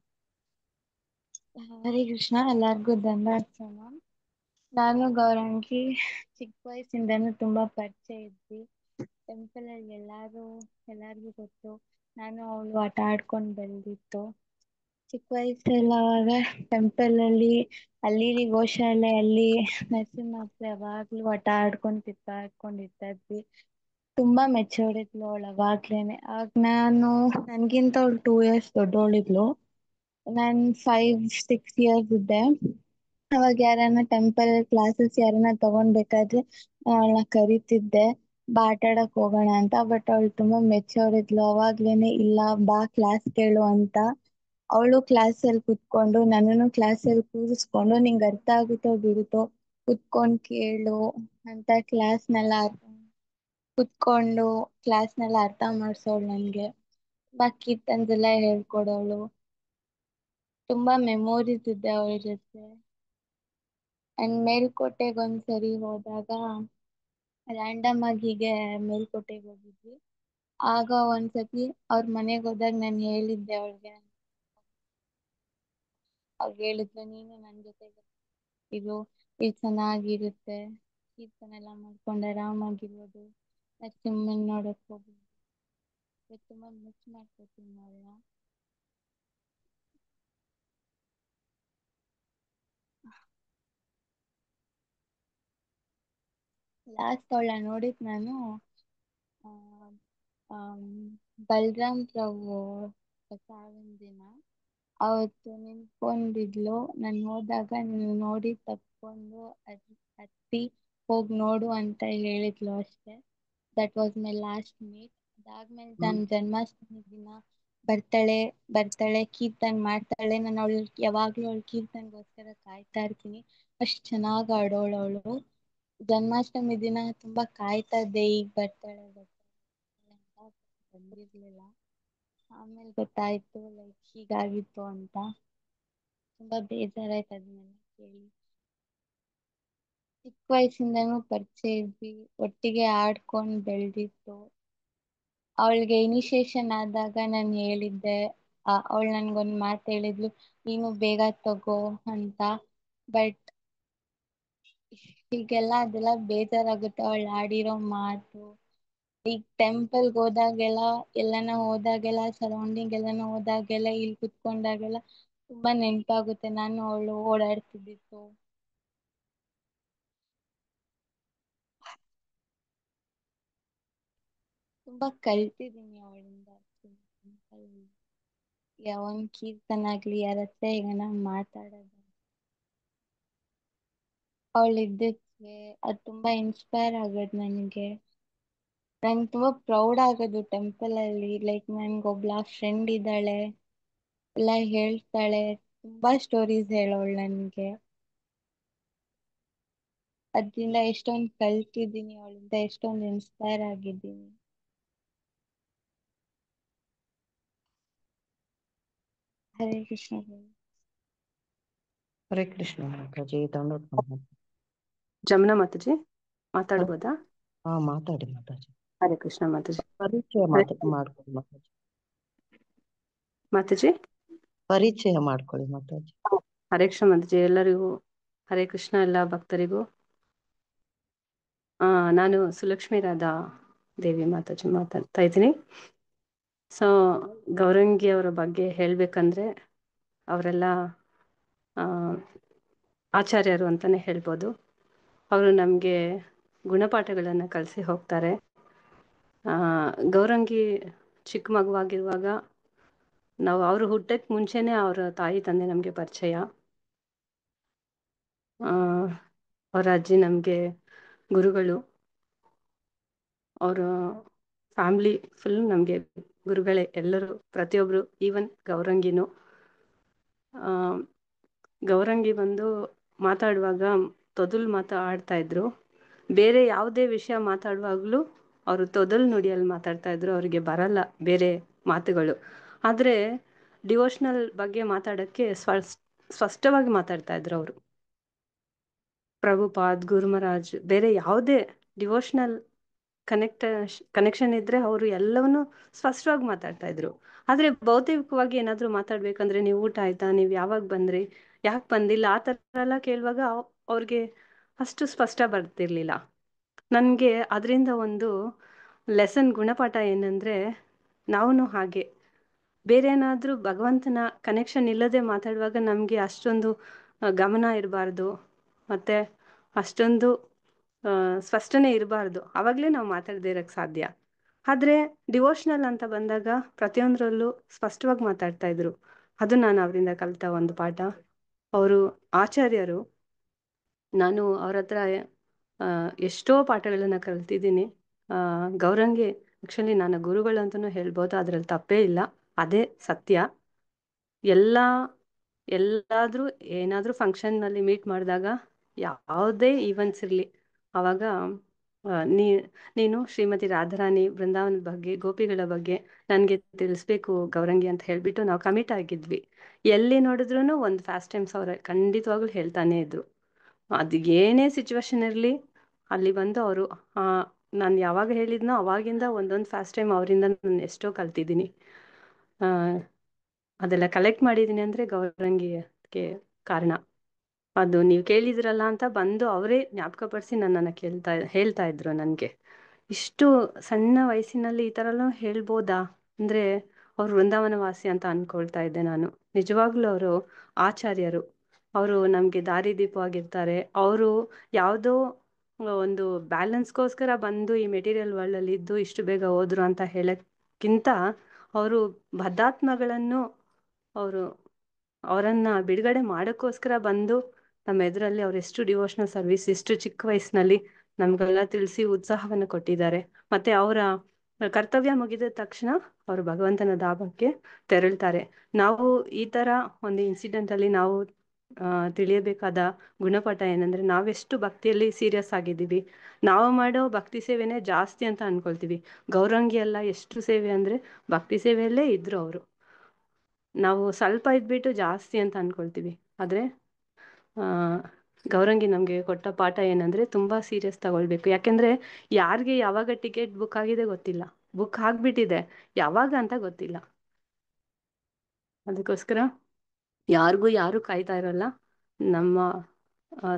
ಹರೇ ಕೃಷ್ಣ. ಎಲ್ಲರಿಗೂ ದಂಡಾರ್ಚನ. ನಾನು ಗೌರಂಗಿ ಚಿಕ್ಕ ವಯಸ್ಸಿಂದನೂ ತುಂಬಾ ಪರಿಚಯ ಇದ್ವಿ. ಟೆಂಪಲ್ ಅಲ್ಲಿ ಎಲ್ಲಾರ್ಗೂ ಗೊತ್ತು. ನಾನು ಅವಳು ಆಟ ಆಡ್ಕೊಂಡು ಬೆಳೆದಿತ್ತು. ಚಿಕ್ಕ ವಯಸ್ಸಲ್ಲಾಗ ಟೆಂಪಲ್ ಅಲ್ಲಿ ಗೋಶಾಲೆಯಲ್ಲಿ ನರಸಿಂಹ ಹತ್ರ ಯಾವಾಗ್ಲೂ ಆಟ ಆಡ್ಕೊಂಡು ತಿರ್ಗಾಡ್ಕೊಂಡಿರ್ತಾ ಇದ್ವಿ. ತುಂಬಾ ಮೆಚೂರ್ಡ್ ಇದ್ಲು ಅವಳು ಅವಾಗ್ಲೇನೆ. ಆಗ ನನ್ಗಿಂತ ಅವಳು 2 years ದೊಡ್ಡವಳಿದ್ಲು. ನಾನು 5-6 years ಇದ್ದೆ. ಅವಾಗ ಯಾರನ್ನ ಟೆಂಪಲ್ ಕ್ಲಾಸಸ್ ಯಾರನ್ನ ತಗೊಂಡ್ಬೇಕಾದ್ರೆ ಅವಳನ್ನ ಕರಿತಿದ್ದೆ. ಬಾ ಆಟ ಆಡಕ್ ಹೋಗೋಣ ಅಂತ. ಬಟ್ ಅವಳು ತುಂಬಾ ಮೆಚೂರ್ ಇದ್ಲು. ಅವಾಗ್ಲೇನೆ ಇಲ್ಲ ಬಾ ಕ್ಲಾಸ್ ಕೇಳು ಅಂತ. ಅವಳು ಕ್ಲಾಸಲ್ಲಿ ಕುತ್ಕೊಂಡು ನನ್ನನ್ನು ಕ್ಲಾಸಲ್ಲಿ ಕೂರಿಸ್ಕೊಂಡು ನಿಂಗೆ ಅರ್ಥ ಆಗುತ್ತೋ ಬಿಡುತ್ತೋ ಕುತ್ಕೊಂಡು ಕೇಳು ಅಂತ ಕುತ್ಕೊಂಡು ಕ್ಲಾಸ್ನೆಲ್ಲ ಅರ್ಥ ಮಾಡ್ಸೋಳು ನನಗೆ. ತುಂಬಾ ಕೀರ್ತನ್ದೆಲ್ಲ ಹೇಳ್ಕೊಡೋಳು. ತುಂಬಾ ಮೆಮೊರೀಸ್ ಇದೆ ಅವಳ ಜೊತೆ. ಅಂಡ್ ಮೇಲ್ಕೋಟೆಗೆ ಒಂದ್ಸರಿ ಹೋದಾಗ ರ್ಯಾಂಡಮ್ ಆಗಿ ಹೀಗೆ ಮೇಲ್ಕೋಟೆಗೆ ಹೋಗಿದ್ವಿ. ಆಗ ಒಂದ್ಸತಿ ಅವ್ರ ಮನೆಗೆ ಹೋದಾಗ ನಾನು ಹೇಳಿದ್ದೆ ಅವಳಿಗೆ. ಅವ್ರು ಹೇಳಿದ್ರು ನೀನು ನನ್ನ ಜೊತೆಗೆ ಇದು ಚೆನ್ನಾಗಿರುತ್ತೆ, ಕೀರ್ತನೆಲ್ಲ ಮಾಡ್ಕೊಂಡು ಆರಾಮಾಗಿರ್ಬೋದು, ನರಸಿಂಹನ್ ನೋಡಕ್ ಹೋಗ್ಬೋದು. ತುಂಬಾ ಮಿಸ್ ಮಾಡ್ಕೊತೀನಿ ಅವಳನ್ನ. ಲಾಸ್ಟ್ ಅವಳ ನೋಡಿದ್ ನಾನು ಬಲರಾಮ್ ರಾವ್ ಸಾವಿನ ದಿನ. ಅವತ್ತು ನಿಂತ್ಕೊಂಡಿದ್ಲು. ನಾನು ಹೋದಾಗ ನೋಡಿ ತಪ್ಕೊಂಡು ಹತ್ತಿ ಹೋಗಿ ನೋಡು ಅಂತ ಹೇಳಿದ್ಲು ಅಷ್ಟೇ. That was my last meet. ಅದಾದ್ಮೇಲೆ ನಾನು ಜನ್ಮಾಷ್ಟಮಿ ದಿನ ಬರ್ತಾಳೆ ಕೀರ್ತನ್ ಮಾಡ್ತಾಳೆ. ನಾನು ಯಾವಾಗ್ಲೂ ಅವಳು ಕೀರ್ತನ್ಗೋಸ್ಕರ ಕಾಯ್ತಾ ಇರ್ತೀನಿ. ಅಷ್ಟು ಚೆನ್ನಾಗಿ ಆಡೋಳು ಅವಳು. ಜನ್ಮಾಷ್ಟಮಿ ದಿನ ತುಂಬಾ ಕಾಯ್ತಾ ಇದ್ದೆ, ಈಗ ಬರ್ತಾಳೆ ಅಂತ. ಬಂದಿರ್ಲಿಲ್ಲ. ಆಮೇಲೆ ಗೊತ್ತಾಯ್ತು ಲೈಕ್ ಹೀಗಾಗಿತ್ತು ಅಂತ. ತುಂಬಾ ಬೇಜಾರಾಯ್ತು ಅದನ್ನೆಲ್ಲ ಕೇಳಿ. ಚಿಕ್ಕ ವಯಸ್ಸಿಂದನೂ ಪರಿಚಯ ಇದ್ವಿ, ಒಟ್ಟಿಗೆ ಆಡ್ಕೊಂಡು ಬೆಳೆದಿತ್ತು. ಅವಳಿಗೆ ಇನಿಷಿಯೇಷನ್ ಆದಾಗ ನಾನು ಹೇಳಿದ್ದೆ, ಅವಳು ನನ್ಗೊಂದು ಮಾತು ಹೇಳಿದ್ಲು, ನೀನು ಬೇಗ ತಗೋ ಅಂತ. ಬಟ್ ಹೀಗೆಲ್ಲ ಅದೆಲ್ಲ ಬೇಜಾರಾಗುತ್ತೆ ಅವಳು ಆಡಿರೋ ಮಾತು. ಈಗ ಟೆಂಪಲ್ಗೆ ಹೋದಾಗೆಲ್ಲ ಸರೌಂಡಿಂಗ್ ಎಲ್ಲಾನ ಹೋದಾಗೆಲ್ಲ ಇಲ್ಲಿ ಕುತ್ಕೊಂಡಾಗೆಲ್ಲ ತುಂಬಾ ನೆನಪಾಗುತ್ತೆ. ನಾನು ಅವಳು ಓಡಾಡ್ತಿದ್ದಿತ್ತು. ತುಂಬಾ ಕಲ್ತಿದ್ದೀನಿ ಅವಳಿಂದ. ಯಾವನ್ ಕೀರ್ತನ ಆಗ್ಲಿ ಯಾರ ಹತ್ರ ಈಗ ನಾವು ಮಾತಾಡೋದು ಅವಳಿದ್ದಕ್ಕೆ ಅದು ತುಂಬಾ ಇನ್ಸ್ಪೈರ್ ಆಗೋದು ನನಗೆ. ನಂಗೆ ತುಂಬಾ ಪ್ರೌಡ್ ಆಗೋದು ಟೆಂಪಲ್ ಅಲ್ಲಿ. ಲೈಕ್ ನನ್ಗೊಬ್ಳ ಫ್ರೆಂಡ್ ಇದ್ದಾಳೆ, ಎಲ್ಲ ಹೇಳ್ತಾಳೆ, ತುಂಬಾ ಸ್ಟೋರೀಸ್ ಹೇಳೋಳು ನನಗೆ. ಅದರಿಂದ ಎಷ್ಟೊಂದು ಕಲ್ತಿದ್ದೀನಿ, ಅವಳಿಂದ ಎಷ್ಟೊಂದು ಇನ್ಸ್ಪೈರ್ ಆಗಿದ್ದೀನಿ. ಹರೇ ಕೃಷ್ಣ. ಹರೇ ಕೃಷ್ಣ ಮಾತಾಜಿ. ಜಮುನಾ ಮಾತಾಜಿ ಮಾತಾಡ್ಬೋದಾ? ಹಾ ಮಾತಾಡಿ ಮಾತಾಜಿ. ಹರೇ ಕೃಷ್ಣ ಮಾತಾಜಿ. ಪರಿಚಯ ಮಾಡ್ಕೊಳ್ಳಿ ಮಾತಾಜಿ. ಮಾತಾಜಿ ಪರಿಚಯ ಮಾಡ್ಕೊಳ್ಳಿ ಮಾತಾಜಿ. ಹರೇ ಕೃಷ್ಣ ಮಾತಾಜಿ. ಎಲ್ಲರಿಗೂ ಹರೇ ಕೃಷ್ಣ. ಎಲ್ಲ ಭಕ್ತರಿಗೂ ನಾನು ಸುಲಕ್ಷ್ಮಿ ರಾಧಾ ದೇವಿ ಮಾತಾಜಿ ಮಾತಾಡ್ತಾ ಇದ್ದೀನಿ. ಸೊ ಗೌರಂಗಿ ಅವರ ಬಗ್ಗೆ ಹೇಳಬೇಕಂದ್ರೆ ಅವರೆಲ್ಲ ಆಚಾರ್ಯರು ಅಂತಲೇ ಹೇಳ್ಬೋದು. ಅವರು ನಮಗೆ ಗುಣಪಾಠಗಳನ್ನು ಕಲಿಸಿ ಹೋಗ್ತಾರೆ. ಗೌರಂಗಿ ಚಿಕ್ಕ ಮಗುವಾಗಿರುವಾಗ ಅವರು ಹುಟ್ಟಕ್ಕೆ ಮುಂಚೆನೇ ಅವರ ತಾಯಿ ತಂದೆ ನಮಗೆ ಪರಿಚಯ. ಅವರ ಅಜ್ಜಿ ನಮಗೆ ಗುರುಗಳು. ಅವರ ಫ್ಯಾಮ್ಲಿ ಫುಲ್ ನಮಗೆ ಗುರುಗಳೇ ಎಲ್ಲರೂ, ಪ್ರತಿಯೊಬ್ಬರು, ಈವನ್ ಗೌರಂಗಿನೂ. ಗೌರಂಗಿ ಬಂದು ಮಾತಾಡುವಾಗ ತೊದಲು ಆಡ್ತಾ ಇದ್ರು. ಬೇರೆ ಯಾವುದೇ ವಿಷಯ ಮಾತಾಡುವಾಗಲೂ ಅವರು ತೊದಲು ನುಡಿಯಲ್ಲಿ ಮಾತಾಡ್ತಾ ಇದ್ರು. ಅವರಿಗೆ ಬರಲ್ಲ ಬೇರೆ ಮಾತುಗಳು. ಆದರೆ ಡಿವೋಷ್ನಲ್ ಬಗ್ಗೆ ಮಾತಾಡೋಕ್ಕೆ ಸ್ಪಷ್ಟವಾಗಿ ಮಾತಾಡ್ತಾ ಇದ್ರು ಅವರು. ಪ್ರಭುಪಾದ್, ಗುರುಮರಾಜ್, ಬೇರೆ ಯಾವುದೇ ಡಿವೋಷ್ನಲ್ ಕನೆಕ್ಷನ್ ಇದ್ರೆ ಅವರು ಎಲ್ಲವನ್ನೂ ಸ್ಪಷ್ಟವಾಗಿ ಮಾತಾಡ್ತಾ ಇದ್ರು. ಆದರೆ ಭೌತಿಕವಾಗಿ ಏನಾದರೂ ಮಾತಾಡ್ಬೇಕಂದ್ರೆ ನೀವು ಊಟ ಆಯ್ತಾ, ನೀವು ಯಾವಾಗ ಬಂದ್ರಿ, ಯಾಕೆ ಬಂದಿಲ್ಲ, ಆ ಥರ ಎಲ್ಲ ಕೇಳುವಾಗ ಅವ್ರಿಗೆ ಅಷ್ಟು ಸ್ಪಷ್ಟ ಬರ್ತಿರ್ಲಿಲ್ಲ. ನನಗೆ ಅದರಿಂದ ಒಂದು ಲೆಸನ್ ಗುಣಪಾಠ ಏನಂದರೆ, ನಾವು ಹಾಗೆ ಬೇರೆ ಏನಾದರೂ ಭಗವಂತನ ಕನೆಕ್ಷನ್ ಇಲ್ಲದೆ ಮಾತಾಡುವಾಗ ನಮಗೆ ಅಷ್ಟೊಂದು ಗಮನ ಇರಬಾರ್ದು, ಮತ್ತು ಅಷ್ಟೊಂದು ಸ್ಪಷ್ಟನೆ ಇರಬಾರ್ದು. ಆವಾಗಲೇ ನಾವು ಮಾತಾಡದೇ ಇರೋಕ್ಕೆ ಸಾಧ್ಯ. ಆದರೆ ಡಿವೋಷ್ನಲ್ ಅಂತ ಬಂದಾಗ ಪ್ರತಿಯೊಂದರಲ್ಲೂ ಸ್ಪಷ್ಟವಾಗಿ ಮಾತಾಡ್ತಾ ಇದ್ರು. ಅದು ನಾನು ಅವರಿಂದ ಕಲಿತ ಒಂದು ಪಾಠ. ಅವರು ಆಚಾರ್ಯರು. ನಾನು ಅವ್ರ ಹತ್ರ ಎಷ್ಟೋ ಪಾಠಗಳನ್ನು ಕಲ್ತಿದ್ದೀನಿ. ಗೌರಂಗಿ ಆಕ್ಚುಲಿ ನಾನು ಗುರುಗಳು ಅಂತಲೂ ಹೇಳ್ಬೋದು, ಅದ್ರಲ್ಲಿ ತಪ್ಪೇ ಇಲ್ಲ, ಅದೇ ಸತ್ಯ. ಎಲ್ಲಾದ್ರೂ ಏನಾದ್ರೂ ಫಂಕ್ಷನ್ನಲ್ಲಿ ಮೀಟ್ ಮಾಡಿದಾಗ ಯಾವುದೇ ಈವೆಂಟ್ಸ್ ಇರಲಿ, ಆವಾಗ ನೀನು ಶ್ರೀಮತಿ ರಾಧಾರಾಣಿ ಬೃಂದಾವನದ ಬಗ್ಗೆ, ಗೋಪಿಗಳ ಬಗ್ಗೆ ನನಗೆ ತಿಳಿಸ್ಬೇಕು ಗೌರಂಗಿ ಅಂತ ಹೇಳ್ಬಿಟ್ಟು ನಾವು ಕಮಿಟ್ ಆಗಿದ್ವಿ. ಎಲ್ಲಿ ನೋಡಿದ್ರು ಒಂದು ಫಾಸ್ಟ್ ಟೈಮ್ಸ್ ಅವ್ರ ಖಂಡಿತವಾಗ್ಲೂ ಹೇಳ್ತಾನೆ ಇದ್ರು. ಅದು ಏನೇ ಸಿಚುವೇಶನ್ ಇರಲಿ ಅಲ್ಲಿ ಬಂದು ಅವರು ನಾನು ಯಾವಾಗ ಹೇಳಿದ್ನೋ ಅವಾಗಿಂದ ಒಂದೊಂದು ಫಾಸ್ಟ್ ಟೈಮ್ ಅವರಿಂದ ನಾನು ಎಷ್ಟೋ ಕಲ್ತಿದ್ದೀನಿ. ಅದೆಲ್ಲ ಕಲೆಕ್ಟ್ ಮಾಡಿದ್ದೀನಿ ಅಂದರೆ ಗೌರಂಗಿಗೆ ಕಾರಣ. ಅದು ನೀವು ಕೇಳಿದ್ರಲ್ಲ ಅಂತ ಬಂದು ಅವರೇ ಜ್ಞಾಪಕಪಡಿಸಿ ನನ್ನನ್ನು ಹೇಳ್ತಾ ಇದ್ರು ನನಗೆ. ಇಷ್ಟು ಸಣ್ಣ ವಯಸ್ಸಿನಲ್ಲಿ ಈ ಥರ ಎಲ್ಲ ಹೇಳ್ಬೋದಾ ಅಂದರೆ ಅವ್ರು ವೃಂದಾವನವಾಸಿ ಅಂತ ಅಂದ್ಕೊಳ್ತಾ ಇದ್ದೆ ನಾನು. ನಿಜವಾಗ್ಲೂ ಅವರು ಆಚಾರ್ಯರು, ಅವರು ನಮಗೆ ದಾರಿದೀಪವಾಗಿರ್ತಾರೆ. ಅವರು ಯಾವುದೋ ಒಂದು ಬ್ಯಾಲೆನ್ಸ್ಗೋಸ್ಕರ ಬಂದು ಈ ಮೆಟೀರಿಯಲ್ ವರ್ಲ್ಡಲ್ಲಿ ಇದ್ದು ಇಷ್ಟು ಬೇಗ ಹೋದ್ರು ಅಂತ ಹೇಳೋಕ್ಕಿಂತ ಅವರು ಬದ್ಧಾತ್ಮಗಳನ್ನು ಅವರನ್ನು ಬಿಡುಗಡೆ ಮಾಡೋಕ್ಕೋಸ್ಕರ ಬಂದು ನಮ್ಮ ಎದುರಲ್ಲಿ ಅವ್ರು ಎಷ್ಟು ಡಿವೋಷನಲ್ ಸರ್ವಿಸ್ ಎಷ್ಟು ಚಿಕ್ಕ ವಯಸ್ಸಿನಲ್ಲಿ ನಮಗೆಲ್ಲ ತಿಳಿಸಿ ಉತ್ಸಾಹವನ್ನು ಕೊಟ್ಟಿದ್ದಾರೆ. ಮತ್ತು ಅವರ ಕರ್ತವ್ಯ ಮುಗಿದ ತಕ್ಷಣ ಅವರು ಭಗವಂತನ ಧಾಮಕ್ಕೆ ತೆರಳ್ತಾರೆ. ನಾವು ಈ ಥರ ಒಂದು ಇನ್ಸಿಡೆಂಟಲ್ಲಿ ನಾವು ತಿಳಿಯಬೇಕಾದ ಗುಣಪಾಠ ಏನಂದರೆ, ನಾವೆಷ್ಟು ಭಕ್ತಿಯಲ್ಲಿ ಸೀರಿಯಸ್ ಆಗಿದ್ದೀವಿ. ನಾವು ಮಾಡೋ ಭಕ್ತಿ ಸೇವೆನೇ ಜಾಸ್ತಿ ಅಂತ ಅಂದ್ಕೊಳ್ತೀವಿ. ಗೌರಂಗಿ ಎಲ್ಲ ಎಷ್ಟು ಸೇವೆ ಅಂದರೆ ಭಕ್ತಿ ಸೇವೆಯಲ್ಲೇ ಇದ್ರು ಅವರು. ನಾವು ಸ್ವಲ್ಪ ಇದ್ಬಿಟ್ಟು ಜಾಸ್ತಿ ಅಂತ ಅಂದ್ಕೊಳ್ತೀವಿ. ಆದರೆ ಗೌರಂಗಿ ನಮಗೆ ಕೊಟ್ಟ ಪಾಠ ಏನಂದರೆ ತುಂಬ ಸೀರಿಯಸ್ ತಗೊಳ್ಬೇಕು. ಯಾಕೆಂದರೆ ಯಾರಿಗೆ ಯಾವಾಗ ಟಿಕೆಟ್ ಬುಕ್ ಆಗಿದೆ ಗೊತ್ತಿಲ್ಲ, ಬುಕ್ ಆಗಿಬಿಟ್ಟಿದೆ ಯಾವಾಗ ಅಂತ ಗೊತ್ತಿಲ್ಲ. ಅದಕ್ಕೋಸ್ಕರ ಯಾರು ಕಾಯ್ತಾ ಇರೋಲ್ಲ. ನಮ್ಮ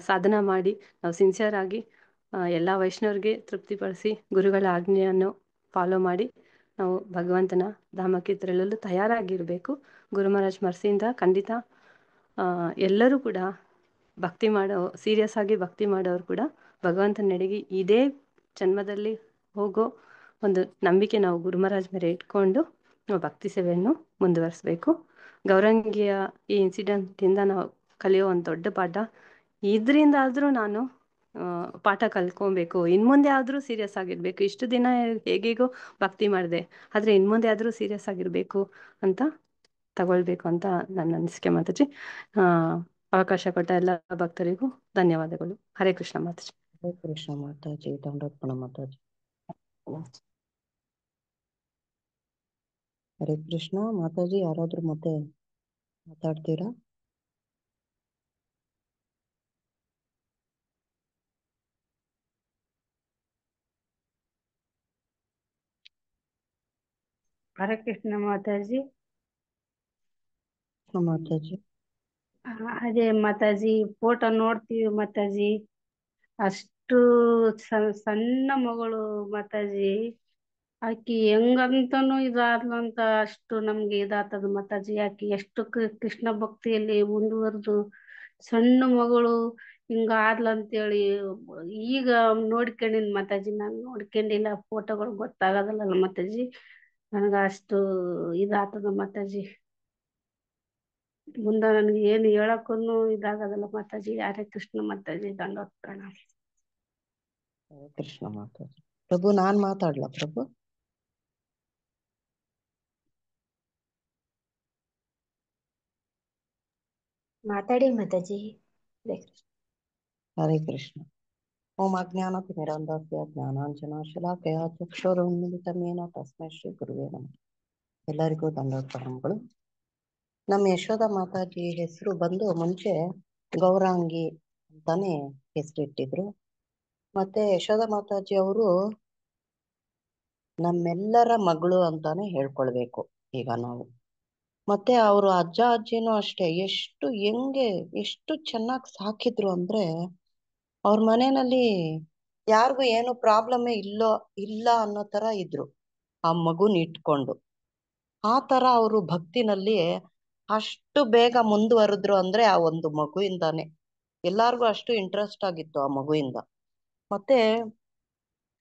ಸಾಧನ ಮಾಡಿ ನಾವು ಸಿನ್ಸಿಯರ್ ಆಗಿ ಎಲ್ಲ ವೈಷ್ಣವರಿಗೆ ತೃಪ್ತಿಪಡಿಸಿ ಗುರುಗಳ ಆಜ್ಞೆಯನ್ನು ಫಾಲೋ ಮಾಡಿ ನಾವು ಭಗವಂತನ ಧಾಮಕ್ಕೆ ತೆರಳಲು ತಯಾರಾಗಿರಬೇಕು. ಗುರು ಮಹಾರಾಜ್ ಮರ್ಸಿಯಿಂದ ಖಂಡಿತ ಎಲ್ಲರೂ ಕೂಡ ಸೀರಿಯಸ್ ಆಗಿ ಭಕ್ತಿ ಮಾಡೋರು ಕೂಡ ಭಗವಂತನ ನೆಡೆಗೆ ಇದೇ ಜನ್ಮದಲ್ಲಿ ಹೋಗೋ ಒಂದು ನಂಬಿಕೆ ನಾವು ಗುರು ಮಹಾರಾಜ್ ಮೇಲೆ ಇಟ್ಕೊಂಡು ನಾವು ಭಕ್ತಿ ಸೇವೆಯನ್ನು ಮುಂದುವರಿಸಬೇಕು. ಗೌರಂಗಿಯ ಈ ಇನ್ಸಿಡೆಂಟಿಂದ ನಾವು ಕಲಿಯೋ ಒಂದು ದೊಡ್ಡ ಪಾಠ, ಇದರಿಂದ ಆದರೂ ನಾನು ಪಾಠ ಕಲ್ತ್ಕೊಬೇಕು. ಇನ್ಮುಂದೆ ಆದರೂ ಸೀರಿಯಸ್ ಆಗಿರಬೇಕು. ಇಷ್ಟು ದಿನ ಹೇಗೇಗೋ ಭಕ್ತಿ ಮಾಡಿದೆ, ಆದರೆ ಇನ್ಮುಂದೆ ಆದರೂ ಸೀರಿಯಸ್ ಆಗಿರಬೇಕು ಅಂತ ತಗೊಳ್ಬೇಕು ಅಂತ ನನ್ನ ಅನಿಸಿಕೆ ಮಾತಾಜಿ. ಅವಕಾಶ ಕೊಟ್ಟ ಎಲ್ಲ ಭಕ್ತರಿಗೂ ಧನ್ಯವಾದಗಳು. ಹರೇ ಕೃಷ್ಣ ಮಾತಾಜಿ. ಹರೇ ಕೃಷ್ಣ ಮಾತಾಜಿ. ದಂಡೋತ್ಪಣ ಮಾತಾಜಿ. ಹರೇ ಕೃಷ್ಣ ಮಾತಾಜಿ. ಯಾರಾದ್ರೂ ಮತ್ತೆ ಮಾತಾಡ್ತೀರಾ? ಹರೇ ಕೃಷ್ಣ ಮಾತಾಜಿ. ಮಾತಾಜಿ ಅದೇ ಮಾತಾಜಿ, ಫೋಟೋ ನೋಡ್ತೀವಿ ಮಾತಾಜಿ, ಅಷ್ಟು ಸಣ್ಣ ಮಗಳು ಮಾತಾಜಿ, ಆಕಿ ಹೆಂಗಂತನೂ ಇದಾದ್ಲಂತ ಅಷ್ಟು ನಮ್ಗೆ ಇದಾತದ ಮಾತಾಜಿ. ಆಕಿ ಎಷ್ಟು ಕೃಷ್ಣ ಭಕ್ತಿಯಲ್ಲಿ ಮುಂದುವರೆದು ಸಣ್ಣ ಮಗಳು ಹಿಂಗ ಆದ್ಲಂತೇಳಿ ಈಗ ನೋಡ್ಕೊಂಡಿನ್ ಮಾತಾಜಿ. ನಾನು ನೋಡ್ಕೊಂಡಿಲ್ಲ, ಫೋಟೋಗಳು ಗೊತ್ತಾಗದಲ್ಲ ಮಾತಾಜಿ. ನನಗ ಅಷ್ಟು ಇದಾತದ ಮಾತಾಜಿ. ಮುಂದ ನನ್ಗೆ ಏನು ಹೇಳಕ್ಕೂ ಇದಾಗದಲ್ಲ ಮಾತಾಜಿ. ಹರೇ ಕೃಷ್ಣ ಮಾತಾಜಿ. ದಂಡೋತ್ ಪ್ರಣಾಮ. ಹರೇ ಕೃಷ್ಣ ಮಾತಾಜಿ. ಪ್ರಭು ನಾನ್ ಮಾತಾಡ್ಲಾ ಪ್ರಭು? ಮಾತಾಡಿ ಮಾತಾಜಿ. ಹರೇ ಕೃಷ್ಣ. ಓಂ ಅಜ್ಞಾನತಿಮಿರಂಧಸ್ಯ ಜ್ಞಾನಾಂಜನ ಶಲಾಕಯ ಚಕ್ಷುರುನ್ಮಿಲಿತಮೇನ ತಸ್ಮೈ ಶ್ರೀ ಗುರುವೇ ನಮಃ. ಎಲ್ಲರಿಗೂ ದಂಡೋತ್ ಪ್ರಣಾಮಗಳು. ನಮ್ಮ ಯಶೋಧ ಮಾತಾಜಿ ಹೆಸರು ಬಂದು ಮುಂಚೆ ಗೌರಾಂಗಿ ಅಂತಾನೆ ಹೆಸರಿಟ್ಟಿದ್ರು. ಮತ್ತೆ ಯಶೋಧ ಮಾತಾಜಿ ಅವರು ನಮ್ಮೆಲ್ಲರ ಮಗಳು ಅಂತಾನೆ ಹೇಳ್ಕೊಳ್ಬೇಕು ಈಗ ನಾವು. ಮತ್ತೆ ಅವರು ಅಜ್ಜ ಅಜ್ಜಿನೂ ಅಷ್ಟೇ ಎಷ್ಟು ಚೆನ್ನಾಗಿ ಸಾಕಿದ್ರು ಅಂದ್ರೆ, ಅವ್ರ ಮನೆಯಲ್ಲಿ ಯಾರಿಗೂ ಏನು ಪ್ರಾಬ್ಲಮ್ ಇಲ್ಲ ಅನ್ನೋ ತರ ಇದ್ರು ಆ ಮಗುನ ಇಟ್ಕೊಂಡು. ಆ ತರ ಅವರು ಭಕ್ತಿನಲ್ಲಿ ಅಷ್ಟು ಬೇಗ ಮುಂದುವರೆದ್ರು ಅಂದ್ರೆ ಆ ಒಂದು ಮಗುವಿಂದಾನೆ. ಎಲ್ಲಾರ್ಗು ಅಷ್ಟು ಇಂಟ್ರೆಸ್ಟ್ ಆಗಿತ್ತು ಆ ಮಗುವಿಂದ. ಮತ್ತೆ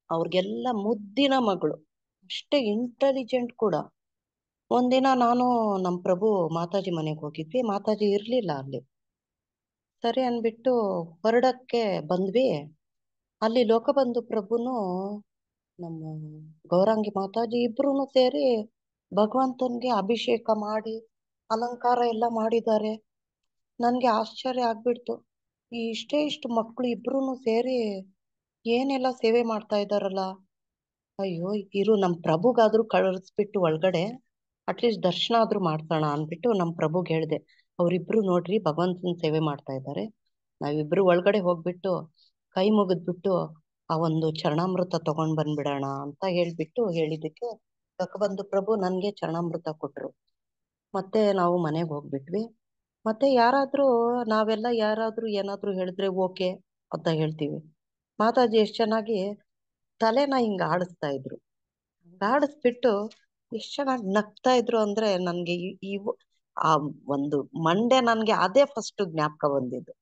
ಅವ್ರಿಗೆಲ್ಲ ಮುದ್ದಿನ ಮಗಳು, ಅಷ್ಟೇ ಇಂಟೆಲಿಜೆಂಟ್ ಕೂಡ. ಒಂದಿನ ನಾನು ನಮ್ ಪ್ರಭು ಮಾತಾಜಿ ಮನೆಗೆ ಹೋಗಿದ್ವಿ. ಮಾತಾಜಿ ಇರ್ಲಿಲ್ಲ ಅಲ್ಲಿ. ಸರಿ ಅನ್ಬಿಟ್ಟು ಹೊರಡಕ್ಕೆ ಬಂದ್ವಿ. ಅಲ್ಲಿ ಲೋಕಬಂಧು ಪ್ರಭುನು ನಮ್ಮ ಗೌರಂಗಿ ಮಾತಾಜಿ ಇಬ್ರು ಸೇರಿ ಭಗವಂತನ್ಗೆ ಅಭಿಷೇಕ ಮಾಡಿ ಅಲಂಕಾರ ಎಲ್ಲ ಮಾಡಿದ್ದಾರೆ. ನನ್ಗೆ ಆಶ್ಚರ್ಯ ಆಗ್ಬಿಡ್ತು. ಇಷ್ಟು ಮಕ್ಕಳು ಇಬ್ರು ಸೇರಿ ಏನೆಲ್ಲ ಸೇವೆ ಮಾಡ್ತಾ ಇದ್ದಾರಲ್ಲ. ಅಯ್ಯೋ ಇರು ನಮ್ ಪ್ರಭುಗಾದ್ರೂ ಕಳಿಸ್ಬಿಟ್ಟು ಒಳಗಡೆ ಅಟ್ಲೀಸ್ಟ್ ದರ್ಶನ ಆದ್ರೂ ಮಾಡ್ಸೋಣ ಅನ್ಬಿಟ್ಟು ನಮ್ ಪ್ರಭುಗ್ ಹೇಳ್ದೆ, ಅವ್ರಿಬ್ರು ನೋಡ್ರಿ ಭಗವಂತನ ಸೇವೆ ಮಾಡ್ತಾ ಇದ್ದಾರೆ, ನಾವಿಬ್ರು ಒಳಗಡೆ ಹೋಗ್ಬಿಟ್ಟು ಕೈ ಮುಗಿದ್ಬಿಟ್ಟು ಆ ಒಂದು ಚರಣಾಮೃತ ತಗೊಂಡ್ ಬಂದ್ಬಿಡೋಣ ಅಂತ ಹೇಳಿದ್ದಕ್ಕೆ ಬಂದು ಪ್ರಭು ನನ್ಗೆ ಚರಣಾಮೃತ ಕೊಟ್ರು. ಮತ್ತೆ ನಾವು ಮನೆಗೆ ಹೋಗ್ಬಿಟ್ವಿ. ಮತ್ತೆ ನಾವೆಲ್ಲ ಯಾರಾದ್ರೂ ಏನಾದ್ರೂ ಹೇಳಿದ್ರೆ ಓಕೆ ಅಂತ ಹೇಳ್ತೀವಿ. ಮಾತಾಜಿ ಎಷ್ಟ್ ಚೆನ್ನಾಗಿ ತಲೆನ ಹಿಂಗ ಆಡಿಸ್ತಾ ಇದ್ರು. ಆಡಿಸ್ಬಿಟ್ಟು ಎಷ್ಟ್ ಚೆನ್ನಾಗಿ ನಗ್ತಾ ಇದ್ರು ಅಂದ್ರೆ ನನ್ಗೆ ಆ ಒಂದು ಮಂಡೆ ನನ್ಗೆ ಅದೇ ಫಸ್ಟ್ ಜ್ಞಾಪಕ ಬಂದಿದ್ದು.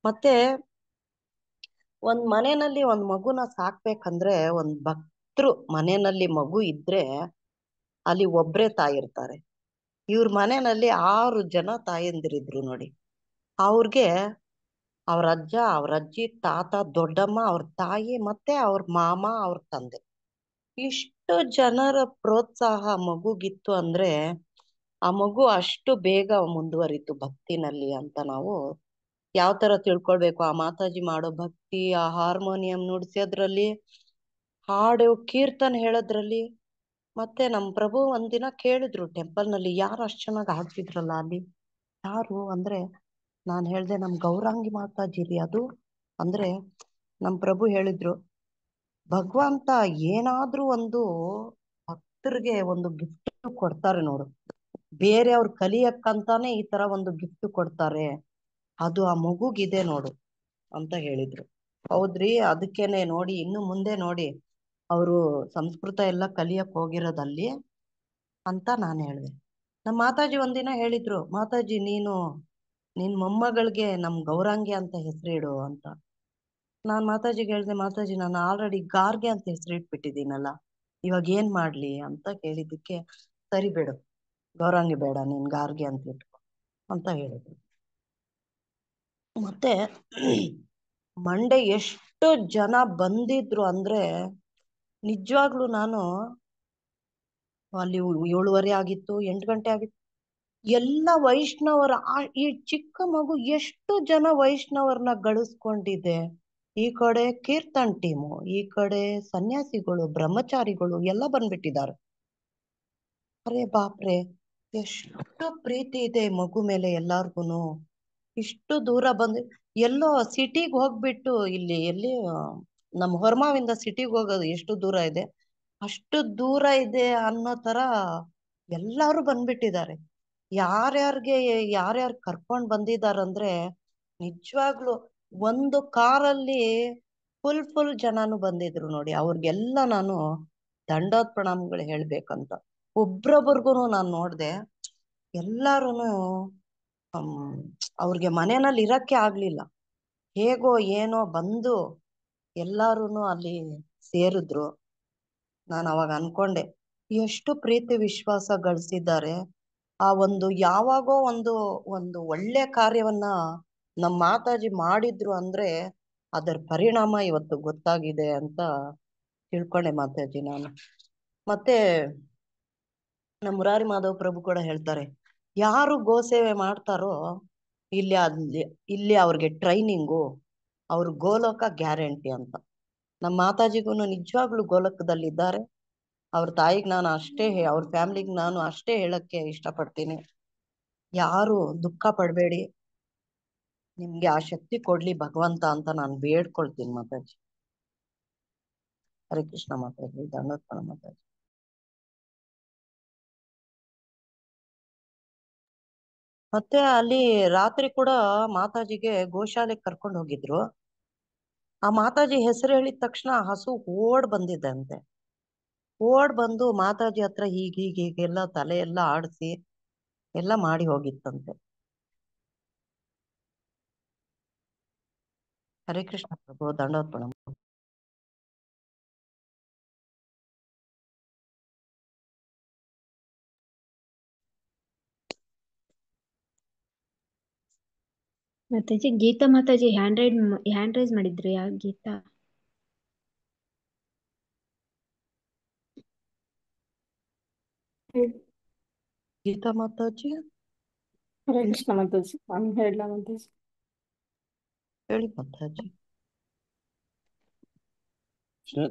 ಮತ್ತೆ ಒಂದ್ ಮನೆಯಲ್ಲಿ ಒಂದ್ ಮಗುನ ಸಾಕ್ಬೇಕಂದ್ರೆ ಒಂದ್ ಭಕ್ತರು ಮನೆಯಲ್ಲಿ ಮಗು ಇದ್ರೆ ಅಲ್ಲಿ ಒಬ್ರೇ ತಾಯಿ ಇರ್ತಾರೆ. ಇವ್ರ ಮನೆಯಲ್ಲಿ 6 ಜನ ತಾಯಂದಿರಿದ್ರು ನೋಡಿ. ಅವ್ರಿಗೆ ಅವ್ರ ಅಜ್ಜ, ಅವ್ರ ಅಜ್ಜಿ, ತಾತ, ದೊಡ್ಡಮ್ಮ, ಅವ್ರ ತಾಯಿ, ಮತ್ತೆ ಅವ್ರ ಮಾಮ, ಅವ್ರ ತಂದೆ, ಇಷ್ಟು ಜನರ ಪ್ರೋತ್ಸಾಹ ಮಗುಗಿತ್ತು ಅಂದ್ರೆ ಆ ಮಗು ಅಷ್ಟು ಬೇಗ ಮುಂದುವರಿತು ಭಕ್ತಿನಲ್ಲಿ ಅಂತ ನಾವು ಯಾವ ತರ ತಿಳ್ಕೊಳ್ಬೇಕು. ಆ ಮಾತಾಜಿ ಮಾಡೋ ಭಕ್ತಿ, ಆ ಹಾರ್ಮೋನಿಯಂ ನುಡ್ಸೋದ್ರಲ್ಲಿ, ಹಾಡು ಕೀರ್ತನೆ ಹೇಳೋದ್ರಲ್ಲಿ. ಮತ್ತೆ ನಮ್ ಪ್ರಭು ಒಂದಿನ ಕೇಳಿದ್ರು ಟೆಂಪಲ್ ನಲ್ಲಿ, ಯಾರು ಅಷ್ಟ್ ಚೆನ್ನಾಗಿ ಹಾಡ್ತಿದ್ರಲ್ಲ ಅಲ್ಲಿ, ಯಾರು ಅಂದ್ರೆ ನಾನ್ ಹೇಳ್ದೆ ನಮ್ ಗೌರಾಂಗಿ ಮಾತಾಜಿ ರೀ ಅದು ಅಂದ್ರೆ. ನಮ್ ಪ್ರಭು ಹೇಳಿದ್ರು, ಭಗವಂತ ಏನಾದ್ರೂ ಒಂದು ಭಕ್ತರಿಗೆ ಒಂದು ಗಿಫ್ಟ್ ಕೊಡ್ತಾರೆ ನೋಡು, ಬೇರೆಯವ್ರು ಕಲಿಯಕ್ಕಂತಾನೆ ಈ ತರ ಒಂದು ಗಿಫ್ಟ್ ಕೊಡ್ತಾರೆ, ಅದು ಆ ಮಗುಗಿದೆ ನೋಡು ಅಂತ ಹೇಳಿದ್ರು. ಹೌದ್ರಿ, ಅದಕ್ಕೇನೆ ನೋಡಿ ಇನ್ನು ಮುಂದೆ ನೋಡಿ ಅವರು ಸಂಸ್ಕೃತ ಎಲ್ಲ ಕಲಿಯಕ್ ಹೋಗಿರೋದಲ್ಲಿ ಅಂತ ನಾನು ಹೇಳ್ದೆ. ನಮ್ಮ ಮಾತಾಜಿ ಒಂದಿನ ಹೇಳಿದ್ರು, ಮಾತಾಜಿ ನಿನ್ ಮೊಮ್ಮಗಳಿಗೆ ನಮ್ ಗೌರಾಂಗಿ ಅಂತ ಹೆಸರಿಡು ಅಂತ. ನಾನ್ ಮಾತಾಜಿಗೆ ಹೇಳ್ದೆ, ಮಾತಾಜಿ ನಾನು ಆಲ್ರೆಡಿ ಗಾರ್ಗೆ ಅಂತ ಹೆಸರಿಟ್ಬಿಟ್ಟಿದ್ದೀನಲ್ಲ, ಇವಾಗ ಏನ್ ಮಾಡ್ಲಿ ಅಂತ ಕೇಳಿದ್ದಕ್ಕೆ, ಸರಿ ಬಿಡು ಗೌರಾಂಗಿ ಬೇಡ, ನೀನ್ ಗಾರ್ಗೆ ಅಂತ ಇಟ್ಕೊ ಅಂತ ಹೇಳಿದ್ರು. ಮತ್ತೆ ಮಂಡೆ ಎಷ್ಟು ಜನ ಬಂದಿದ್ರು ಅಂದ್ರೆ ನಿಜವಾಗ್ಲೂ ನಾನು ಅಲ್ಲಿ 7:30 ಆಗಿತ್ತು, 8 ಗಂಟೆ ಆಗಿತ್ತು. ಎಲ್ಲ ವೈಷ್ಣವರ ಈ ಚಿಕ್ಕ ಮಗು ಎಷ್ಟು ಜನ ವೈಷ್ಣವರನ್ನ ಗಳಿಸ್ಕೊಂಡಿದೆ. ಈ ಕಡೆ ಕೀರ್ತನ್ ಟೀಮು, ಈ ಕಡೆ ಸನ್ಯಾಸಿಗಳು, ಬ್ರಹ್ಮಚಾರಿಗಳು ಎಲ್ಲ ಬಂದ್ಬಿಟ್ಟಿದ್ದಾರೆ. ಅರೆ ಬಾಪ್ರೆ, ಎಷ್ಟು ಪ್ರೀತಿ ಇದೆ ಮಗು ಮೇಲೆ ಎಲ್ಲಾರ್ಗುನು. ಇಷ್ಟು ದೂರ ಬಂದು ಎಲ್ಲೋ ಸಿಟಿಗೆ ಹೋಗ್ಬಿಟ್ಟು ಎಲ್ಲಿ ನಮ್ಮ ಹೊರಮಾವಿಂದ ಸಿಟಿಗೆ ಹೋಗೋದು ಎಷ್ಟು ದೂರ ಇದೆ, ಅಷ್ಟು ದೂರ ಇದೆ ಅನ್ನೋ ತರ ಎಲ್ಲಾರು ಬಂದ್ಬಿಟ್ಟಿದ್ದಾರೆ. ಯಾರ್ಯಾರು ಕರ್ಕೊಂಡ್ ಬಂದಿದಾರಂದ್ರೆ ನಿಜವಾಗ್ಲು ಒಂದು ಕಾರಲ್ಲಿ ಫುಲ್ ಜನನು ಬಂದಿದ್ರು ನೋಡಿ. ಅವ್ರಿಗೆಲ್ಲ ನಾನು ದಂಡೋತ್ ಪ್ರಣಾಮಗಳು ಹೇಳ್ಬೇಕಂತ. ಒಬ್ರೊಬ್ರಿಗೂ ನಾನು ನೋಡ್ದೆ, ಎಲ್ಲಾರುನು ಅವ್ರಿಗೆ ಮನೆಯಲ್ಲಿ ಇರಕ್ಕೆ ಆಗ್ಲಿಲ್ಲ, ಹೇಗೋ ಏನೋ ಬಂದು ಎಲ್ಲಾರುನು ಅಲ್ಲಿ ಸೇರಿದ್ರು. ನಾನು ಅವಾಗ ಅನ್ಕೊಂಡೆ, ಎಷ್ಟು ಪ್ರೀತಿ ವಿಶ್ವಾಸ ಗಳಿಸಿದ್ದಾರೆ. ಆ ಒಂದು ಯಾವಾಗೋ ಒಂದು ಒಳ್ಳೆ ಕಾರ್ಯವನ್ನ ನಮ್ಮ ಮಾತಾಜಿ ಮಾಡಿದ್ರು ಅಂದ್ರೆ ಅದರ ಪರಿಣಾಮ ಇವತ್ತು ಗೊತ್ತಾಗಿದೆ ಅಂತ ತಿಳ್ಕೊಂಡೆ ಮಾತಾಜಿ ನಾನು. ಮತ್ತೆ ನಮ್ಮ ಮುರಾರಿ ಮಾಧವ್ ಪ್ರಭು ಕೂಡ ಹೇಳ್ತಾರೆ, ಯಾರು ಗೋಸೇವೆ ಮಾಡ್ತಾರೋ ಇಲ್ಲಿ ಅವ್ರಿಗೆ ಟ್ರೈನಿಂಗು, ಅವ್ರ ಗೋಲೋಕ ಗ್ಯಾರಂಟಿ ಅಂತ. ನಮ್ಮ ಮಾತಾಜಿಗೂ ನಿಜವಾಗ್ಲೂ ಗೋಲಕದಲ್ಲಿದ್ದಾರೆ. ಅವ್ರ ತಾಯಿಗೆ ನಾನು ಅಷ್ಟೇ, ಅವ್ರ ಫ್ಯಾಮಿಲಿಗೆ ನಾನು ಅಷ್ಟೇ ಹೇಳಕ್ಕೆ ಇಷ್ಟಪಡ್ತೀನಿ, ಯಾರು ದುಃಖ ಪಡ್ಬೇಡಿ, ನಿಮ್ಗೆ ಆ ಶಕ್ತಿ ಕೊಡ್ಲಿ ಭಗವಂತ ಅಂತ ನಾನು ಬೇಡ್ಕೊಳ್ತೀನಿ ಮಾತಾಜಿ. ಹರೇ ಕೃಷ್ಣ ಮಾತಾಜಿ, ದಂಡೋತ್ಪನ್ನ ಮಾತಾಜಿ. ಮತ್ತೆ ಅಲ್ಲಿ ರಾತ್ರಿ ಕೂಡ ಮಾತಾಜಿಗೆ ಗೋಶಾಲೆಗೆ ಕರ್ಕೊಂಡು ಹೋಗಿದ್ರು. ಆ ಮಾತಾಜಿ ಹೆಸರು ಹೇಳಿದ ತಕ್ಷಣ ಹಸು ಓಡ್ ಬಂದಿದ್ದಂತೆ. ಓಡ್ ಬಂದು ಮಾತಾಜಿ ಹತ್ರ ಹೀಗೆಲ್ಲ ತಲೆ ಎಲ್ಲ ಆಡಿಸಿ ಎಲ್ಲ ಮಾಡಿ ಹೋಗಿತ್ತಂತೆ. ಹರೇ ಕೃಷ್ಣ ಪ್ರಭು, ದಂಡೋತ್ಪನ್ನ. ಮಾತಾಜಿ ಗೀತಾ ಮಾತಾಜಿ ಹ್ಯಾಂಡ್ ರೈಸ್ ಮಾಡಿದ್ರು. ಯಾವ ಗೀತಾ? ಗೀತಾ ಮಾತಾಜಿ ಹರೇ ಕೃಷ್ಣ ಮಾತಾಜಿ. ನಾನು ಹೇಳ ಮಾತಾಜಿ. ಹೇಳಿ ಮಾತಾಜಿ.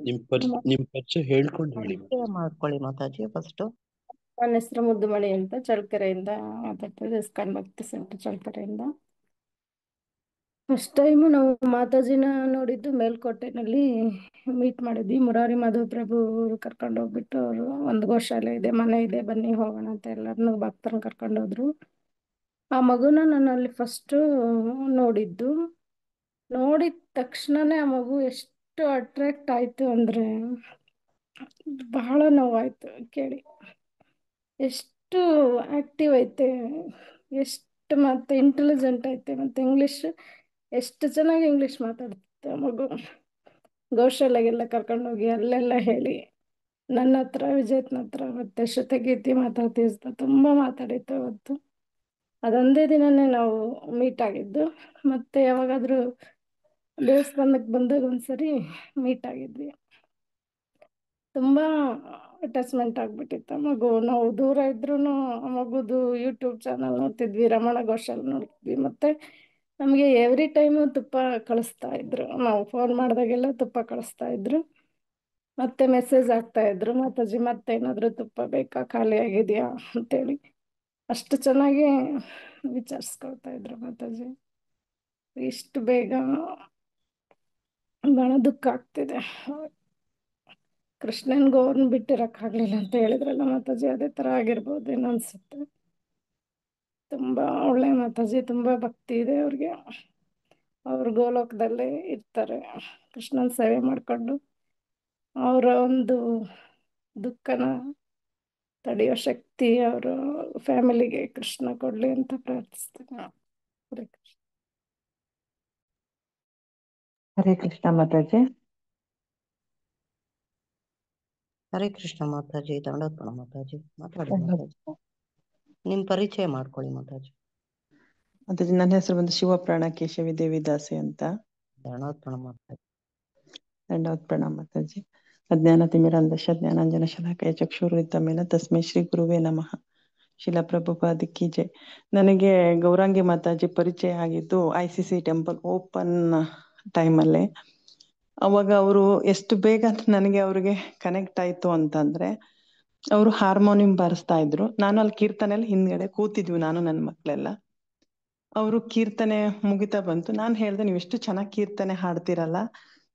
ನಿಮ್ ಪರಿಚಯ ಹೇಳ್ಕೊಂಡು ಹೇಳಿ. ಪರಿಚಯ ಮಾಡ್ಕೊಳ್ಳಿ ಮಾತಾಜಿ ಫಸ್ಟ್. ನನ್ನ ಹೆಸರು ಮುದ್ದುಮಣಿ ಅಂತ, ಚಳ್ಳಕೆರೆಯಿಂದ ಮಾತಾಡ್ತಿದ್ದೆ, ಇಸ್ಕಾನ್ ಭಕ್ತಿ ಸೆಂಟರ್ ಚಳ್ಳಕೆರೆಯಿಂದ. ಫಸ್ಟ್ ಟೈಮು ನಾವು ಮಾತಾಜಿನ ನೋಡಿದ್ದು ಮೇಲ್ಕೋಟೆನಲ್ಲಿ ಮೀಟ್ ಮಾಡಿದ್ವಿ. ಮುರಾರಿ ಮಾಧವ್ ಪ್ರಭು ಕರ್ಕೊಂಡು ಹೋಗ್ಬಿಟ್ಟು, ಅವರು ಒಂದು ಗೋಶಾಲೆ ಇದೆ, ಮನೆ ಇದೆ, ಬನ್ನಿ ಹೋಗೋಣ ಅಂತ ಎಲ್ಲರನ್ನೂ ಭಕ್ತರನ್ನ ಕರ್ಕೊಂಡು ಹೋದ್ರು. ಆ ಮಗುನ ನಾನು ಅಲ್ಲಿ ಫಸ್ಟು ನೋಡಿದ್ದು. ನೋಡಿದ ತಕ್ಷಣನೇ ಆ ಮಗು ಎಷ್ಟು ಅಟ್ರಾಕ್ಟ್ ಆಯ್ತು ಅಂದ್ರೆ ಬಹಳ ನೋವಾಯ್ತು ಕೇಳಿ. ಎಷ್ಟು ಆಕ್ಟಿವ್ ಐತೆ, ಎಷ್ಟು ಮತ್ತೆ ಇಂಟೆಲಿಜೆಂಟ್ ಐತೆ, ಮತ್ತೆ ಇಂಗ್ಲಿಷ್ ಎಷ್ಟು ಚೆನ್ನಾಗಿ ಇಂಗ್ಲಿಷ್ ಮಾತಾಡ್ತಿತ್ತು ಆ ಮಗು. ಗೋಶಾಲೆಗೆಲ್ಲ ಕರ್ಕೊಂಡೋಗಿ ಅಲ್ಲೆಲ್ಲ ಹೇಳಿ, ನನ್ನ ಹತ್ರ, ವಿಜೇತ್ನ ಹತ್ರ ಮತ್ತೆ ಶ್ರುತಗೀತಿ ಮಾತಾಡ್ತಿದ್ದ, ತುಂಬ ಮಾತಾಡಿತ್ತು ಅವತ್ತು. ಅದೊಂದೇ ದಿನನೇ ನಾವು ಮೀಟ್ ಆಗಿದ್ದು. ಮತ್ತೆ ಯಾವಾಗಾದ್ರೂ ದೇವಸ್ಥಾನಕ್ಕೆ ಬಂದಾಗ ಒಂದ್ಸರಿ ಮೀಟ್ ಆಗಿದ್ವಿ. ತುಂಬ ಅಟ್ಯಾಚ್ಮೆಂಟ್ ಆಗ್ಬಿಟ್ಟಿತ್ತು ಆ ಮಗು. ನಾವು ದೂರ ಇದ್ರೂ ಆ ಮಗುದು ಯೂಟ್ಯೂಬ್ ಚಾನಲ್ ನೋಡ್ತಿದ್ವಿ, ರಮಣ ಗೋಶಾಲೆ ನೋಡ್ತಿದ್ವಿ. ಮತ್ತೆ ನಮಗೆ ಎವ್ರಿ ಟೈಮು ತುಪ್ಪ ಕಳಿಸ್ತಾ ಇದ್ರು. ನಾವು ಫೋನ್ ಮಾಡಿದಾಗೆಲ್ಲ ತುಪ್ಪ ಕಳಿಸ್ತಾ ಇದ್ರು. ಮತ್ತೆ ಮೆಸೇಜ್ ಆಗ್ತಾ ಇದ್ರು, ಮಾತಾಜಿ ಮತ್ತೆ ಏನಾದರೂ ತುಪ್ಪ ಬೇಕಾ, ಖಾಲಿ ಆಗಿದೆಯಾ ಅಂತೇಳಿ. ಅಷ್ಟು ಚೆನ್ನಾಗಿ ವಿಚಾರಿಸ್ಕೊಳ್ತಾ ಇದ್ರು ಮಾತಾಜಿ. ಇಷ್ಟು ಬೇಗ ಬಹಳ ದುಃಖ ಆಗ್ತಿದೆ. ಕೃಷ್ಣನ್ಗೂ ಅವ್ರನ್ನ ಬಿಟ್ಟಿರೋಕ್ಕಾಗಲಿಲ್ಲ ಅಂತ ಹೇಳಿದ್ರಲ್ಲ ಮಾತಾಜಿ, ಅದೇ ಥರ ಆಗಿರ್ಬೋದೇನೋ ಅನ್ಸುತ್ತೆ. ತುಂಬ ಒಳ್ಳೆ ಮಾತಾಜಿ, ತುಂಬ ಭಕ್ತಿ ಇದೆ ಅವ್ರಿಗೆ. ಅವ್ರು ಗೋಲೋಕದಲ್ಲೇ ಇರ್ತಾರೆ, ಕೃಷ್ಣನ ಸೇವೆ ಮಾಡಿಕೊಂಡು. ಅವರ ಒಂದು ದುಃಖನ ತಡೆಯೋ ಶಕ್ತಿ ಅವರ ಫ್ಯಾಮಿಲಿಗೆ ಕೃಷ್ಣ ಕೊಡಲಿ ಅಂತ ಪ್ರಾರ್ಥಿಸ್ತೀನಿ. ಹರೇ ಕೃಷ್ಣ. ಹರೇ ಕೃಷ್ಣ ಮಾತಾಜಿ. ಹರೇ ಕೃಷ್ಣ ಮಾತಾಜಿ. ದಂಡೋತ್ಪಣ ಮಾತಾಜಿ. ಮಾತಾಡಿ ಮಾತಾಜಿ. ನಿಮ್ ಪರಿಚಯ ಮಾಡ್ಕೊಳ್ಳಿ ಮಾತಾಜಿ. ಮಾತಾಜಿ, ನನ್ನ ಹೆಸರು ಬಂದು ಶಿವಪ್ರಾಣ ಕೇಶವಿ ದೇವಿದಾಸಿ ಅಂತ. ದಂಡೋತ್ಪಣ ಮಾತಾಜಿ. ದಂಡೋತ್ಪಣ ಮಾತಾಜಿ. ಅಜ್ಞಾನ ತಿಮಿರಾಂಧಸ್ಯ ಜ್ಞಾನಾಂಜನ ಶಲಾಕಯ ಚಕ್ಷುರುರಿತಮೇನ ತಸ್ಮೈ ಶ್ರೀ ಗುರುವೇ ನಮಃ. ಶಿಲಾ ಪ್ರಭುಪಾದ ಕಿ ಜೈ. ನನಗೆ ಗೌರಾಂಗಿ ಮಾತಾಜಿ ಪರಿಚಯ ಆಗಿದ್ದು ICC ಟೆಂಪಲ್ ಓಪನ್ ಟೈಮಲ್ಲಿ. ಅವಾಗ ಅವರು ಎಷ್ಟು ಬೇಗ ನನಗೆ ಅವ್ರಿಗೆ ಕನೆಕ್ಟ್ ಆಯ್ತು ಅಂತಂದ್ರೆ, ಅವರು ಹಾರ್ಮೋನಿಯಂ ಬಾರಿಸ್ತಾ ಇದ್ರು. ನಾನು ಅಲ್ಲಿ ಕೀರ್ತನೆಯಲ್ಲಿ ಹಿಂದ್ಗಡೆ ಕೂತಿದ್ವಿ, ನಾನು ನನ್ನ ಮಕ್ಕಳೆಲ್ಲ. ಅವರು ಕೀರ್ತನೆ ಮುಗಿತಾ ಬಂತು. ನಾನು ಹೇಳ್ದೆ, ನೀವು ಎಷ್ಟು ಚೆನ್ನಾಗಿ ಕೀರ್ತನೆ ಹಾಡ್ತಿರಲ್ಲ,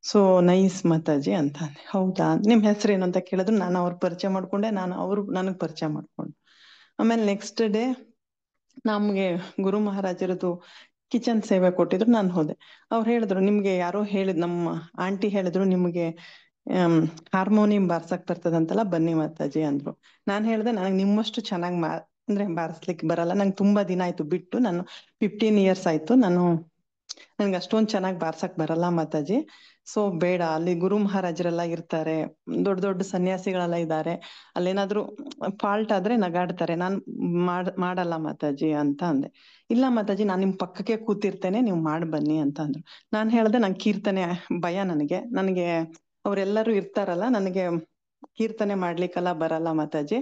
ಸೊ ನೈಸ್ ಮಾತಾಜಿ ಅಂತ ಅಂದೆ. ಹೌದಾ, ನಿಮ್ ಹೆಸರೇನು ಅಂತ ಕೇಳಿದ್ರು. ನಾನು ಅವ್ರ ಪರಿಚಯ ಮಾಡ್ಕೊಂಡೆ, ಅವರು ನನಗ್ ಪರಿಚಯ ಮಾಡ್ಕೊಂಡು. ಆಮೇಲೆ ನೆಕ್ಸ್ಟ್ ಡೇ ನಮ್ಗೆ ಗುರು ಮಹಾರಾಜರದು ಕಿಚನ್ ಸೇವೆ ಕೊಟ್ಟಿದ್ರು. ನಾನು ಹೋದೆ. ಅವ್ರು ಹೇಳಿದ್ರು, ನಿಮ್ಗೆ ಯಾರೋ ಹೇಳಿದ್, ನಮ್ಮ ಆಂಟಿ ಹೇಳಿದ್ರು ನಿಮ್ಗೆ ಹಾರ್ಮೋನಿಯಂ ಬಾರ್ಸಕ್ ಬರ್ತದಂತಲ್ಲ, ಬನ್ನಿ ಮಾತಾಜಿ ಅಂದ್ರು. ನಾನು ಹೇಳ್ದೆ, ನನಗೆ ನಿಮ್ಮಷ್ಟು ಚೆನ್ನಾಗಿ ಅಂದ್ರೆ ಬಾರಿಸ್ಲಿಕ್ಕೆ ಬರಲ್ಲ, ನಂಗೆ ತುಂಬಾ ದಿನ ಆಯ್ತು ಬಿಟ್ಟು, ನಾನು 15 years ಆಯ್ತು, ನನ್ಗೆ ಅಷ್ಟೊಂದ್ ಚೆನ್ನಾಗಿ ಬಾರ್ಸಕ್ ಬರಲ್ಲ ಮಾತಾಜಿ. ಸೊ ಬೇಡ, ಅಲ್ಲಿ ಗುರು ಮಹಾರಾಜರೆಲ್ಲ ಇರ್ತಾರೆ, ದೊಡ್ಡ ದೊಡ್ಡ ಸನ್ಯಾಸಿಗಳೆಲ್ಲ ಇದ್ದಾರೆ, ಅಲ್ಲೇನಾದ್ರೂ ಫಾಲ್ಟ್ ಆದ್ರೆ ನಗಾಡ್ತಾರೆ, ನಾನ್ ಮಾಡಲ್ಲ ಮಾತಾಜಿ ಅಂತ ಅಂದೆ. ಇಲ್ಲ ಮಾತಾಜಿ, ನಾನ್ ನಿಮ್ ಪಕ್ಕಕ್ಕೆ ಕೂತಿರ್ತೇನೆ, ನೀವು ಬನ್ನಿ ಅಂತ ಅಂದ್ರು. ನಾನ್ ಹೇಳ್ದೆ, ನಂಗೆ ಕೀರ್ತನೆ ಭಯ, ನನಗೆ ಅವ್ರೆಲ್ಲರೂ ಇರ್ತಾರಲ್ಲ, ನನಗೆ ಕೀರ್ತನೆ ಮಾಡ್ಲಿಕ್ಕೆಲ್ಲ ಬರಲ್ಲ ಮಾತಾಜಿ.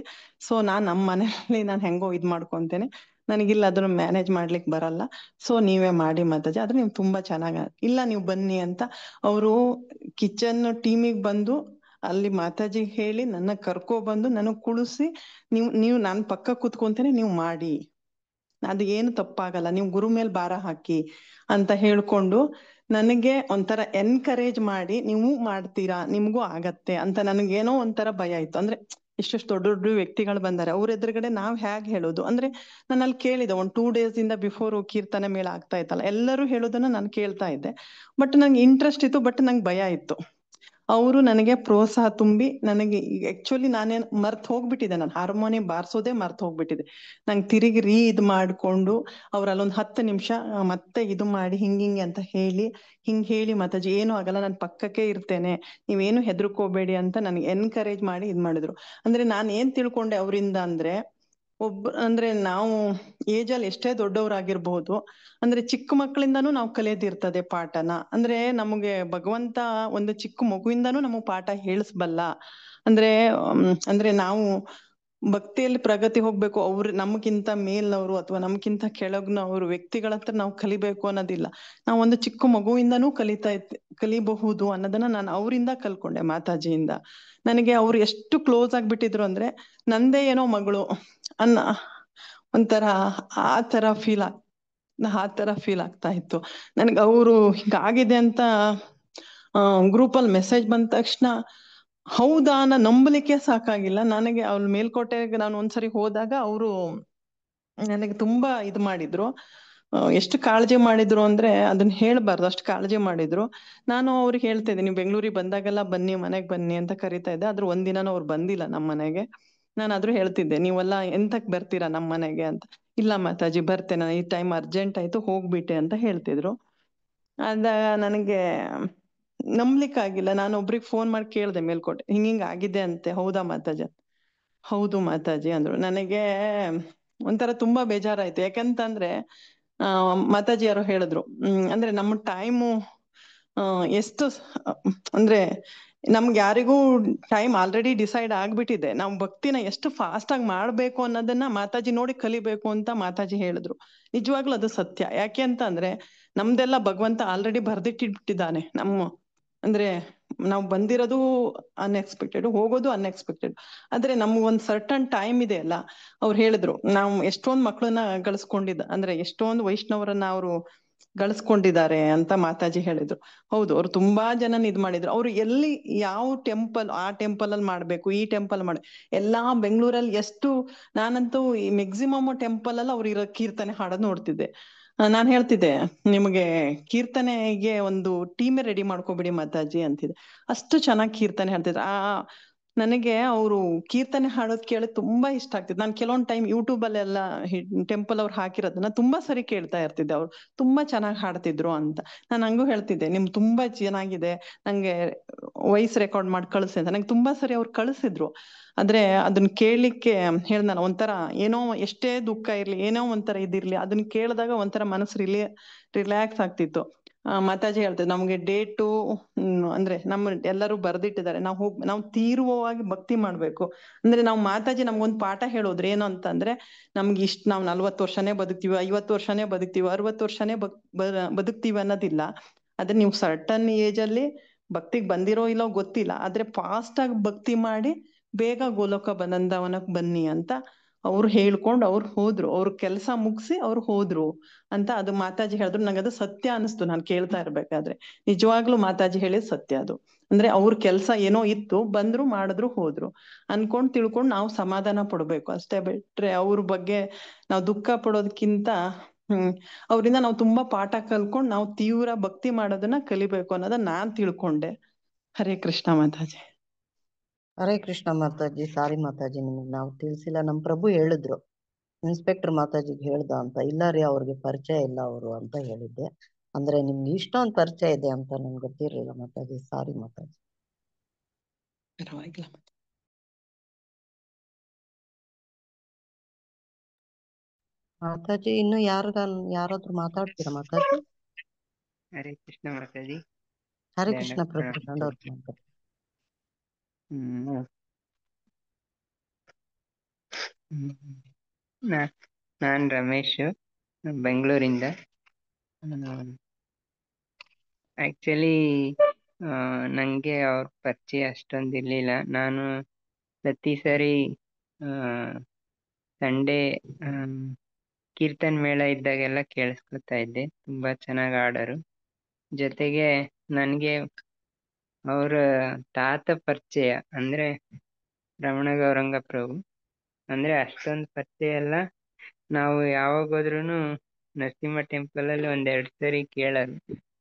ಸೊ ನಮ್ಮ ಮನೆಯಲ್ಲಿ ನಾನು ಹೆಂಗೋ ಇದ್ ಮಾಡ್ಕೊಂತೇನೆ, ನನಗಿಲ್ಲ ಅದನ್ನ ಮ್ಯಾನೇಜ್ ಮಾಡ್ಲಿಕ್ಕೆ ಬರಲ್ಲ, ಸೊ ನೀವೇ ಮಾಡಿ ಮಾತಾಜಿ, ಆದ್ರೆ ನೀವು ತುಂಬಾ ಚೆನ್ನಾಗ. ಇಲ್ಲ ನೀವು ಬನ್ನಿ ಅಂತ ಅವರು ಕಿಚನ್ ಟೀಮಿಗೆ ಬಂದು ಅಲ್ಲಿ ಮಾತಾಜಿ ಹೇಳಿ ನನ್ನ ಕರ್ಕೊಬಂದು ನನಗ್ ಕುಳಿಸಿ, ನೀವು ನಾನ್ ಪಕ್ಕ ಕೂತ್ಕೊಂತೇನೆ, ನೀವು ಮಾಡಿ, ಅದು ಏನು ತಪ್ಪಾಗಲ್ಲ, ನೀವು ಗುರು ಮೇಲ್ ಭಾರ ಹಾಕಿ ಅಂತ ಹೇಳ್ಕೊಂಡು ನನಗೆ ಒಂಥರ ಎನ್ಕರೇಜ್ ಮಾಡಿ, ನೀವು ಮಾಡ್ತೀರಾ, ನಿಮ್ಗೂ ಆಗತ್ತೆ ಅಂತ ನನಗೇನೋ ಒಂಥರ ಭಯ ಇತ್ತು. ಅಂದ್ರೆ ಇಷ್ಟೆಷ್ಟು ದೊಡ್ಡ ದೊಡ್ಡ ವ್ಯಕ್ತಿಗಳು ಬಂದಾರೆ, ಅವ್ರ ಎದುರುಗಡೆ ನಾವ್ ಹೇಗ್ ಹೇಳೋದು ಅಂದ್ರೆ. ನಾನು ಅಲ್ಲಿ ಕೇಳಿದೆ, 2 days ಇಂದ ಬಿಫೋರ್ ಕೀರ್ತನೆ ಮೇಳ ಆಗ್ತಾ ಇತ್ತಲ್ಲ, ಎಲ್ಲರೂ ಹೇಳೋದನ್ನ ನಾನು ಕೇಳ್ತಾ ಇದ್ದೆ. ಬಟ್ ನಂಗೆ ಇಂಟ್ರೆಸ್ಟ್ ಇತ್ತು, ಬಟ್ ನಂಗೆ ಭಯ ಇತ್ತು. ಅವರು ನನಗೆ ಪ್ರೋತ್ಸಾಹ ತುಂಬಿ, ನನಗೆ ಆಕ್ಚುಲಿ ನಾನೇನ್ ಮರ್ತ್ ಹೋಗ್ಬಿಟ್ಟಿದೆ, ನಾನು ಹಾರ್ಮೋನಿಯಂ ಬಾರ್ಸೋದೇ ಮರ್ತ್ ಹೋಗ್ಬಿಟ್ಟಿದೆ. ನಂಗೆ ತಿರುಗಿ ಇದ್ ಮಾಡ್ಕೊಂಡು ಅವ್ರಲ್ಲೊಂದ್ 10 ನಿಮಿಷ ಮತ್ತೆ ಇದು ಮಾಡಿ ಹಿಂಗಿಂಗೆ ಅಂತ ಹೇಳಿ ಮಾತಾಜಿ ಏನು ಆಗಲ್ಲ, ನಾನು ಪಕ್ಕಕ್ಕೆ ಇರ್ತೇನೆ, ನೀವೇನು ಹೆದರ್ಕೋಬೇಡಿ ಅಂತ ನನಗೆ ಎನ್ಕರೇಜ್ ಮಾಡಿ ಇದ್ ಮಾಡಿದ್ರು. ಅಂದ್ರೆ ನಾನ್ ಏನ್ ತಿಳ್ಕೊಂಡೆ ಅವರಿಂದ ಅಂದ್ರೆ, ಅಂದ್ರೆ ನಾವು ಏಜಲ್ಲಿ ಎಷ್ಟೇ ದೊಡ್ಡವರಾಗಿರ್ಬಹುದು, ಅಂದ್ರೆ ಚಿಕ್ಕ ಮಕ್ಕಳಿಂದಾನು ನಾವು ಕಲಿಯೋದಿರ್ತದೆ ಪಾಠನ. ಅಂದ್ರೆ ನಮಗೆ ಭಗವಂತ ಒಂದು ಚಿಕ್ಕ ಮಗುವಿಂದಾನು ನಮಗ್ ಪಾಠ ಹೇಳಿಸ್ಬಲ್ಲ. ಅಂದ್ರೆ ನಾವು ಭಕ್ತಿಯಲ್ಲಿ ಪ್ರಗತಿ ಹೋಗ್ಬೇಕು, ಅವ್ರು ನಮ್ಗಿಂತ ಮೇಲ್ನವರು ಅಥವಾ ನಮ್ಗಿಂತ ಕೆಳಗ್ನವರು ವ್ಯಕ್ತಿಗಳ ಹತ್ರ ನಾವು ಕಲಿಬೇಕು ಅನ್ನೋದಿಲ್ಲ. ನಾವು ಒಂದು ಚಿಕ್ಕ ಮಗುವಿಂದನೂ ಕಲಿಬಹುದು ಅನ್ನೋದನ್ನ ನಾನು ಅವರಿಂದ ಕಲ್ಕೊಂಡೆ, ಮಾತಾಜಿಯಿಂದ. ನನಗೆ ಅವ್ರು ಎಷ್ಟು ಕ್ಲೋಸ್ ಆಗ್ಬಿಟ್ಟಿದ್ರು ಅಂದ್ರೆ ನಂದೇ ಏನೋ ಮಗಳು ಅನ್ನ ಒಂಥರ ಆ ತರ ಫೀಲ್ ಆಗ್ತಾ ಇತ್ತು ನನಗೆ. ಅವರು ಹಿಂಗಾಗಿದೆ ಅಂತ ಗ್ರೂಪಲ್ಲಿ ಮೆಸೇಜ್ ಬಂದ ತಕ್ಷಣ ಹೌದಾ ನಂಬಲಿಕ್ಕೆ ಸಾಕಾಗಿಲ್ಲ ನನಗೆ. ಅವ್ರ ಮೇಲ್ಕೋಟೆಗೆ ನಾನು ಒಂದ್ಸರಿ ಹೋದಾಗ ಅವರು ನನಗೆ ತುಂಬಾ ಇದು ಮಾಡಿದ್ರು. ಎಷ್ಟು ಕಾಳಜಿ ಮಾಡಿದ್ರು ಅಂದ್ರೆ ಅದನ್ನ ಹೇಳ್ಬಾರ್ದು, ಅಷ್ಟು ಕಾಳಜಿ ಮಾಡಿದ್ರು. ನಾನು ಅವ್ರಿಗೆ ಹೇಳ್ತಾ ಇದ್ದೆ, ನೀವು ಬೆಂಗಳೂರಿಗೆ ಬಂದಾಗೆಲ್ಲ ಬನ್ನಿ, ಮನೆಗ್ ಬನ್ನಿ ಅಂತ ಕರಿತಾ ಇದ್ದೆ. ಆದ್ರೂ ಒಂದಿನನೂ ಅವ್ರು ಬಂದಿಲ್ಲ ನಮ್ಮ ಮನೆಗೆ. ನಾನು ಆದ್ರೂ ಹೇಳ್ತಿದ್ದೆ, ನೀವೆಲ್ಲ ಎಂತಕ್ ಬರ್ತೀರಾ ನಮ್ಮ ಮನೆಗೆ ಅಂತ. ಇಲ್ಲ ಮಾತಾಜಿ ಬರ್ತೇನೆ, ಈ ಟೈಮ್ ಅರ್ಜೆಂಟ್ ಆಯ್ತು ಹೋಗ್ಬಿಟ್ಟೆ ಅಂತ ಹೇಳ್ತಿದ್ರು. ಅದಾಗ ನನಗೆ ನಂಬ್ಲಿಕ್ಕಾಗಿಲ್ಲ. ನಾನು ಒಬ್ರಿಗೆ ಫೋನ್ ಮಾಡಿ ಕೇಳ್ದೆ ಮೇಲ್ಕೋಟೆ, ಹಿಂಗಿಂಗ್ ಆಗಿದೆ ಅಂತೆ, ಹೌದಾ ಮಾತಾಜಿ? ಹೌದು ಮಾತಾಜಿ ಅಂದ್ರು. ನನಗೆ ಒಂಥರ ತುಂಬಾ ಬೇಜಾರಾಯ್ತು. ಯಾಕಂತಂದ್ರೆ ಮಾತಾಜಿ ಯಾರೋ ಹೇಳಿದ್ರು, ಅಂದ್ರೆ ನಮ್ಮ ಟೈಮು ಎಷ್ಟು ಅಂದ್ರೆ ನಮ್ಗೆ ಯಾರಿಗೂ ಟೈಮ್ ಆಲ್ರೆಡಿ ಡಿಸೈಡ್ ಆಗ್ಬಿಟ್ಟಿದೆ. ನಾವು ಭಕ್ತಿನ ಎಷ್ಟು ಫಾಸ್ಟ್ ಆಗಿ ಮಾಡ್ಬೇಕು ಅನ್ನೋದನ್ನ ಮಾತಾಜಿ ನೋಡಿ ಕಲಿಬೇಕು ಅಂತ ಮಾತಾಜಿ ಹೇಳಿದ್ರು. ನಿಜವಾಗ್ಲೂ ಅದು ಸತ್ಯ. ಯಾಕೆ ಅಂತ ಅಂದ್ರೆ ನಮ್ದೆಲ್ಲ ಭಗವಂತ ಆಲ್ರೆಡಿ ಬರ್ದಿಟ್ಟಿಟ್ಟಿದ್ದಾನೆ. ಅಂದ್ರೆ ನಾವು ಬಂದಿರೋದು ಅನ್ಎಕ್ಸ್ಪೆಕ್ಟೆಡ್, ಹೋಗೋದು ಅನ್ಎಕ್ಸ್ಪೆಕ್ಟೆಡ್. ಆದ್ರೆ ನಮ್ಗೊಂದ್ ಸರ್ಟನ್ ಟೈಮ್ ಇದೆ ಅಲ್ಲ. ಅವ್ರು ಹೇಳಿದ್ರು, ನಾವು ಎಷ್ಟೊಂದ್ ಮಕ್ಳನ್ನ ಅಂದ್ರೆ ಎಷ್ಟೊಂದು ವೈಷ್ಣವರನ್ನ ಅವರು ಗಳಿಸ್ಕೊಂಡಿದ್ದಾರೆ ಅಂತ ಮಾತಾಜಿ ಹೇಳಿದ್ರು. ಹೌದು, ಅವ್ರು ತುಂಬಾ ಜನನ ಇದ್ ಮಾಡಿದ್ರು. ಅವ್ರು ಎಲ್ಲಿ ಯಾವ ಟೆಂಪಲ್, ಆ ಟೆಂಪಲ್ ಅಲ್ಲಿ ಮಾಡ್ಬೇಕು, ಈ ಟೆಂಪಲ್ ಎಲ್ಲಾ ಬೆಂಗಳೂರಲ್ಲಿ ಎಷ್ಟು, ನಾನಂತೂ ಈ ಮ್ಯಾಕ್ಸಿಮಮ್ ಟೆಂಪಲ್ ಅಲ್ಲಿ ಅವ್ರು ಇರೋ ಕೀರ್ತನೆ ಹಾಡೋದ್ ನೋಡ್ತಿದ್ದೆ. ನಾನ್ ಹೇಳ್ತಿದ್ದೆ, ನಿಮ್ಗೆ ಕೀರ್ತನೆಗೆ ಒಂದು ಟೀಮೇ ರೆಡಿ ಮಾಡ್ಕೊಬಿಡಿ ಮಾತಾಜಿ ಅಂತಿದೆ. ಅಷ್ಟು ಚೆನ್ನಾಗಿ ಕೀರ್ತನೆ ಹಾಡ್ತಿದ್ರು. ನನಗೆ ಅವರು ಕೀರ್ತನೆ ಹಾಡೋದ್ ಕೇಳಿ ತುಂಬಾ ಇಷ್ಟ ಆಗ್ತಿತ್ತು. ನಾನು ಕೆಲವೊಂದ್ ಟೈಮ್ ಯೂಟ್ಯೂಬ್ ಅಲ್ಲೆಲ್ಲ ಟೆಂಪಲ್ ಅವ್ರು ಹಾಕಿರೋದನ್ನ ತುಂಬಾ ಸರಿ ಕೇಳ್ತಾ ಇರ್ತಿದ್ದೆ. ಅವ್ರು ತುಂಬಾ ಚೆನ್ನಾಗಿ ಹಾಡ್ತಿದ್ರು ಅಂತ. ನಾನು ಹಂಗೂ ಹೇಳ್ತಿದ್ದೆ, ನಿಮ್ ತುಂಬಾ ಚೆನ್ನಾಗಿದೆ, ನಂಗೆ ವಾಯ್ಸ್ ರೆಕಾರ್ಡ್ ಮಾಡಿ ಕಳ್ಸಿ ಅಂತ. ನಂಗೆ ತುಂಬಾ ಸರಿ ಅವ್ರು ಕಳ್ಸಿದ್ರು. ಆದ್ರೆ ಅದನ್ನ ಕೇಳಲಿಕ್ಕೆ ಹೇಳ್ದಲ್ಲ, ಒಂಥರ ಏನೋ ಎಷ್ಟೇ ದುಃಖ ಇರ್ಲಿ, ಏನೋ ಒಂಥರ ಇದಿರ್ಲಿ, ಅದನ್ನ ಕೇಳಿದಾಗ ಒಂಥರ ಮನಸ್ಸು ರಿಲ್ಯಾಕ್ಸ್ ಆಗ್ತಿತ್ತು. ಮಾತಾಜಿ ಹೇಳ್ತಿದ್ರು, ನಮ್ಗೆ ಡೇಟು ಅಂದ್ರೆ ನಮ್ಮ ಎಲ್ಲರೂ ಬರ್ದಿಟ್ಟಿದ್ದಾರೆ, ನಾವು ತೀವ್ರವಾಗಿ ಭಕ್ತಿ ಮಾಡ್ಬೇಕು. ಅಂದ್ರೆ ನಾವು ಮಾತಾಜಿ ನಮ್ಗೊಂದು ಪಾಠ ಹೇಳೋದ್ರು. ಏನು ಅಂತಂದ್ರೆ, ನಮ್ಗೆ ನಾವು 40 ವರ್ಷನೇ ಬದುಕ್ತೀವಿ, 50 ವರ್ಷನೇ ಬದುಕ್ತೀವಿ, 60 ವರ್ಷನೇ ಬದುಕ್ತೀವಿ ಅನ್ನೋದಿಲ್ಲ. ಆದ್ರೆ ನೀವು ಸರ್ಟನ್ ಏಜ್ ಅಲ್ಲಿ ಭಕ್ತಿಗ್ ಬಂದಿರೋ ಇಲ್ಲೋ ಗೊತ್ತಿಲ್ಲ, ಆದ್ರೆ ಫಾಸ್ಟ್ ಆಗಿ ಭಕ್ತಿ ಮಾಡಿ ಬೇಗ ಗೋಲೋಕ ಬಂದವನಕ್ ಬನ್ನಿ ಅಂತ ಅವ್ರು ಹೇಳ್ಕೊಂಡು ಅವ್ರು ಹೋದ್ರು. ಅವ್ರ ಕೆಲ್ಸ ಮುಗಿಸಿ ಅವ್ರು ಹೋದ್ರು ಅಂತ ಅದು ಮಾತಾಜಿ ಹೇಳಿದ್ರು. ನಂಗೆ ಅದು ಸತ್ಯ ಅನಿಸ್ತು ನಾನು ಕೇಳ್ತಾ ಇರ್ಬೇಕಾದ್ರೆ. ನಿಜವಾಗ್ಲೂ ಮಾತಾಜಿ ಹೇಳಿದ್ ಸತ್ಯ ಅದು. ಅಂದ್ರೆ ಅವ್ರ ಕೆಲ್ಸ ಏನೋ ಇತ್ತು, ಬಂದ್ರು, ಮಾಡಿದ್ರು, ಹೋದ್ರು ಅನ್ಕೊಂಡ್ ತಿಳ್ಕೊಂಡ್ ನಾವು ಸಮಾಧಾನ ಪಡ್ಬೇಕು ಅಷ್ಟೇ. ಬಿಟ್ರೆ ಅವ್ರ ಬಗ್ಗೆ ನಾವು ದುಃಖ ಪಡೋದಕ್ಕಿಂತ ಅವ್ರಿಂದ ನಾವು ತುಂಬಾ ಪಾಠ ಕಲ್ಕೊಂಡ್ ನಾವು ತೀವ್ರ ಭಕ್ತಿ ಮಾಡೋದನ್ನ ಕಲಿಬೇಕು ಅನ್ನೋದನ್ನ ನಾನ್ ತಿಳ್ಕೊಂಡೆ. ಹರೇ ಕೃಷ್ಣ ಮಾತಾಜಿ. ಹರೇ ಕೃಷ್ಣ ಮಾತಾಜಿ. ಸಾರಿ ಮಾತಾಜಿ, ನಿಮಗೆ ನಾವು ತಿಳಿಸಿಲ್ಲ. ನಮ್ ಪ್ರಭು ಹೇಳಿದ್ರು, ಇನ್ಸ್ಪೆಕ್ಟರ್ ಮಾತಾಜಿಗೆ ಹೇಳ್ದ ಅಂತ. ಇಲ್ಲ ರೀ, ಅವ್ರಿಗೆ ಪರಿಚಯ ಇಲ್ಲ ಅವರು ಅಂತ ಹೇಳಿದ್ದೆ. ಅಂದ್ರೆ ನಿಮ್ಗೆ ಇಷ್ಟೊಂದು ಪರಿಚಯ ಇದೆ ಅಂತ ನಮ್ಗೆ ಗೊತ್ತಿರ್ಲಿಲ್ಲ ಮಾತಾಜಿ. ಸಾರಿ ಮಾತಾಜಿ. ಪರವಾಗಿಲ್ಲ ಮಾತಾಜಿ. ಇನ್ನು ಯಾರಾದ್ರೂ ಮಾತಾಡ್ತೀರಾ ಮಾತಾಜಿ? ಹರೇ ಕೃಷ್ಣ ಮಾತಾಜಿ. ಹರೇ ಕೃಷ್ಣ ಪ್ರಭು. ದಂಡವತ್ ಮಾತಾಜಿ. ನಾನ್ ರಮೇಶ್, ಬೆಂಗಳೂರಿಂದ. ಆಕ್ಚುಲಿ ನಂಗೆ ಅವ್ರ ಪರಿಚಯ ಅಷ್ಟೊಂದು ಇರ್ಲಿಲ್ಲ. ನಾನು ಪ್ರತಿ ಸರಿ ಸಂಡೇ ಕೀರ್ತನ್ ಮೇಳ ಇದ್ದಾಗೆಲ್ಲ ಕೇಳಿಸ್ಕೊತಾ ಇದ್ದೆ. ತುಂಬಾ ಚೆನ್ನಾಗಿ ಆಡೋರು. ಜೊತೆಗೆ ನನ್ಗೆ ಅವ್ರ ತಾತ ಪರಿಚಯ ಅಂದ್ರೆ ರಮಣ ಗೌರಂಗ ಪ್ರಭು. ಅಂದ್ರೆ ಅಷ್ಟೊಂದು ಪರಿಚಯ ಎಲ್ಲ. ನಾವು ಯಾವಾಗ ಹೋದ್ರುನು ನರಸಿಂಹ ಟೆಂಪಲ್ ಅಲ್ಲಿ 1-2 ಸರಿ ಕೇಳರು,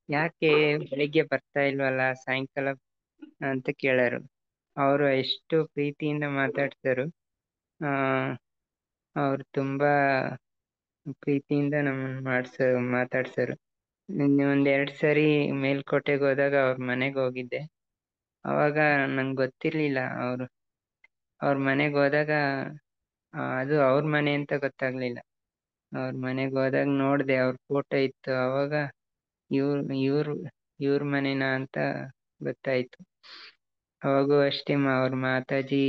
ಯಾಕೆ ಬೆಳಿಗ್ಗೆ ಬರ್ತಾ ಇಲ್ವಲ್ಲ, ಸಾಯಂಕಾಲ ಅಂತ ಕೇಳರು. ಅವರು ಎಷ್ಟು ಪ್ರೀತಿಯಿಂದ ಮಾತಾಡ್ತಾರು. ಅವ್ರು ತುಂಬಾ ಪ್ರೀತಿಯಿಂದ ನಮ್ಮನ್ನ ಮಾತಾಡ್ಸರು. 1-2 ಸರಿ ಮೇಲ್ಕೋಟೆಗೆ ಹೋದಾಗ ಅವ್ರ ಮನೆಗೆ ಹೋಗಿದ್ದೆ. ಅವಾಗ ನಂಗೆ ಗೊತ್ತಿರ್ಲಿಲ್ಲ ಅವ್ರ ಮನೆಗೆ ಹೋದಾಗ ಅದು ಅವ್ರ ಮನೆ ಅಂತ ಗೊತ್ತಾಗ್ಲಿಲ್ಲ. ಅವ್ರ ಮನೆಗೆ ಹೋದಾಗ ನೋಡ್ದೆ, ಅವ್ರ ಫೋಟೋ ಇತ್ತು. ಅವಾಗ ಇವ್ರ ಮನೆನ ಅಂತ ಗೊತ್ತಾಯ್ತು. ಅವಾಗೂ ಅಷ್ಟೇ ಅವ್ರ ಮಾತಾಜಿ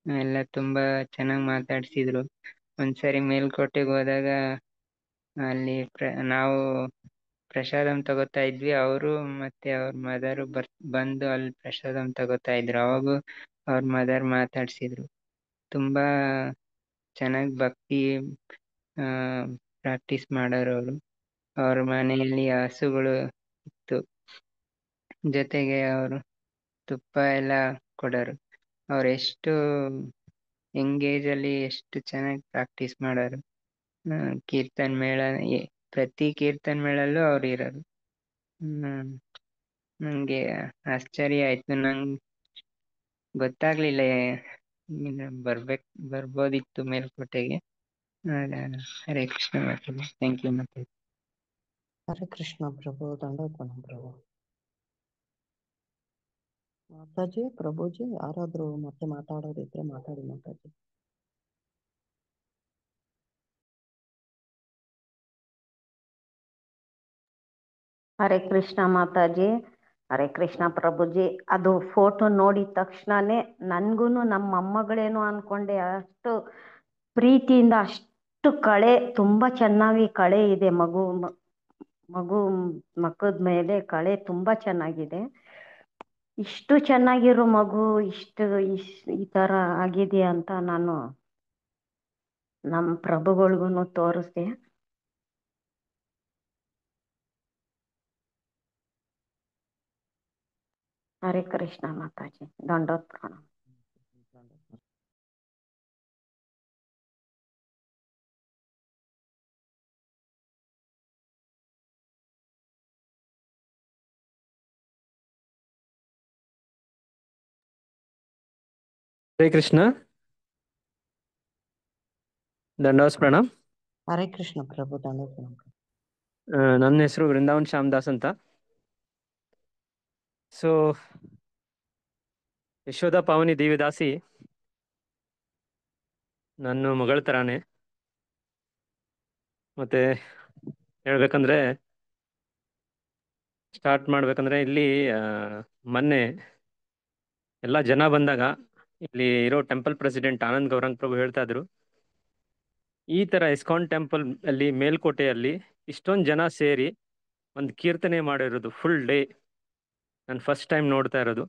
ಎಲ್ಲ ತುಂಬಾ ಚೆನ್ನಾಗಿ ಮಾತಾಡ್ಸಿದ್ರು. ಒಂದ್ಸರಿ ಮೇಲ್ಕೋಟೆಗೆ ಹೋದಾಗ ಅಲ್ಲಿ ನಾವು ಪ್ರಸಾದಂ ತಗೋತಾ ಇದ್ವಿ. ಅವರು ಮತ್ತೆ ಅವ್ರ ಮದರ್ ಬಂದು ಅಲ್ಲಿ ಪ್ರಸಾದಂ ತಗೋತಾ ಇದ್ರು. ಅವಾಗೂ ಅವ್ರ ಮದರ್ ಮಾತಾಡ್ಸಿದ್ರು. ತುಂಬಾ ಚೆನ್ನಾಗಿ ಭಕ್ತಿ ಪ್ರಾಕ್ಟೀಸ್ ಮಾಡೋರು ಅವರು. ಅವ್ರ ಮನೆಯಲ್ಲಿ ಹಸುಗಳು ಇತ್ತು, ಜೊತೆಗೆ ಅವರು ತುಪ್ಪ ಎಲ್ಲ ಕೊಡೋರು. ಅವ್ರು ಎಷ್ಟು ಎಂಗೇಜ್ ಅಲ್ಲಿ ಎಷ್ಟು ಚೆನ್ನಾಗಿ ಪ್ರಾಕ್ಟೀಸ್ ಮಾಡೋರು. ಕೀರ್ತನ್ ಮೇಳ, ಪ್ರತಿ ಕೀರ್ತನ್ ಮೇಳಲ್ಲೂ ಅವ್ರು ಇರೋರು. ನಂಗೆ ಆಶ್ಚರ್ಯ ಆಯ್ತು. ನಂಗೆ ಗೊತ್ತಾಗ್ಲಿಲ್ಲ ಬರ್ಬೋದಿತ್ತು ಮೇಲ್ಕೋಟೆಗೆ. ಹರೇ ಕೃಷ್ಣ ಮಾತಾಜಿ. Thank you Mataji. ಹರೇ ಕೃಷ್ಣ ಪ್ರಭು, ದಂಡೋತ್ ಪ್ರಭು. ಮಾತಾಜಿ, ಪ್ರಭುಜಿ, ಯಾರಾದ್ರೂ ಮತ್ತೆ ಮಾತಾಡೋದಿದ್ರೆ ಮಾತಾಡಿ ಮಾತಾಜಿ. ಹರೇ ಕೃಷ್ಣ ಮಾತಾಜಿ, ಹರೇ ಕೃಷ್ಣ ಪ್ರಭುಜಿ. ಅದು ಫೋಟೋ ನೋಡಿದ ತಕ್ಷಣನೇ ನನ್ಗೂ ನಮ್ಮ ಮೊಮ್ಮಗಳೇನು ಅನ್ಕೊಂಡೆ. ಅಷ್ಟು ಪ್ರೀತಿಯಿಂದ, ಅಷ್ಟು ಕಳೆ, ತುಂಬ ಚೆನ್ನಾಗಿ ಕಳೆ ಇದೆ. ಮಗದ ಮೇಲೆ ಕಳೆ ತುಂಬ ಚೆನ್ನಾಗಿದೆ. ಇಷ್ಟು ಚೆನ್ನಾಗಿರೋ ಮಗು ಈ ಥರ ಆಗಿದೆ ಅಂತ ನಾನು ನಮ್ಮ ಪ್ರಭುಗಳಿಗೂ ತೋರಿಸ್ದೆ. ಹರೇ ಕೃಷ್ಣ ಮಾತಾಜಿ, ದಂಡೋತ್ ಪ್ರಣಾಮ. ಹರೇ ಕೃಷ್ಣ, ದಂಡೋತ್ ಪ್ರಣಾಮ್. ಹರೇ ಕೃಷ್ಣ ಪ್ರಭು, ದಂಡೋತ್ ಪ್ರಣಾಮ್. ನನ್ನ ಹೆಸರು ವೃಂದಾವನ್ ಶ್ಯಾಮದಾಸ್ ಅಂತ. ಸೊ ಯಶೋಧ ಪಾವನಿ ದೇವಿದಾಸಿ ನನ್ನ ಮಗಳ ಥರಾನೇ. ಮತ್ತೆ ಹೇಳ್ಬೇಕಂದ್ರೆ, ಸ್ಟಾರ್ಟ್ ಮಾಡ್ಬೇಕಂದ್ರೆ, ಇಲ್ಲಿ ಮೊನ್ನೆ ಎಲ್ಲ ಜನ ಬಂದಾಗ ಇಲ್ಲಿ ಇರೋ ಟೆಂಪಲ್ ಪ್ರೆಸಿಡೆಂಟ್ ಆನಂದ್ ಗೌರಂಗ್ ಪ್ರಭು ಹೇಳ್ತಾ ಇದ್ರು, ಈ ಥರ ಇಸ್ಕಾನ್ ಟೆಂಪಲ್ ಅಲ್ಲಿ ಮೇಲ್ಕೋಟೆಯಲ್ಲಿ ಇಷ್ಟೊಂದು ಜನ ಸೇರಿ ಒಂದು ಕೀರ್ತನೆ ಮಾಡಿರೋದು ಫುಲ್ ಡೇ ನಾನು ಫಸ್ಟ್ ಟೈಮ್ ನೋಡ್ತಾ ಇರೋದು.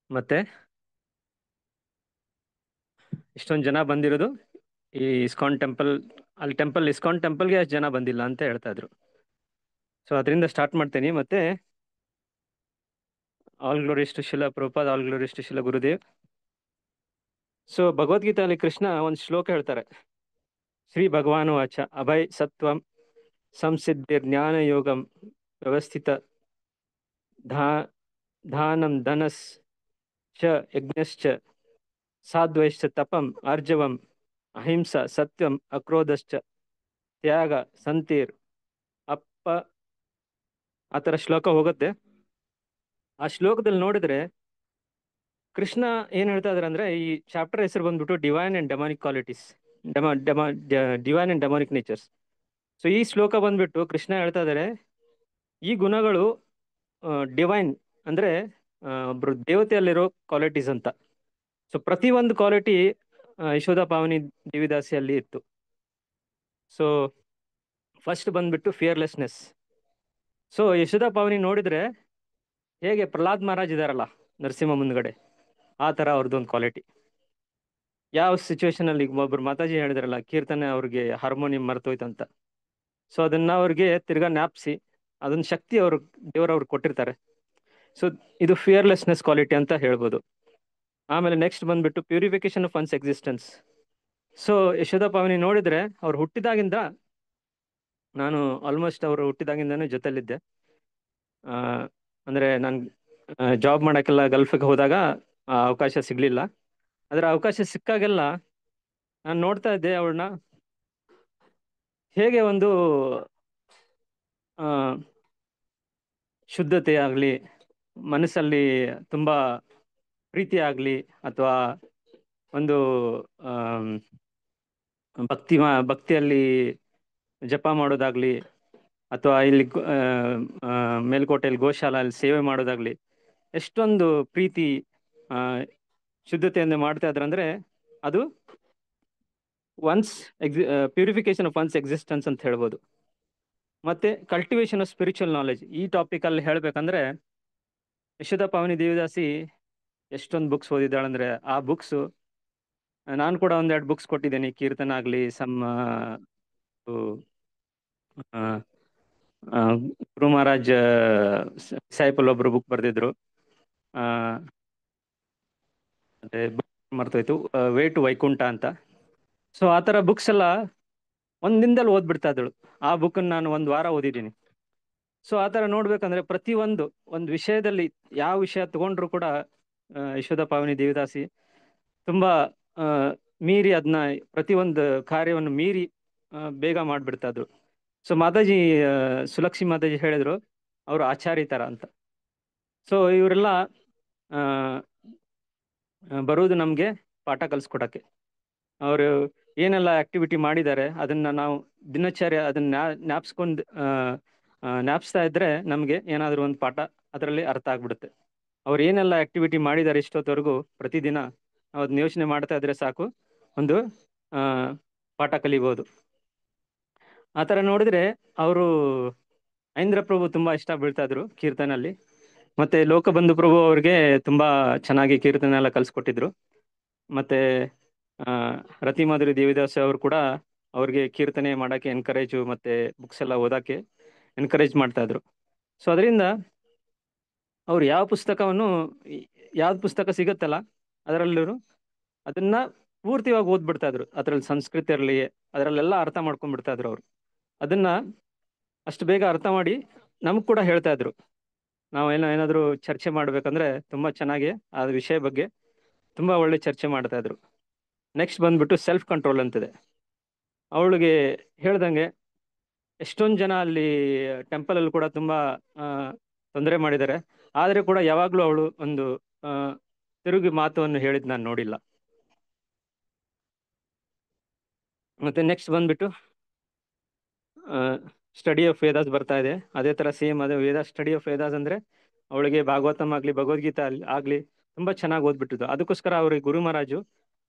ಮತ್ತೆ ಇಷ್ಟೊಂದು ಜನ ಬಂದಿರೋದು ಈ ಇಸ್ಕಾನ್ ಟೆಂಪಲ್, ಇಸ್ಕಾನ್ ಟೆಂಪಲ್ಗೆ ಅಷ್ಟು ಜನ ಬಂದಿಲ್ಲ ಅಂತ ಹೇಳ್ತಾ ಇದ್ರು. ಸೊ ಅದರಿಂದ ಸ್ಟಾರ್ಟ್ ಮಾಡ್ತೇನೆ. ಮತ್ತೆ all glories to Shrila Prabhupad, all glories to Shrila Gurudev. So ಭಗವದ್ಗೀತೆಯಲ್ಲಿ ಕೃಷ್ಣ ಒಂದು ಶ್ಲೋಕ ಹೇಳ್ತಾರೆ, ಶ್ರೀ ಭಗವಾನ್ ವಾಚ ಅಭಯ್ ಸತ್ವಂ ಸಂಸಿದ್ಧಿರ್ ಜ್ಞಾನ ಯೋಗಂ ವ್ಯವಸ್ಥಿತ ಧಾನಂ ಧನಸ್ ಚ ಯಜ್ಞಶ್ಚ ಸಾಧ್ವೈಶ್ಚ ತಪಂ ಆರ್ಜವಂ ಅಹಿಂಸ ಸತ್ಯಂ ಅಕ್ರೋಧಶ್ಚ ತ್ಯಾಗ ಸಂತೀರ್ ಅಪ್ಪ, ಆ ಥರ ಶ್ಲೋಕ ಹೋಗುತ್ತೆ. ಆ ಶ್ಲೋಕದಲ್ಲಿ ನೋಡಿದ್ರೆ ಕೃಷ್ಣ ಏನು ಹೇಳ್ತಾ ಇದ್ದಾರೆ ಅಂದರೆ, ಈ ಚಾಪ್ಟರ್ ಹೆಸರು ಬಂದ್ಬಿಟ್ಟು divine and demonic qualities, divine and demonic natures. So ಈ ಶ್ಲೋಕ ಬಂದ್ಬಿಟ್ಟು ಕೃಷ್ಣ ಹೇಳ್ತಾ ಇದ್ದಾರೆ, ಈ ಗುಣಗಳು ಡಿವೈನ್ ಅಂದರೆ ಒಬ್ರು ದೇವತೆಯಲ್ಲಿರೋ ಕ್ವಾಲಿಟೀಸ್ ಅಂತ. ಸೊ ಪ್ರತಿಯೊಂದು ಕ್ವಾಲಿಟಿ ಯಶೋಧ ಪಾವನಿ ದೇವಿದಾಸಿಯಲ್ಲಿ ಇತ್ತು. ಸೊ ಫಸ್ಟ್ ಬಂದ್ಬಿಟ್ಟು ಫಿಯರ್ಲೆಸ್ನೆಸ್. ಸೊ ಯಶೋಧ ಪಾವನಿ ನೋಡಿದರೆ ಹೇಗೆ ಪ್ರಹ್ಲಾದ್ ಮಹಾರಾಜ್ ಇದಾರಲ್ಲ ನರಸಿಂಹ ಮುಂದ್ಗಡೆ, ಆ ಥರ ಅವ್ರದ್ದೊಂದು ಕ್ವಾಲಿಟಿ. ಯಾವ ಸಿಚುವೇಶನಲ್ಲಿ ಒಬ್ಬರು ಮಾತಾಜಿ ಹೇಳಿದ್ರಲ್ಲ, ಕೀರ್ತನೆ ಅವ್ರಿಗೆ ಹಾರ್ಮೋನಿಯಂ ಮರ್ತೋಯ್ತಂತ. ಸೊ ಅದನ್ನು ಅವ್ರಿಗೆ ತಿರ್ಗಾ ಜ್ಞಾಪಿಸಿ ಅದೊಂದು ಶಕ್ತಿ ದೇವರವ್ರಿಗೆ ಕೊಟ್ಟಿರ್ತಾರೆ. ಸೊ ಇದು ಫಿಯರ್ಲೆಸ್ನೆಸ್ ಕ್ವಾಲಿಟಿ ಅಂತ ಹೇಳ್ಬೋದು. ಆಮೇಲೆ ನೆಕ್ಸ್ಟ್ ಬಂದ್ಬಿಟ್ಟು purification of one's existence. So Yashoda Pavani ನೋಡಿದರೆ ಅವ್ರು ಹುಟ್ಟಿದಾಗಿಂದ, ನಾನು ಆಲ್ಮೋಸ್ಟ್ ಅವರು ಹುಟ್ಟಿದಾಗಿಂದನೇ ಜೊತೆಲಿದ್ದೆ. ಅಂದರೆ ನಾನು ಜಾಬ್ ಮಾಡೋಕ್ಕೆಲ್ಲ ಗಲ್ಫಿಗೆ ಹೋದಾಗ ಅವಕಾಶ ಸಿಗಲಿಲ್ಲ. ಅದರ ಅವಕಾಶ ಸಿಕ್ಕಾಗೆಲ್ಲ ನಾನು ನೋಡ್ತಾ ಇದ್ದೆ ಅವಳನ್ನ, ಹೇಗೆ ಒಂದು ಶುದ್ಧತೆ ಆಗಲಿ, ಮನಸ್ಸಲ್ಲಿ ತುಂಬ ಪ್ರೀತಿ ಆಗಲಿ, ಅಥವಾ ಒಂದು ಭಕ್ತಿಯಲ್ಲಿ ಜಪ ಮಾಡೋದಾಗಲಿ, ಅಥವಾ ಇಲ್ಲಿ ಮೇಲ್ಕೋಟೆಯಲ್ಲಿ ಗೋಶಾಲೆಯಲ್ಲಿ ಸೇವೆ ಮಾಡೋದಾಗಲಿ, ಎಷ್ಟೊಂದು ಪ್ರೀತಿ ಶುದ್ಧತೆಯಿಂದ ಮಾಡ್ತಾ ಇದ್ರಂದ್ರೆ ಅದು once purification of one's existence ಅಂತ ಹೇಳ್ಬೋದು. ಮತ್ತೆ ಕಲ್ಟಿವೇಶನ್ ಆಫ್ ಸ್ಪಿರಿಚುವಲ್ ನಾಲೆಜ್, ಈ ಟಾಪಿಕ್ ಅಲ್ಲಿ ಹೇಳ್ಬೇಕಂದ್ರೆ ಯಶೋಧ ಪಾವನಿ ದೇವದಾಸಿ ಎಷ್ಟೊಂದು ಬುಕ್ಸ್ ಓದಿದ್ದಾಳಂದ್ರೆ ಆ ಬುಕ್ಸ್ ನಾನು ಕೂಡ ಒಂದೆರಡು ಬುಕ್ಸ್ ಕೊಟ್ಟಿದ್ದೇನೆ. ಕೀರ್ತನ ಆಗ್ಲಿ, ಗುರು ಮಹಾರಾಜ್ ಸೈಪಲ್ ಒಬ್ರು ಬುಕ್ ಬರೆದಿದ್ರು, ಮತ್ತೆ ಮರ್ತೋಯ್ತು, ವೇ ಟು ವೈಕುಂಠ ಅಂತ. ಸೊ ಆ ಥರ ಬುಕ್ಸ್ ಎಲ್ಲ ಒಂದಿನದಲ್ಲಿ ಓದ್ಬಿಡ್ತಾ ಇದ್ದಳು. ಆ ಬುಕ್ಕನ್ನು ನಾನು ಒಂದು ವಾರ ಓದಿದ್ದೀನಿ. ಸೊ ಆ ಥರ ನೋಡ್ಬೇಕಂದ್ರೆ ಪ್ರತಿಯೊಂದು ಒಂದು ವಿಷಯದಲ್ಲಿ ಯಾವ ವಿಷಯ ತಗೊಂಡ್ರು ಕೂಡ ಯಶೋಧ ಪಾವನಿ ದೇವದಾಸಿ ತುಂಬಾ ಮೀರಿ ಅದನ್ನ ಪ್ರತಿಯೊಂದು ಕಾರ್ಯವನ್ನು ಮೀರಿ ಬೇಗ ಮಾಡಿಬಿಡ್ತಾ ಇದ್ರು. ಸೊ ಮಾತಾಜಿ ಸುಲಕ್ಷಿ ಮಾತಾಜಿ ಹೇಳಿದ್ರು ಅವರು ಆಚಾರಿ ಥರ ಅಂತ. ಸೊ ಇವರೆಲ್ಲ ಬರುವುದು ನಮಗೆ ಪಾಠ ಕಲಿಸ್ಕೊಡಕ್ಕೆ. ಅವರು ಏನೆಲ್ಲ ಆಕ್ಟಿವಿಟಿ ಮಾಡಿದ್ದಾರೆ ಅದನ್ನ ನಾವು ದಿನಚರ್ಯ ಅದನ್ನ ಜ್ಞಾಪಿಸ್ತಾ ಇದ್ರೆ ನಮಗೆ ಏನಾದರೂ ಒಂದು ಪಾಠ ಅದರಲ್ಲಿ ಅರ್ಥ ಆಗ್ಬಿಡುತ್ತೆ. ಅವ್ರು ಏನೆಲ್ಲ ಆಕ್ಟಿವಿಟಿ ಮಾಡಿದ್ದಾರೆ ಇಷ್ಟೊತ್ತವರೆಗೂ ಪ್ರತಿದಿನ ನಾವು ಅದನ್ನ ಯೋಚನೆ ಮಾಡ್ತಾ ಇದ್ರೆ ಸಾಕು, ಒಂದು ಪಾಠ ಕಲಿಬೋದು. ಆ ಥರ ನೋಡಿದ್ರೆ ಅವರು ಐಂದ್ರ ಪ್ರಭು ತುಂಬಾ ಇಷ್ಟ ಬೀಳ್ತಾ ಇದ್ರು ಕೀರ್ತನಲ್ಲಿ. ಮತ್ತೆ ಲೋಕಬಂಧು ಪ್ರಭು ಅವ್ರಿಗೆ ತುಂಬಾ ಚೆನ್ನಾಗಿ ಕೀರ್ತನೆ ಎಲ್ಲ ಕಲಿಸ್ಕೊಟ್ಟಿದ್ರು. ಮತ್ತೆ ರತಿ ಮಾಧುರಿ ದೇವಿದಾಸ್ ಅವರು ಕೂಡ ಅವ್ರಿಗೆ ಕೀರ್ತನೆ ಮಾಡಕ್ಕೆ ಎನ್ಕರೇಜು ಮತ್ತೆ ಬುಕ್ಸ್ ಎಲ್ಲ ಓದಕ್ಕೆ ಎನ್ಕರೇಜ್ ಮಾಡ್ತಾ ಇದ್ರು. ಸೊ ಅದರಿಂದ ಅವ್ರು ಯಾವ ಪುಸ್ತಕವನ್ನು ಯಾವ್ದು ಪುಸ್ತಕ ಸಿಗುತ್ತಲ್ಲ ಅದರಲ್ಲೂ ಅದನ್ನ ಪೂರ್ತಿಯಾಗಿ ಓದ್ಬಿಡ್ತಾ ಇದ್ರು. ಅದರಲ್ಲಿ ಸಂಸ್ಕೃತಿ ಇರಲಿ ಅದರಲ್ಲೆಲ್ಲ ಅರ್ಥ ಮಾಡ್ಕೊಂಡ್ಬಿಡ್ತಾ ಇದ್ರು ಅವರು. ಅದನ್ನ ಅಷ್ಟು ಬೇಗ ಅರ್ಥ ಮಾಡಿ ನಮ್ಗೆ ಕೂಡ ಹೇಳ್ತಾ ಇದ್ರು. ನಾವು ಏನಾದರೂ ಚರ್ಚೆ ಮಾಡ್ಬೇಕಂದ್ರೆ ತುಂಬಾ ಚೆನ್ನಾಗಿ ಆ ವಿಷಯ ಬಗ್ಗೆ ತುಂಬಾ ಒಳ್ಳೆ ಚರ್ಚೆ ಮಾಡ್ತಾ ಇದ್ರು. ನೆಕ್ಸ್ಟ್ ಬಂದ್ಬಿಟ್ಟು ಸೆಲ್ಫ್ ಕಂಟ್ರೋಲ್ ಅಂತಿದೆ. ಅವಳಿಗೆ ಹೇಳ್ದಂಗೆ ಎಷ್ಟೊಂದು ಜನ ಅಲ್ಲಿ ಟೆಂಪಲ್ ಅಲ್ಲಿ ಕೂಡ ತುಂಬಾ ತೊಂದರೆ ಮಾಡಿದ್ದಾರೆ. ಆದ್ರೆ ಕೂಡ ಯಾವಾಗ್ಲೂ ಅವಳು ಒಂದು ತಿರುಗಿ ಮಾತನ್ನು ಹೇಳಿದ್ ನಾನು ನೋಡಿಲ್ಲ. ಮತ್ತೆ ನೆಕ್ಸ್ಟ್ ಬಂದ್ಬಿಟ್ಟು ಸ್ಟಡಿ ಆಫ್ ವೇದಾಸ್ ಬರ್ತಾ ಇದೆ. ಅದೇ ತರ ಸೇಮ್ ಅದೇ ಸ್ಟಡಿ ಆಫ್ ವೇದಾಸ್ ಅಂದ್ರೆ ಅವಳಿಗೆ ಭಾಗವತಮ್ ಆಗ್ಲಿ ಭಗವದ್ಗೀತಾ ಆಗ್ಲಿ ತುಂಬಾ ಚೆನ್ನಾಗಿ ಓದ್ಬಿಟ್ಟಿದ್ದು. ಅದಕ್ಕೋಸ್ಕರ ಅವ್ರಿಗೆ ಗುರು ಮಹಾರಾಜು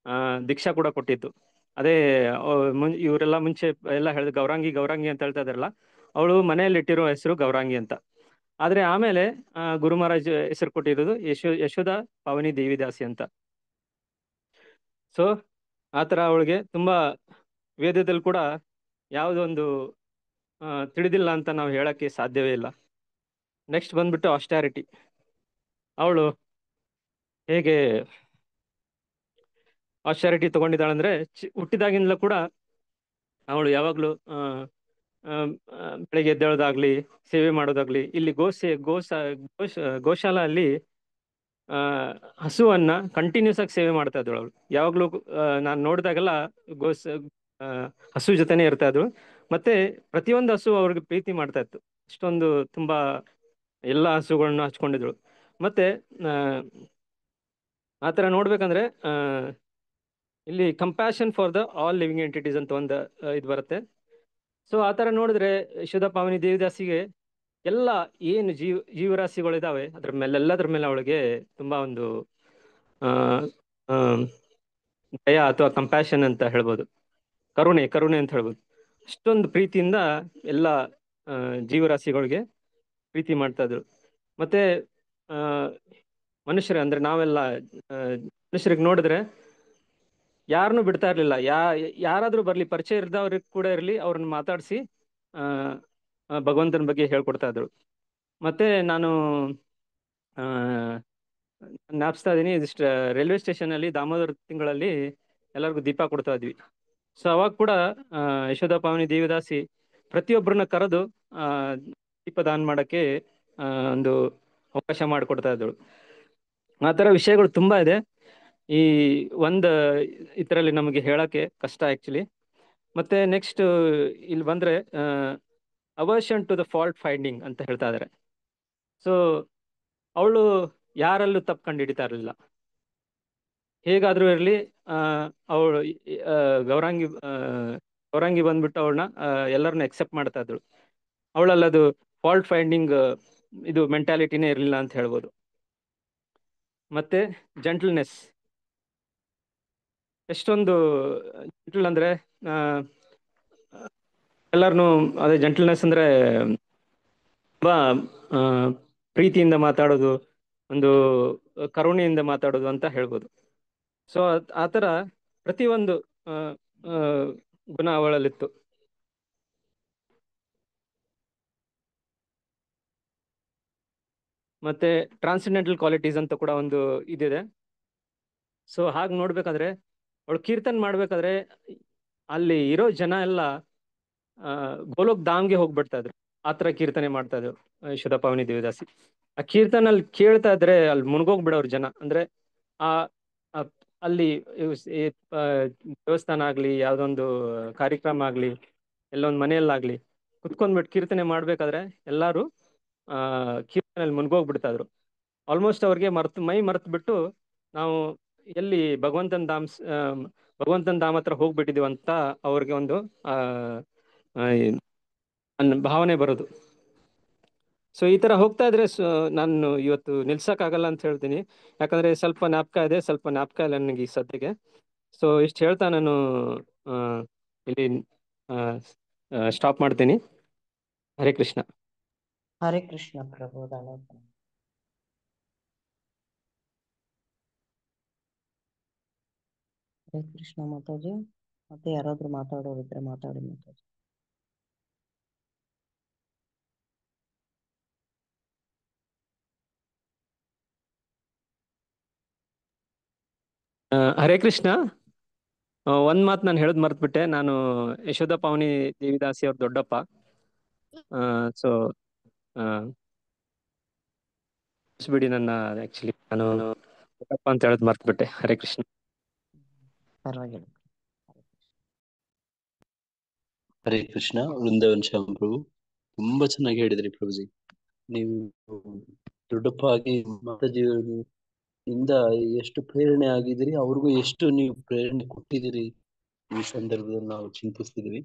ದೀಕ್ಷಾ ಕೂಡ ಕೊಟ್ಟಿತ್ತು. ಅದೇ ಇವರೆಲ್ಲ ಮುಂಚೆ ಎಲ್ಲ ಹೇಳಿದ ಗೌರಾಂಗಿ ಅಂತ ಹೇಳ್ತಾ ಇದಾರಲ್ಲ, ಅವಳು ಮನೆಯಲ್ಲಿ ಇಟ್ಟಿರೋ ಹೆಸರು ಗೌರಾಂಗಿ ಅಂತ. ಆದ್ರೆ ಆಮೇಲೆ ಗುರು ಮಹಾರಾಜ್ ಹೆಸರು ಕೊಟ್ಟಿರೋದು ಯಶೋಧ ಪಾವನಿ ದೇವಿದಾಸಿ ಅಂತ. ಸೊ ಆತರ ಅವಳಿಗೆ ತುಂಬಾ ವೇದದಲ್ಲಿ ಕೂಡ ಯಾವುದೊಂದು ತಿಳಿದಿಲ್ಲ ಅಂತ ನಾವು ಹೇಳಕ್ಕೆ ಸಾಧ್ಯವೇ ಇಲ್ಲ. ನೆಕ್ಸ್ಟ್ ಬಂದ್ಬಿಟ್ಟು ಆಸ್ಟಾರಿಟಿ. ಅವಳು ಹೇಗೆ ಆಸ್ಟಾರಿಟಿ ತಗೊಂಡಿದ್ದಾಳಂದ್ರೆ ಹುಟ್ಟಿದಾಗಿಂದಲೂ ಕೂಡ ಅವಳು ಯಾವಾಗ್ಲೂ ಬೆಳಿಗ್ಗೆ ಎದ್ದೇಳೋದಾಗ್ಲಿ ಸೇವೆ ಮಾಡೋದಾಗ್ಲಿ, ಇಲ್ಲಿ ಗೋಶಾಲ ಅಲ್ಲಿ ಹಸುವನ್ನ ಕಂಟಿನ್ಯೂಸ್ ಆಗಿ ಸೇವೆ ಮಾಡ್ತಾ ಇದ್ದಳು ಅವಳು. ಯಾವಾಗ್ಲೂ ನಾನು ನೋಡಿದಾಗೆಲ್ಲ ಹಸು ಜೊತೆನೆ ಇರ್ತಾ ಇದ್ರು. ಮತ್ತೆ ಪ್ರತಿಯೊಂದು ಹಸು ಅವ್ರಿಗೆ ಪ್ರೀತಿ ಮಾಡ್ತಾ ಇತ್ತು. ಅಷ್ಟೊಂದು ತುಂಬಾ ಎಲ್ಲ ಹಸುಗಳನ್ನ ಹಚ್ಕೊಂಡಿದ್ರು. ಮತ್ತೆ ಆತರ ನೋಡ್ಬೇಕಂದ್ರೆ ಇಲ್ಲಿ compassion for the all living entities ಅಂತ ಒಂದು ಇದು ಬರುತ್ತೆ. ಸೊ ಆತರ ನೋಡಿದ್ರೆ ಯಶೋಧ ಪಾವನಿ ದೇವಿದಾಸಿಗೆ ಎಲ್ಲ ಏನು ಜೀವರಾಶಿಗಳಿದಾವೆ ಎಲ್ಲದ್ರ ಮೇಲೆ ಅವಳಿಗೆ ತುಂಬಾ ಒಂದು ದಯ ಅಥವಾ ಕಂಪ್ಯಾಷನ್ ಅಂತ ಹೇಳ್ಬೋದು, ಕರುಣೆ ಅಂತ ಹೇಳ್ಬೋದು. ಅಷ್ಟೊಂದು ಪ್ರೀತಿಯಿಂದ ಎಲ್ಲ ಜೀವರಾಶಿಗಳಿಗೆ ಪ್ರೀತಿ ಮಾಡ್ತಾ ಇದ್ರು. ಮತ್ತೆ ಮನುಷ್ಯರ ಅಂದ್ರೆ ನಾವೆಲ್ಲ ಮನುಷ್ಯರಿಗೆ ನೋಡಿದ್ರೆ ಯಾರನ್ನೂ ಬಿಡ್ತಾ ಇರ್ಲಿಲ್ಲ. ಯಾರಾದ್ರೂ ಬರ್ಲಿ, ಪರಿಚಯ ಇರ್ದವ್ರಿಗೆ ಕೂಡ ಇರ್ಲಿ, ಅವ್ರನ್ನ ಮಾತಾಡಿಸಿ ಭಗವಂತನ ಬಗ್ಗೆ ಹೇಳ್ಕೊಡ್ತಾ ಇದ್ರು. ಮತ್ತೆ ನಾನು ಜ್ಞಾಪಿಸ್ತಾ ಇದೀನಿ, ರೈಲ್ವೆ ಸ್ಟೇಷನ್ ಅಲ್ಲಿ ದಾಮೋದರ ತಿಂಗಳಲ್ಲಿ ಎಲ್ಲರಿಗೂ ದೀಪ ಕೊಡ್ತಾ ಇದ್ವಿ. ಸೊ ಅವಾಗ ಕೂಡ ಯಶೋಧ ಪಾವನಿ ದೇವಿದಾಸಿ ಪ್ರತಿಯೊಬ್ಬರನ್ನ ಕರೆದು ದೀಪದಾನ ಮಾಡಕ್ಕೆ ಒಂದು ಅವಕಾಶ ಮಾಡಿಕೊಡ್ತಾ ಇದ್ದಳು. ಆ ಥರ ವಿಷಯಗಳು ತುಂಬಾ ಇದೆ. ಈ ಇದರಲ್ಲಿ ನಮಗೆ ಹೇಳಕ್ಕೆ ಕಷ್ಟ ಆಕ್ಚುಲಿ. ಮತ್ತೆ ನೆಕ್ಸ್ಟ್ ಇಲ್ಲಿ ಬಂದ್ರೆ aversion to the fault finding ಅಂತ ಹೇಳ್ತಾ ಇದಾರೆ. ಸೊ ಅವಳು ಯಾರಲ್ಲೂ ತಪ್ಪು ಕಂಡು ಹಿಡಿತಾ ಇರಲಿಲ್ಲ. ಹೇಗಾದ್ರೂ ಇರಲಿ ಅವಳು ಗೌರಾಂಗಿ ಬಂದ್ಬಿಟ್ಟು ಅವಳನ್ನ ಎಲ್ಲರನ್ನ ಎಕ್ಸೆಪ್ಟ್ ಮಾಡ್ತಾ ಇದ್ದಳು. ಅವಳಲ್ಲಿ ಅದು ಫಾಲ್ಟ್ ಫೈಂಡಿಂಗ್ ಇದು ಮೆಂಟಾಲಿಟಿನೇ ಇರಲಿಲ್ಲ ಅಂತ ಹೇಳ್ಬೋದು. ಮತ್ತೆ ಜೆಂಟಲ್ನೆಸ್, ಎಷ್ಟೊಂದು ಜೆಂಟಲ್ ಅಂದ್ರೆ ಎಲ್ಲರನ್ನು ಅದೇ ಜೆಂಟಲ್ನೆಸ್ ಅಂದ್ರೆ ತುಂಬಾ ಪ್ರೀತಿಯಿಂದ ಮಾತಾಡೋದು, ಒಂದು ಕರುಣೆಯಿಂದ ಮಾತಾಡೋದು ಅಂತ ಹೇಳ್ಬೋದು. ಸೊ ಆ ಥರ ಪ್ರತಿಯೊಂದು ಆ, ಆ, ಗುಣ ಅವಳಲ್ಲಿತ್ತು. ಮತ್ತೆ ಟ್ರಾನ್ಸೆಂಡೆಂಟಲ್ ಕ್ವಾಲಿಟೀಸ್ ಅಂತ ಕೂಡ ಒಂದು ಇದಿದೆ. ಸೊ ಹಾಗೆ ನೋಡ್ಬೇಕಾದ್ರೆ ಅವಳು ಕೀರ್ತನ್ ಮಾಡ್ಬೇಕಾದ್ರೆ ಅಲ್ಲಿ ಇರೋ ಜನ ಎಲ್ಲ ಗೋಲೋಕ್ ಧಾಮ್ಗೆ ಹೋಗ್ಬಿಡ್ತಾ ಇದ್ರು. ಆ ಥರ ಕೀರ್ತನೆ ಮಾಡ್ತಾ ಇದ್ರು ಯಶೋಧ ಪಾವನಿ ದೇವಿದಾಸಿ. ಆ ಕೀರ್ತನಲ್ಲಿ ಕೇಳ್ತಾ ಇದ್ರೆ ಅಲ್ಲಿ ಮುನ್ಗೋಗ್ಬಿಡೋರು ಜನ. ಅಂದ್ರೆ ಆ ಅಲ್ಲಿ ದೇವಸ್ಥಾನ ಆಗ್ಲಿ, ಯಾವ್ದೊಂದು ಕಾರ್ಯಕ್ರಮ ಆಗ್ಲಿ, ಎಲ್ಲೊಂದು ಮನೆಯಲ್ಲಾಗ್ಲಿ ಕುತ್ಕೊಂಡ್ಬಿಟ್ಟು ಕೀರ್ತನೆ ಮಾಡ್ಬೇಕಾದ್ರೆ ಎಲ್ಲಾರು ಕೀರ್ತನೆಯಲ್ಲಿ ಮುನ್ಗೋಗ್ಬಿಡ್ತಾ ಇದ್ರು. ಆಲ್ಮೋಸ್ಟ್ ಅವ್ರಿಗೆ ಮೈ ಮರ್ತು ಬಿಟ್ಟು ನಾವು ಎಲ್ಲಿ ಭಗವಂತನ ಧಾಮ ಹತ್ರ ಹೋಗ್ಬಿಟ್ಟಿದೀವಿ ಅಂತ ಅವ್ರಿಗೆ ಒಂದು ಭಾವನೆ ಬರೋದು. ಸೊ ಈ ತರ ಹೋಗ್ತಾ ಇದ್ರೆ ನಾನು ಇವತ್ತು ನಿಲ್ಸಕ್ಕಾಗಲ್ಲ ಅಂತ ಹೇಳ್ತೀನಿ. ಯಾಕಂದ್ರೆ ಸ್ವಲ್ಪ ಜ್ಞಾಪಕ ಇದೆ, ಸ್ವಲ್ಪ ಜ್ಞಾಪಕ ಇಲ್ಲ ನನಗೆ ಈ ಸದ್ಯಕ್ಕೆ. ಸೊ ಇಷ್ಟು ಹೇಳ್ತಾ ನಾನು ಇಲ್ಲಿ ಸ್ಟಾಪ್ ಮಾಡ್ತೀನಿ. ಹರೇ ಕೃಷ್ಣ. ಹರೇ ಕೃಷ್ಣ ಪ್ರಭು. ಹರೇ ಕೃಷ್ಣ ಮಾತಾಜಿ. ಮತ್ತೆ ಯಾರಾದ್ರೂ ಮಾತಾಡೋರಿದ್ರೆ ಮಾತಾಡಿ ಮಾತಾಜಿ. ಹರೇ ಕೃಷ್ಣ. ಒಂದ್ ಮಾತು ನಾನು ಹೇಳೋದ್ ಮರ್ತ್ಬಿಟ್ಟೆ. ನಾನು ಯಶೋಧ ಪಾವನಿ ದೇವಿದಾಸಿ ಅವ್ರ ದೊಡ್ಡಪ್ಪ. ಸೊ ಬಿಡಿ ನನ್ನ ಆಕ್ಚುಲಿ ನಾನು ದೊಡ್ಡಪ್ಪ ಅಂತ ಹೇಳೋದ್ ಮರ್ತ್ಬಿಟ್ಟೆ. ಹರೇ ಕೃಷ್ಣ. ಪರವಾಗಿಲ್ಲ. ಹರೇ ಕೃಷ್ಣ. ವೃಂದಾವನ್ ಶ್ಯಾಮ್ ಪ್ರಭು, ತುಂಬಾ ಚೆನ್ನಾಗಿ ಹೇಳಿದ್ರಿ ಪ್ರಭುಜಿ. ನೀವು ದೊಡ್ಡಪ್ಪ ಆಗಿ ಮಾತಾಜಿಯವರು ಇಂದ ಎಷ್ಟು ಪ್ರೇರಣೆ ಆಗಿದ್ದೀರಿ, ಅವ್ರಿಗೂ ಎಷ್ಟು ನೀವು ಪ್ರೇರಣೆ ಕೊಟ್ಟಿದ್ದೀರಿ ಈ ಸಂದರ್ಭದಲ್ಲಿ ನಾವು ಚಿಂತಿಸ್ತಿದ್ವಿ.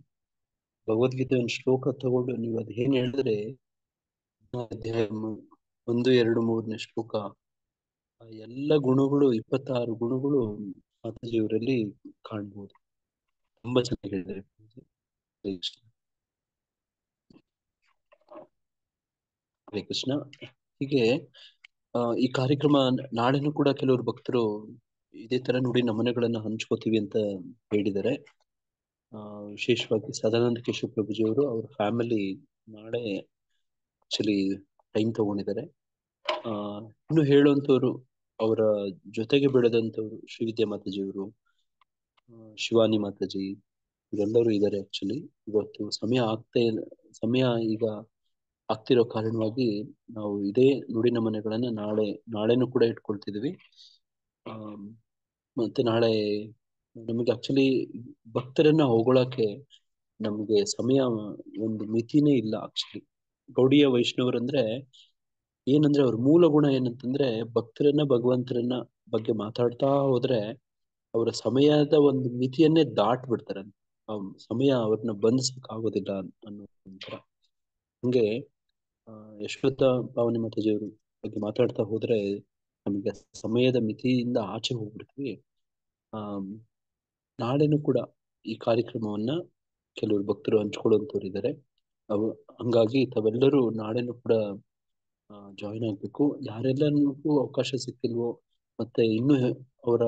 ಭಗವದ್ಗೀತೆ ಒಂದು ಶ್ಲೋಕ ತಗೊಂಡು ನೀವು ಅದ್ ಏನ್ ಹೇಳಿದ್ರೆ ಅಧ್ಯಾಯ 1, 2, 3ನೇ ಶ್ಲೋಕ, ಎಲ್ಲ ಗುಣಗಳು 26 ಗುಣಗಳು ಮಾತಾಜಿಯವರಲ್ಲಿ ಕಾಣ್ಬೋದು. ತುಂಬಾ ಚೆನ್ನಾಗಿ ಹೇಳಿದ್ದಾರೆ. ಹರೇ ಕೃಷ್ಣ. ಹೀಗೆ ಈ ಕಾರ್ಯಕ್ರಮ ನಾಳೆನೂ ಕೂಡ ಕೆಲವರು ಭಕ್ತರು ಇದೇ ತರ ನುಡಿ ನಮನಗಳನ್ನ ಹಂಚ್ಕೋತೀವಿ ಅಂತ ಹೇಳಿದ್ದಾರೆ. ವಿಶೇಷವಾಗಿ ಸದಾನಂದ ಕೇಶವ ಪ್ರಭುಜಿಯವರು ಅವ್ರ ಫ್ಯಾಮಿಲಿ ನಾಳೆ ಆಕ್ಚುಲಿ ಟೈಮ್ ತಗೊಂಡಿದ್ದಾರೆ. ಇನ್ನು ಹೇಳುವಂತವ್ರು ಅವರ ಜೊತೆಗೆ ಬೆಳೆದಂತವ್ರು ಶ್ರೀವಿದ್ಯಾ ಮಾತಾಜಿಯವರು, ಶಿವಾನಿ ಮಾತಾಜಿ, ಇವರೆಲ್ಲರೂ ಇದ್ದಾರೆ. ಆಕ್ಚುಲಿ ಇವತ್ತು ಸಮಯ ಈಗ ಆಗ್ತಿರೋ ಕಾರಣವಾಗಿ ನಾವು ಇದೇ ನುಡಿ ನಮನೆಗಳನ್ನ ನಾಳೆನೂ ಕೂಡ ಇಟ್ಕೊಳ್ತಿದ್ವಿ. ಮತ್ತೆ ನಾಳೆ ನಮಗೆ ಆಕ್ಚುಲಿ ಭಕ್ತರನ್ನ ಹೊಗಳಕ್ಕೆ ನಮ್ಗೆ ಸಮಯ ಒಂದು ಮಿತಿನೇ ಇಲ್ಲ. ಆಕ್ಚುಲಿ ಗೌಡಿಯ ವೈಷ್ಣವರಂದ್ರೆ ಏನಂದ್ರೆ ಅವ್ರ ಮೂಲ ಗುಣ ಏನಂತಂದ್ರೆ ಭಕ್ತರನ್ನ ಭಗವಂತರನ್ನ ಬಗ್ಗೆ ಮಾತಾಡ್ತಾ ಹೋದ್ರೆ ಅವರ ಸಮಯದ ಒಂದು ಮಿತಿಯನ್ನೇ ದಾಟ್ಬಿಡ್ತಾರೆ. ಸಮಯ ಅವ್ರನ್ನ ಬಂಧಿಸಕ್ ಆಗೋದಿಲ್ಲ ಅನ್ನೋ ಒಂಥರ. ಹಂಗೆ ಯಶೋಧ ಪಾವನಿ ಮಾತಾಜಿಯವರು ಬಗ್ಗೆ ಮಾತಾಡ್ತಾ ಹೋದ್ರೆ ನಮಗೆ ಸಮಯದ ಮಿತಿಯಿಂದ ಆಚೆ ಹೋಗ್ಬಿಡ್ತೀವಿ. ನಾಳೆನೂ ಕೂಡ ಈ ಕಾರ್ಯಕ್ರಮವನ್ನ ಕೆಲವರು ಭಕ್ತರು ಹಂಚ್ಕೊಳ್ಳುವಂತವ್ರು ಇದ್ದಾರೆ. ಹಂಗಾಗಿ ತಾವೆಲ್ಲರೂ ನಾಳೆನೂ ಕೂಡ ಜಾಯಿನ್ ಆಗ್ಬೇಕು. ಯಾರೆಲ್ಲರಿಗೂ ಅವಕಾಶ ಸಿಕ್ಕಿಲ್ವೋ ಮತ್ತೆ ಇನ್ನು ಅವರ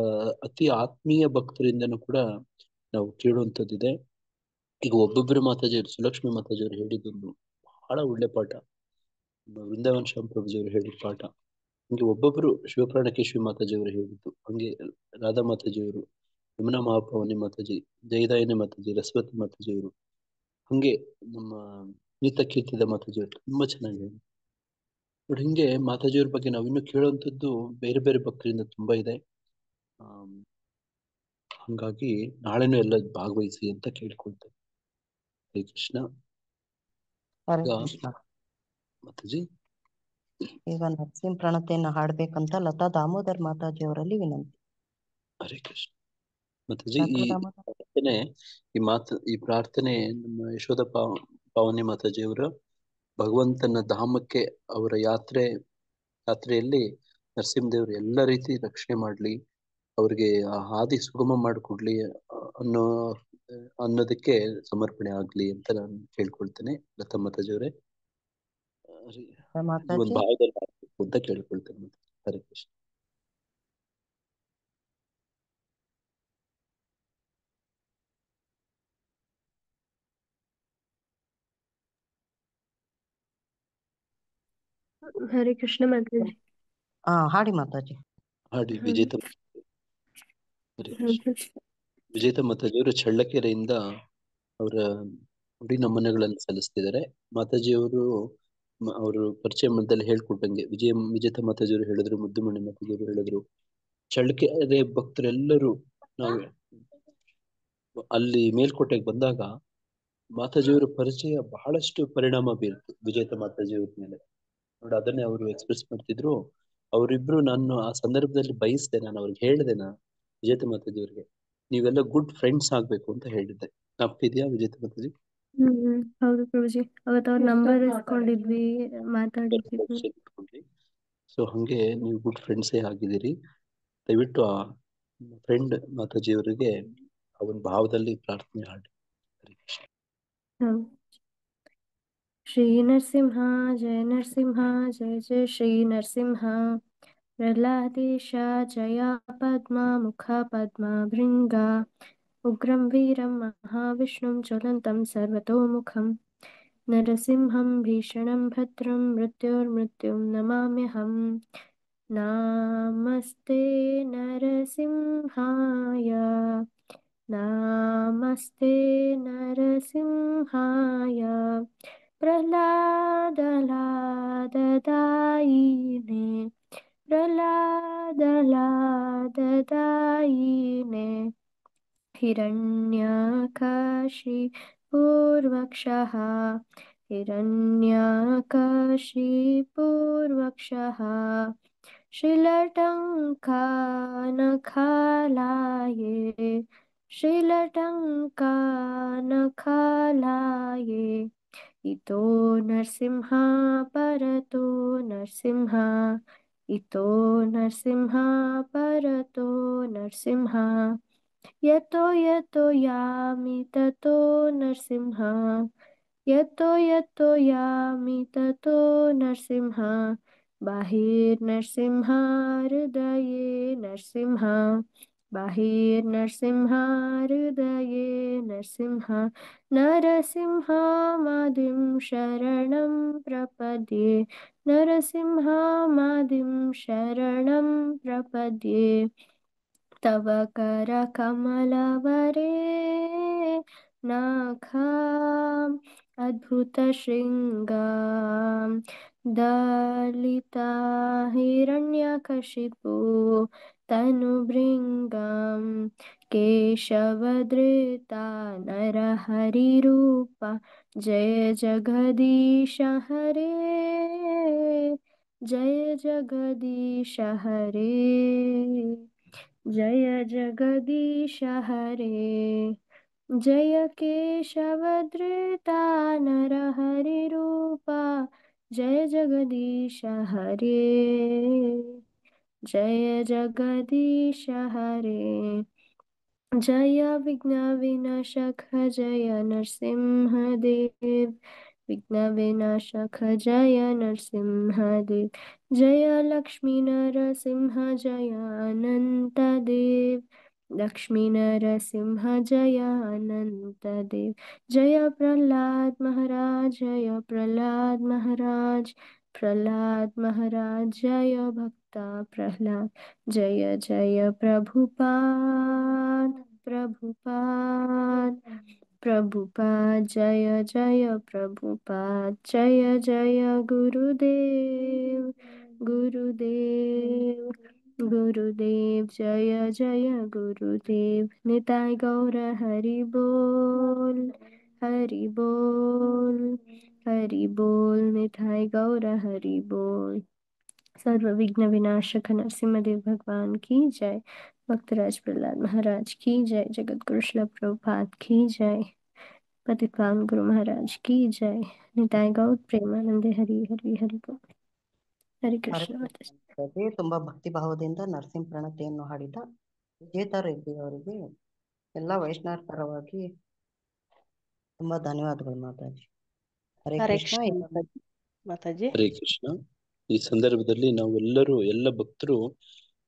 ಅತಿ ಆತ್ಮೀಯ ಭಕ್ತರಿಂದನೂ ಕೂಡ ನಾವು ಕೇಳುವಂಥದ್ದಿದೆ. ಈಗ ಒಬ್ಬೊಬ್ಬರು ಮಾತಾಜಿಯವರು, ಸುಲಕ್ಷ್ಮಿ ಮಾತಾಜಿಯವರು ಹೇಳಿದ್ದು ಬಹಳ ಒಳ್ಳೆ ಪಾಠ, ವೃಂದಾವನ್ ಶ್ಯಾಮ್ ಪ್ರಭುಜಿಯವರು ಹೇಳಿದ ಪಾಠ. ಹಂಗೆ ಒಬ್ಬೊಬ್ರು ಶಿವಪ್ರಾಣಕೇಶ್ವರಿ ಮಾತಾಜಿಯವರು ಹೇಳಿದ್ದು, ಹಂಗೆ ರಾಧಾ ಮಾತಾಜಿಯವರು, ಯಮುನಾ ಮಹಾಪಾವನಿ ಮಾತಾಜಿ, ಜಯದಾಯನಿ ಮಾತಾಜಿ, ರಸವತಿ ಮಾತಾಜಿಯವರು, ಹಂಗೆ ನಮ್ಮ ನೀತ ಕೀರ್ತಿದ ಮಾತಾಜಿಯವರು ತುಂಬಾ ಚೆನ್ನಾಗಿ ಹೇಳಿ. ಬಟ್ ಹಿಂಗೆ ಮಾತಾಜಿಯವ್ರ ಬಗ್ಗೆ ನಾವಿನ್ನು ಕೇಳುವಂಥದ್ದು ಬೇರೆ ಬೇರೆ ಭಕ್ತರಿಂದ ತುಂಬಾ ಇದೆ. ಹಂಗಾಗಿ ನಾಳೆನೂ ಎಲ್ಲ ಭಾಗವಹಿಸಿ ಅಂತ ಕೇಳ್ಕೊಳ್ತೇವೆ. ಹರೇ ಕೃಷ್ಣ. ಹರೇ ಕೃಷ್ಣ ಮಾತಾಜಿ. ಈಗ ನರಸಿಂಹ ಪ್ರಣತೆಯನ್ನ ಹಾಡ್ಬೇಕಂತ ಲತಾ ದಾಮೋದರ್ ಮಾತಾಜಿ ಅವರಲ್ಲಿ ವಿನಂತಿ. ಹರೇ ಕೃಷ್ಣ. ಮಾತಾಜಿ ಈ ಪ್ರಾರ್ಥನೆ ನಮ್ಮ ಯಶೋಧ ಪಾವನಿ ಮಾತಾಜಿಯವರ ಭಗವಂತನ ಧಾಮಕ್ಕೆ ಅವರ ಯಾತ್ರೆಯಲ್ಲಿ ನರಸಿಂಹದೇವರು ಎಲ್ಲ ರೀತಿ ರಕ್ಷಣೆ ಮಾಡ್ಲಿ, ಅವ್ರಿಗೆ ಆ ಹಾದಿ ಸುಗಮ ಮಾಡಿಕೊಡ್ಲಿ ಅನ್ನೋದಕ್ಕೆ ಸಮರ್ಪಣೆ ಆಗ್ಲಿ ಅಂತ ನಾನು ಕೇಳ್ಕೊಳ್ತೇನೆ. ಲತಾ ಮಾತಾಜಿಯವರೇ, ಒಂದು ಮಾತಾಜಿ ಭಾವದಲ್ಲಿ ಆಗ್ಬೇಕು ಅಂತ ಕೇಳ್ಕೊಳ್ತೇನೆ. ಹರೇ ಕೃಷ್ಣ. ಹರೇ ಕೃಷ್ಣ ಮಾತಾಜಿ. ಹಾಡಿ ಮಾತಾಜಿ. ಹಾಡಿ ವಿಜೇತ. ಹರೇ ಕೃಷ್ಣ. ವಿಜೇತ ಮಾತಾಜಿಯವರು ಚಳ್ಳಕೆರೆಯಿಂದ ಅವರ ನುಡಿ ನಮನಗಳನ್ನು ಸಲ್ಲಿಸ್ತಿದ್ದಾರೆ. ಮಾತಾಜಿಯವರು ಅವರು ಪರಿಚಯ ಮಧ್ಯದಲ್ಲಿ ಹೇಳ್ಕೊಟ್ಟಂಗೆ ವಿಜೇತ ಮಾತಾಜಿಯವರು ಹೇಳಿದ್ರು, ಮುದ್ದುಮಣಿ ಮಾತಾಜಿಯವರು ಹೇಳಿದ್ರು, ಚಳ್ಳಕೆರೆ ಭಕ್ತರೆಲ್ಲರೂ ನಾವು ಅಲ್ಲಿ ಮೇಲ್ಕೋಟೆಗೆ ಬಂದಾಗ ಮಾತಾಜಿಯವರ ಪರಿಚಯ ಬಹಳಷ್ಟು ಪರಿಣಾಮ ಬೀರ್ತು ವಿಜೇತ ಮಾತಾಜಿಯವ್ರ ಮೇಲೆ. ನೋಡಿ, ಅದನ್ನೇ ಅವರು ಎಕ್ಸ್ಪ್ರೆಸ್ ಮಾಡ್ತಿದ್ರು. ಅವರಿಬ್ರು ನಾನು ಆ ಸಂದರ್ಭದಲ್ಲಿ ಬಯಸ್ದೆ, ನಾನು ಅವ್ರಿಗೆ ಹೇಳಿದೆ, ವಿಜೇತ ಮಾತಾಜಿಯವ್ರಿಗೆ, ನೀವೆಲ್ಲ ಗುಡ್ ಫ್ರೆಂಡ್ಸ್ ಆಗ್ಬೇಕು ಅಂತ ಹೇಳಿದ್ದೆ. ನಾಪ್ತಿದ್ಯಾ ವಿಜೇತ ಮಾತಾಜಿ? ಹೌದು ಪ್ರಭುಜಿ, ಅವತ್ತು ಅವ್ರ ನಂಬರ್ ಇಸ್ಕೊಂಡಿದ್ವಿ, ಮಾತಾಡಿದ್ವಿ. ಸೊ ಹಂಗೆ ನೀವು ಗುಡ್ ಫ್ರೆಂಡ್ಸೇ ಆಗಿದ್ದೀರಿ. ದಯವಿಟ್ಟು ಆ ಫ್ರೆಂಡ್ ಮಾತಾಜಿಯವರಿಗೆ ಅವನ ಭಾವದಲ್ಲಿ ಪ್ರಾರ್ಥನೆ ಹಾಡಿ. ಶ್ರೀ ನರಸಿಂಹ ಜಯ ನರಸಿಂಹ, ಜಯ ಜಯ ಶ್ರೀ ನರಸಿಂಹ. ಪ್ರಹ್ಲಾದೇಶ ಜಯ ಪದ್ಮ ಮುಖ ಪದ್ಮ ಭೃಂಗ, ಉಗ್ರಂ ವೀರಂ ಮಹಾವಿಷ್ಣುಂ ಜ್ವಲಂತಂ ಸರ್ವತೋಮುಖಂ. ನರಸಿಂಹಂ ಭೀಷಣಂ ಭದ್ರಂ ಮೃತ್ಯೋರ್ಮೃತ್ಯುಂ ನಮಾಮ್ಯಹಂ. ನಮಸ್ತೆ ನರಸಿಂಹಾಯ, ನಮಸ್ತೆ ನರಸಿಂಹಾಯ. ಪ್ರಹ್ಲಾದಲಾದದಾಯಿನೇ, ಪ್ರಹ್ಲಾದಲಾದದಾಯಿನೇ. ಹಿರಣ್ಯಕಶಿಪೂರ್ವಕ್ಷಃ, ಹಿರಣ್ಯಕಶಿಪೂರ್ವಕ್ಷಃ. ಶ್ರೀಲಟಂಕಾನಖಾಲಾಯೇ, ಶ್ರೀಲಟಂಕಾನಖಾಲಾಯೇ. ಇತೋ ನರಸಿಂಹ ಪರತೋ ನರಸಿಂಹ, ಇತೋ ನರಸಿಂಹ ಪರತೋ ನರಸಿಂಹ. ಯತೋ ಯತೋ ಯಾಮಿ ತತೋ ನರಸಿಂಹ, ಯತೋ ಯತೋ ಯಾಮಿ ತತೋ ನರಸಿಂಹ. ಬಾಹಿರ್ನರಸಿಂಹ ಹೃದಯೇ ನರಸಿಂಹ, ಬಾಹಿರ್ನರಸಿಂಹ ಹೃದಯೇ ನರಸಿಂಹ. ನರಸಿಂಹಮಾದಿಂ ಶರಣಂ ಪ್ರಪದ್ಯೆ, ನರಸಿಂಹಮಾದಿಂ ಶರಣಂ ಪ್ರಪದ್ಯೆ. ತವ ಕರ ಕಮಲವರೇ ನಖಾಂ ಅದ್ಭುತ ಶೃಂಗಾಂ. ದಲಿತ ಹಿರಣ್ಯಕಶಿಪು ತನುಭೃಂಗಂ, ಕೇಶವಧೃತ ನರಹರಿರೂಪ. ಜಯ ಜಗದೀಶ ಹರೇ, ಜಯ ಜಗದೀಶ ಹರೇ, ಜಯ ಜಗದೀಶ ಹರೇ. ಜಯ ಕೇಶವಧೃತ ನರಹರಿರೂಪ, ಜಯ ಜಗದೀಶ ಹರೇ, ಜಯ ಜಗದೀಶ ಹರೇ. ಜಯ ವಿಘ್ನ ವಿನಾಶಕ ಜಯ ನರಸಿಂಹದೇವ್, ವಿಘ್ನ ವಿನಾಶಕ ಜಯ ನರಸಿಂಹದೇವ್. ಜಯ ಲಕ್ಷ್ಮೀ ನರಸಿಂಹ ಜಯ ಅನಂತ ದೇವ್, ಲಕ್ಷ್ಮೀ ನರಸಿಂಹ ಜಯ ಅನಂತ ದೇವ್. ಜಯ ಪ್ರಹ್ಲಾದ್ ಮಹಾರಾಜ್, ಜಯ ಪ್ರಹ್ಲಾದ್ ಮಹಾರಾಜ್, ಪ್ರಹ್ಲಾದ್ ಮಹಾರಾಜ್ ಜಯ ಭಕ್ತ ಪ್ರಹ್ಲಾದ್. ಜಯ ಜಯ ಪ್ರಭುಪಾದ್, ಪ್ರಭುಪಾದ್, ಪ್ರಭುಪಾದ್. ಜಯ ಜಯ ಪ್ರಭುಪಾದ್, ಜಯ ಜಯ ಗುರುದೇವ್, ಗುರುದೇವ್, ಗುರುದೇವ್. ಜಯ ಜಯ ಗುರುದೇವ್. ನಿತಾಯ್ ಗೌರ ಹರಿ ಬೋಲ್, ಹರಿ ಬೋಲ್, ಹರಿ ಬೋಲ್. निताय गौर हरि बोल। सर्व विघ्न विनाशक नरसिंहदेव भगवान की जय। भक्तराज प्रहलाद महाराज की जय। जगत गुरु श्रील प्रभुपाद की जय। पतित पावन गुरु महाराज की जय। निताय गौर प्रेमानंदे हरि हरि हरि बोल। हरे ಹರೇ कृष्ण। ಕೃಷ್ಣ. ತುಂಬಾ ಭಕ್ತಿ ಭಾವದಿಂದ ನರಸಿಂಹ ಪ್ರಣತಿಯನ್ನು ಹಾಡಿದ ವಿಜೇತಾ ರೆಡ್ಡಿ ಅವರಿಗೆ ಎಲ್ಲ ವೈಷ್ಣವರ ಪರವಾಗಿ ತುಂಬಾ ಧನ್ಯವಾದಗಳು ಮಾತಾಜಿ. ಹರೇ ಹರೇ ಕೃಷ್ಣ. ಕೃಷ್ಣ ಮಾತಾಜಿ. ಹರೇ ಕೃಷ್ಣ. ಈ ಸಂದರ್ಭದಲ್ಲಿ ನಾವೆಲ್ಲರೂ ಎಲ್ಲ ಭಕ್ತರು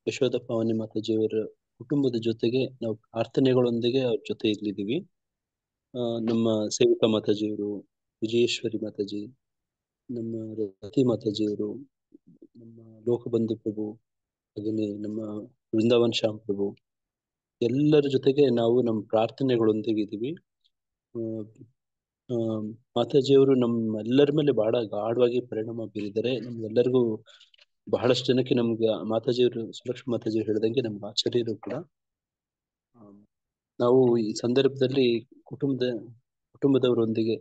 ಯಶೋಧ ಪಾವನಿ ಮಾತಾಜಿಯವರ ಕುಟುಂಬದ ಜೊತೆಗೆ ನಾವು ಪ್ರಾರ್ಥನೆಗಳೊಂದಿಗೆ ಅವ್ರ ಜೊತೆ ಇಲ್ಲಿದ್ದೀವಿ. ನಮ್ಮ ಸೇವಿಕಾ ಮಾತಾಜಿಯವರು, ವಿಜಯೇಶ್ವರಿ ಮಾತಾಜಿ, ನಮ್ಮ ರತಿ ಮಾತಾಜಿಯವರು, ನಮ್ಮ ಲೋಕಬಂಧು ಪ್ರಭು, ಹಾಗೆಯೇ ನಮ್ಮ ವೃಂದಾವನ್ ಶ್ಯಾಮ್ ಪ್ರಭು, ಎಲ್ಲರ ಜೊತೆಗೆ ನಾವು ನಮ್ಮ ಪ್ರಾರ್ಥನೆಗಳೊಂದಿಗೆ ಇದ್ದೀವಿ. ಮಾತಾಜಿಯವರು ನಮ್ಮೆಲ್ಲರ ಮೇಲೆ ಬಹಳ ಗಾಢವಾಗಿ ಪರಿಣಾಮ ಬೀರಿದ್ದಾರೆ. ನಮ್ಗೆಲ್ಲರಿಗೂ ಬಹಳಷ್ಟು ಜನಕ್ಕೆ ನಮ್ಗೆ ಮಾತಾಜಿಯವರು, ಸುಲಕ್ಷ್ಮಿ ಮಾತಾಜಿಯವರು ಹೇಳಿದಂಗೆ ನಮ್ಗೆ ಆಚಾರ್ಯರು ಕೂಡ. ನಾವು ಈ ಸಂದರ್ಭದಲ್ಲಿ ಕುಟುಂಬದವರೊಂದಿಗೆ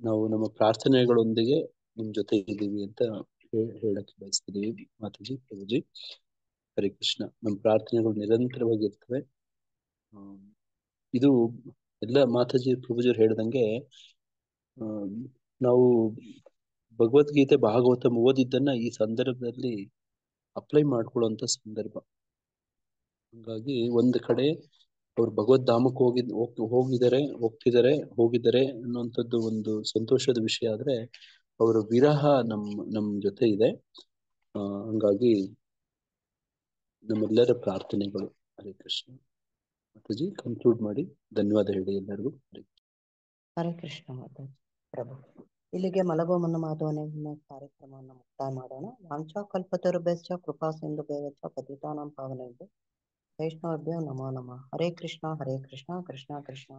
ನಾವು ನಮ್ಮ ಪ್ರಾರ್ಥನೆಗಳೊಂದಿಗೆ ನಿಮ್ ಜೊತೆ ಇದ್ದೀವಿ ಅಂತ ಹೇಳಕ್ಕೆ ಬಯಸ್ತಿದ್ದೀವಿ. ಮಾತಾಜಿ, ಪ್ರಭುಜಿ, ಹರೇ ಕೃಷ್ಣ. ನಮ್ಮ ಪ್ರಾರ್ಥನೆಗಳು ನಿರಂತರವಾಗಿ ಇರ್ತವೆ. ಇದು ಎಲ್ಲ ಮಾತಾಜಿ ಪ್ರಭುಜಿಯವರು ಹೇಳ್ದಂಗೆ ನಾವು ಭಗವದ್ಗೀತೆ ಭಾಗವತ ಓದಿದ್ದನ್ನ ಈ ಸಂದರ್ಭದಲ್ಲಿ ಅಪ್ಲೈ ಮಾಡ್ಕೊಳ್ಳುವಂತ ಸಂದರ್ಭ. ಹಾಗಾಗಿ ಒಂದು ಕಡೆ ಅವ್ರು ಭಗವದ್ಧಾಮಕ್ಕೆ ಹೋಗಿದ್ದಾರೆ ಅನ್ನುವಂಥದ್ದು ಒಂದು ಸಂತೋಷದ ವಿಷಯ. ಆದ್ರೆ ಅವರ ವಿರಹ ನಮ್ ಜೊತೆ ಇದೆ. ಹಂಗಾಗಿ ನಮ್ಮೆಲ್ಲರ ಪ್ರಾರ್ಥನೆಗಳು. ಹರೇ ಕೃಷ್ಣ. ಮಾತಾಜಿ ಕನ್ಕ್ಲೂಡ್ ಮಾಡಿ ಧನ್ಯವಾದ ಹೇಳಿ ಎಲ್ಲರಿಗೂ. ಹರೇ ಕೃಷ್ಣ ಮಾತಾಜಿ. ಪ್ರಭು, ಇಲ್ಲಿಗೆ ಮಲಗೋ ಮುನ್ನ ಮಾಧವನ ಕಾರ್ಯಕ್ರಮವನ್ನು ಮುಕ್ತಾಯ ಮಾಡೋಣ. ವಾಂಛಾ ಕಲ್ಪತರುಭ್ಯಶ್ಚ ಕೃಪಾ ಸಿಂಧುಭ್ಯಶ್ಚ ಪತಿತಾನಾಂ ಪಾವನೇಭ್ಯೋ ವೈಷ್ಣವೇಭ್ಯೋ ನಮೋ ನಮಃ. ಹರೇ ಕೃಷ್ಣ ಕೃಷ್ಣ ಕೃಷ್ಣ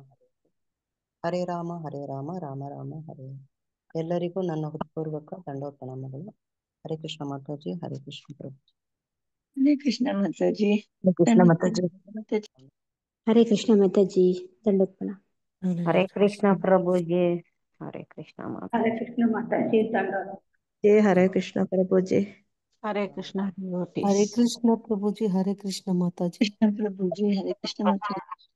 ಹರೇ ಹರೇ ರಾಮ ರಾಮ ರಾಮ ಹರೇ. ಎಲ್ಲರಿಗೂ ನನ್ನ ಹೃತ್ಪೂರ್ವಕ ದಂಡೋತ್ ಪ್ರಣಾಮಗಳು. ಹರೇ ಕೃಷ್ಣ ಮಾತಾಜಿ. ಹರೇ ಕೃಷ್ಣ ಪ್ರಭು. ಹರೇ ಕೃಷ್ಣ ಮಾತಾಜಿ. ಕೃಷ್ಣ ಮಾತಾಜಿ. ಹರೇ ಕೃಷ್ಣ ಮಾತಾಜಿ. ದಂಡೋತ್ ಪ್ರಣಾಮ. ಹರೇ ಕೃಷ್ಣ ಪ್ರಭುಜಿ. ಹರೇ ಕೃಷ್ಣ ಹರೇ ಕೃಷ್ಣ ಮಾತಾಜಿ. ದಂಡೋತ್. ಜೈ ಹರೇ ಕೃಷ್ಣ ಪ್ರಭುಜಿ. ಹರೇ ಕೃಷ್ಣ ಹರೇ ಕೃಷ್ಣ ಪ್ರಭುಜಿ. ಹರೇ ಕೃಷ್ಣ ಮಾತಾಜಿ. ಕೃಷ್ಣ ಪ್ರಭುಜಿ. ಹರೇ ಕೃಷ್ಣ ಮಾತಾಜಿ.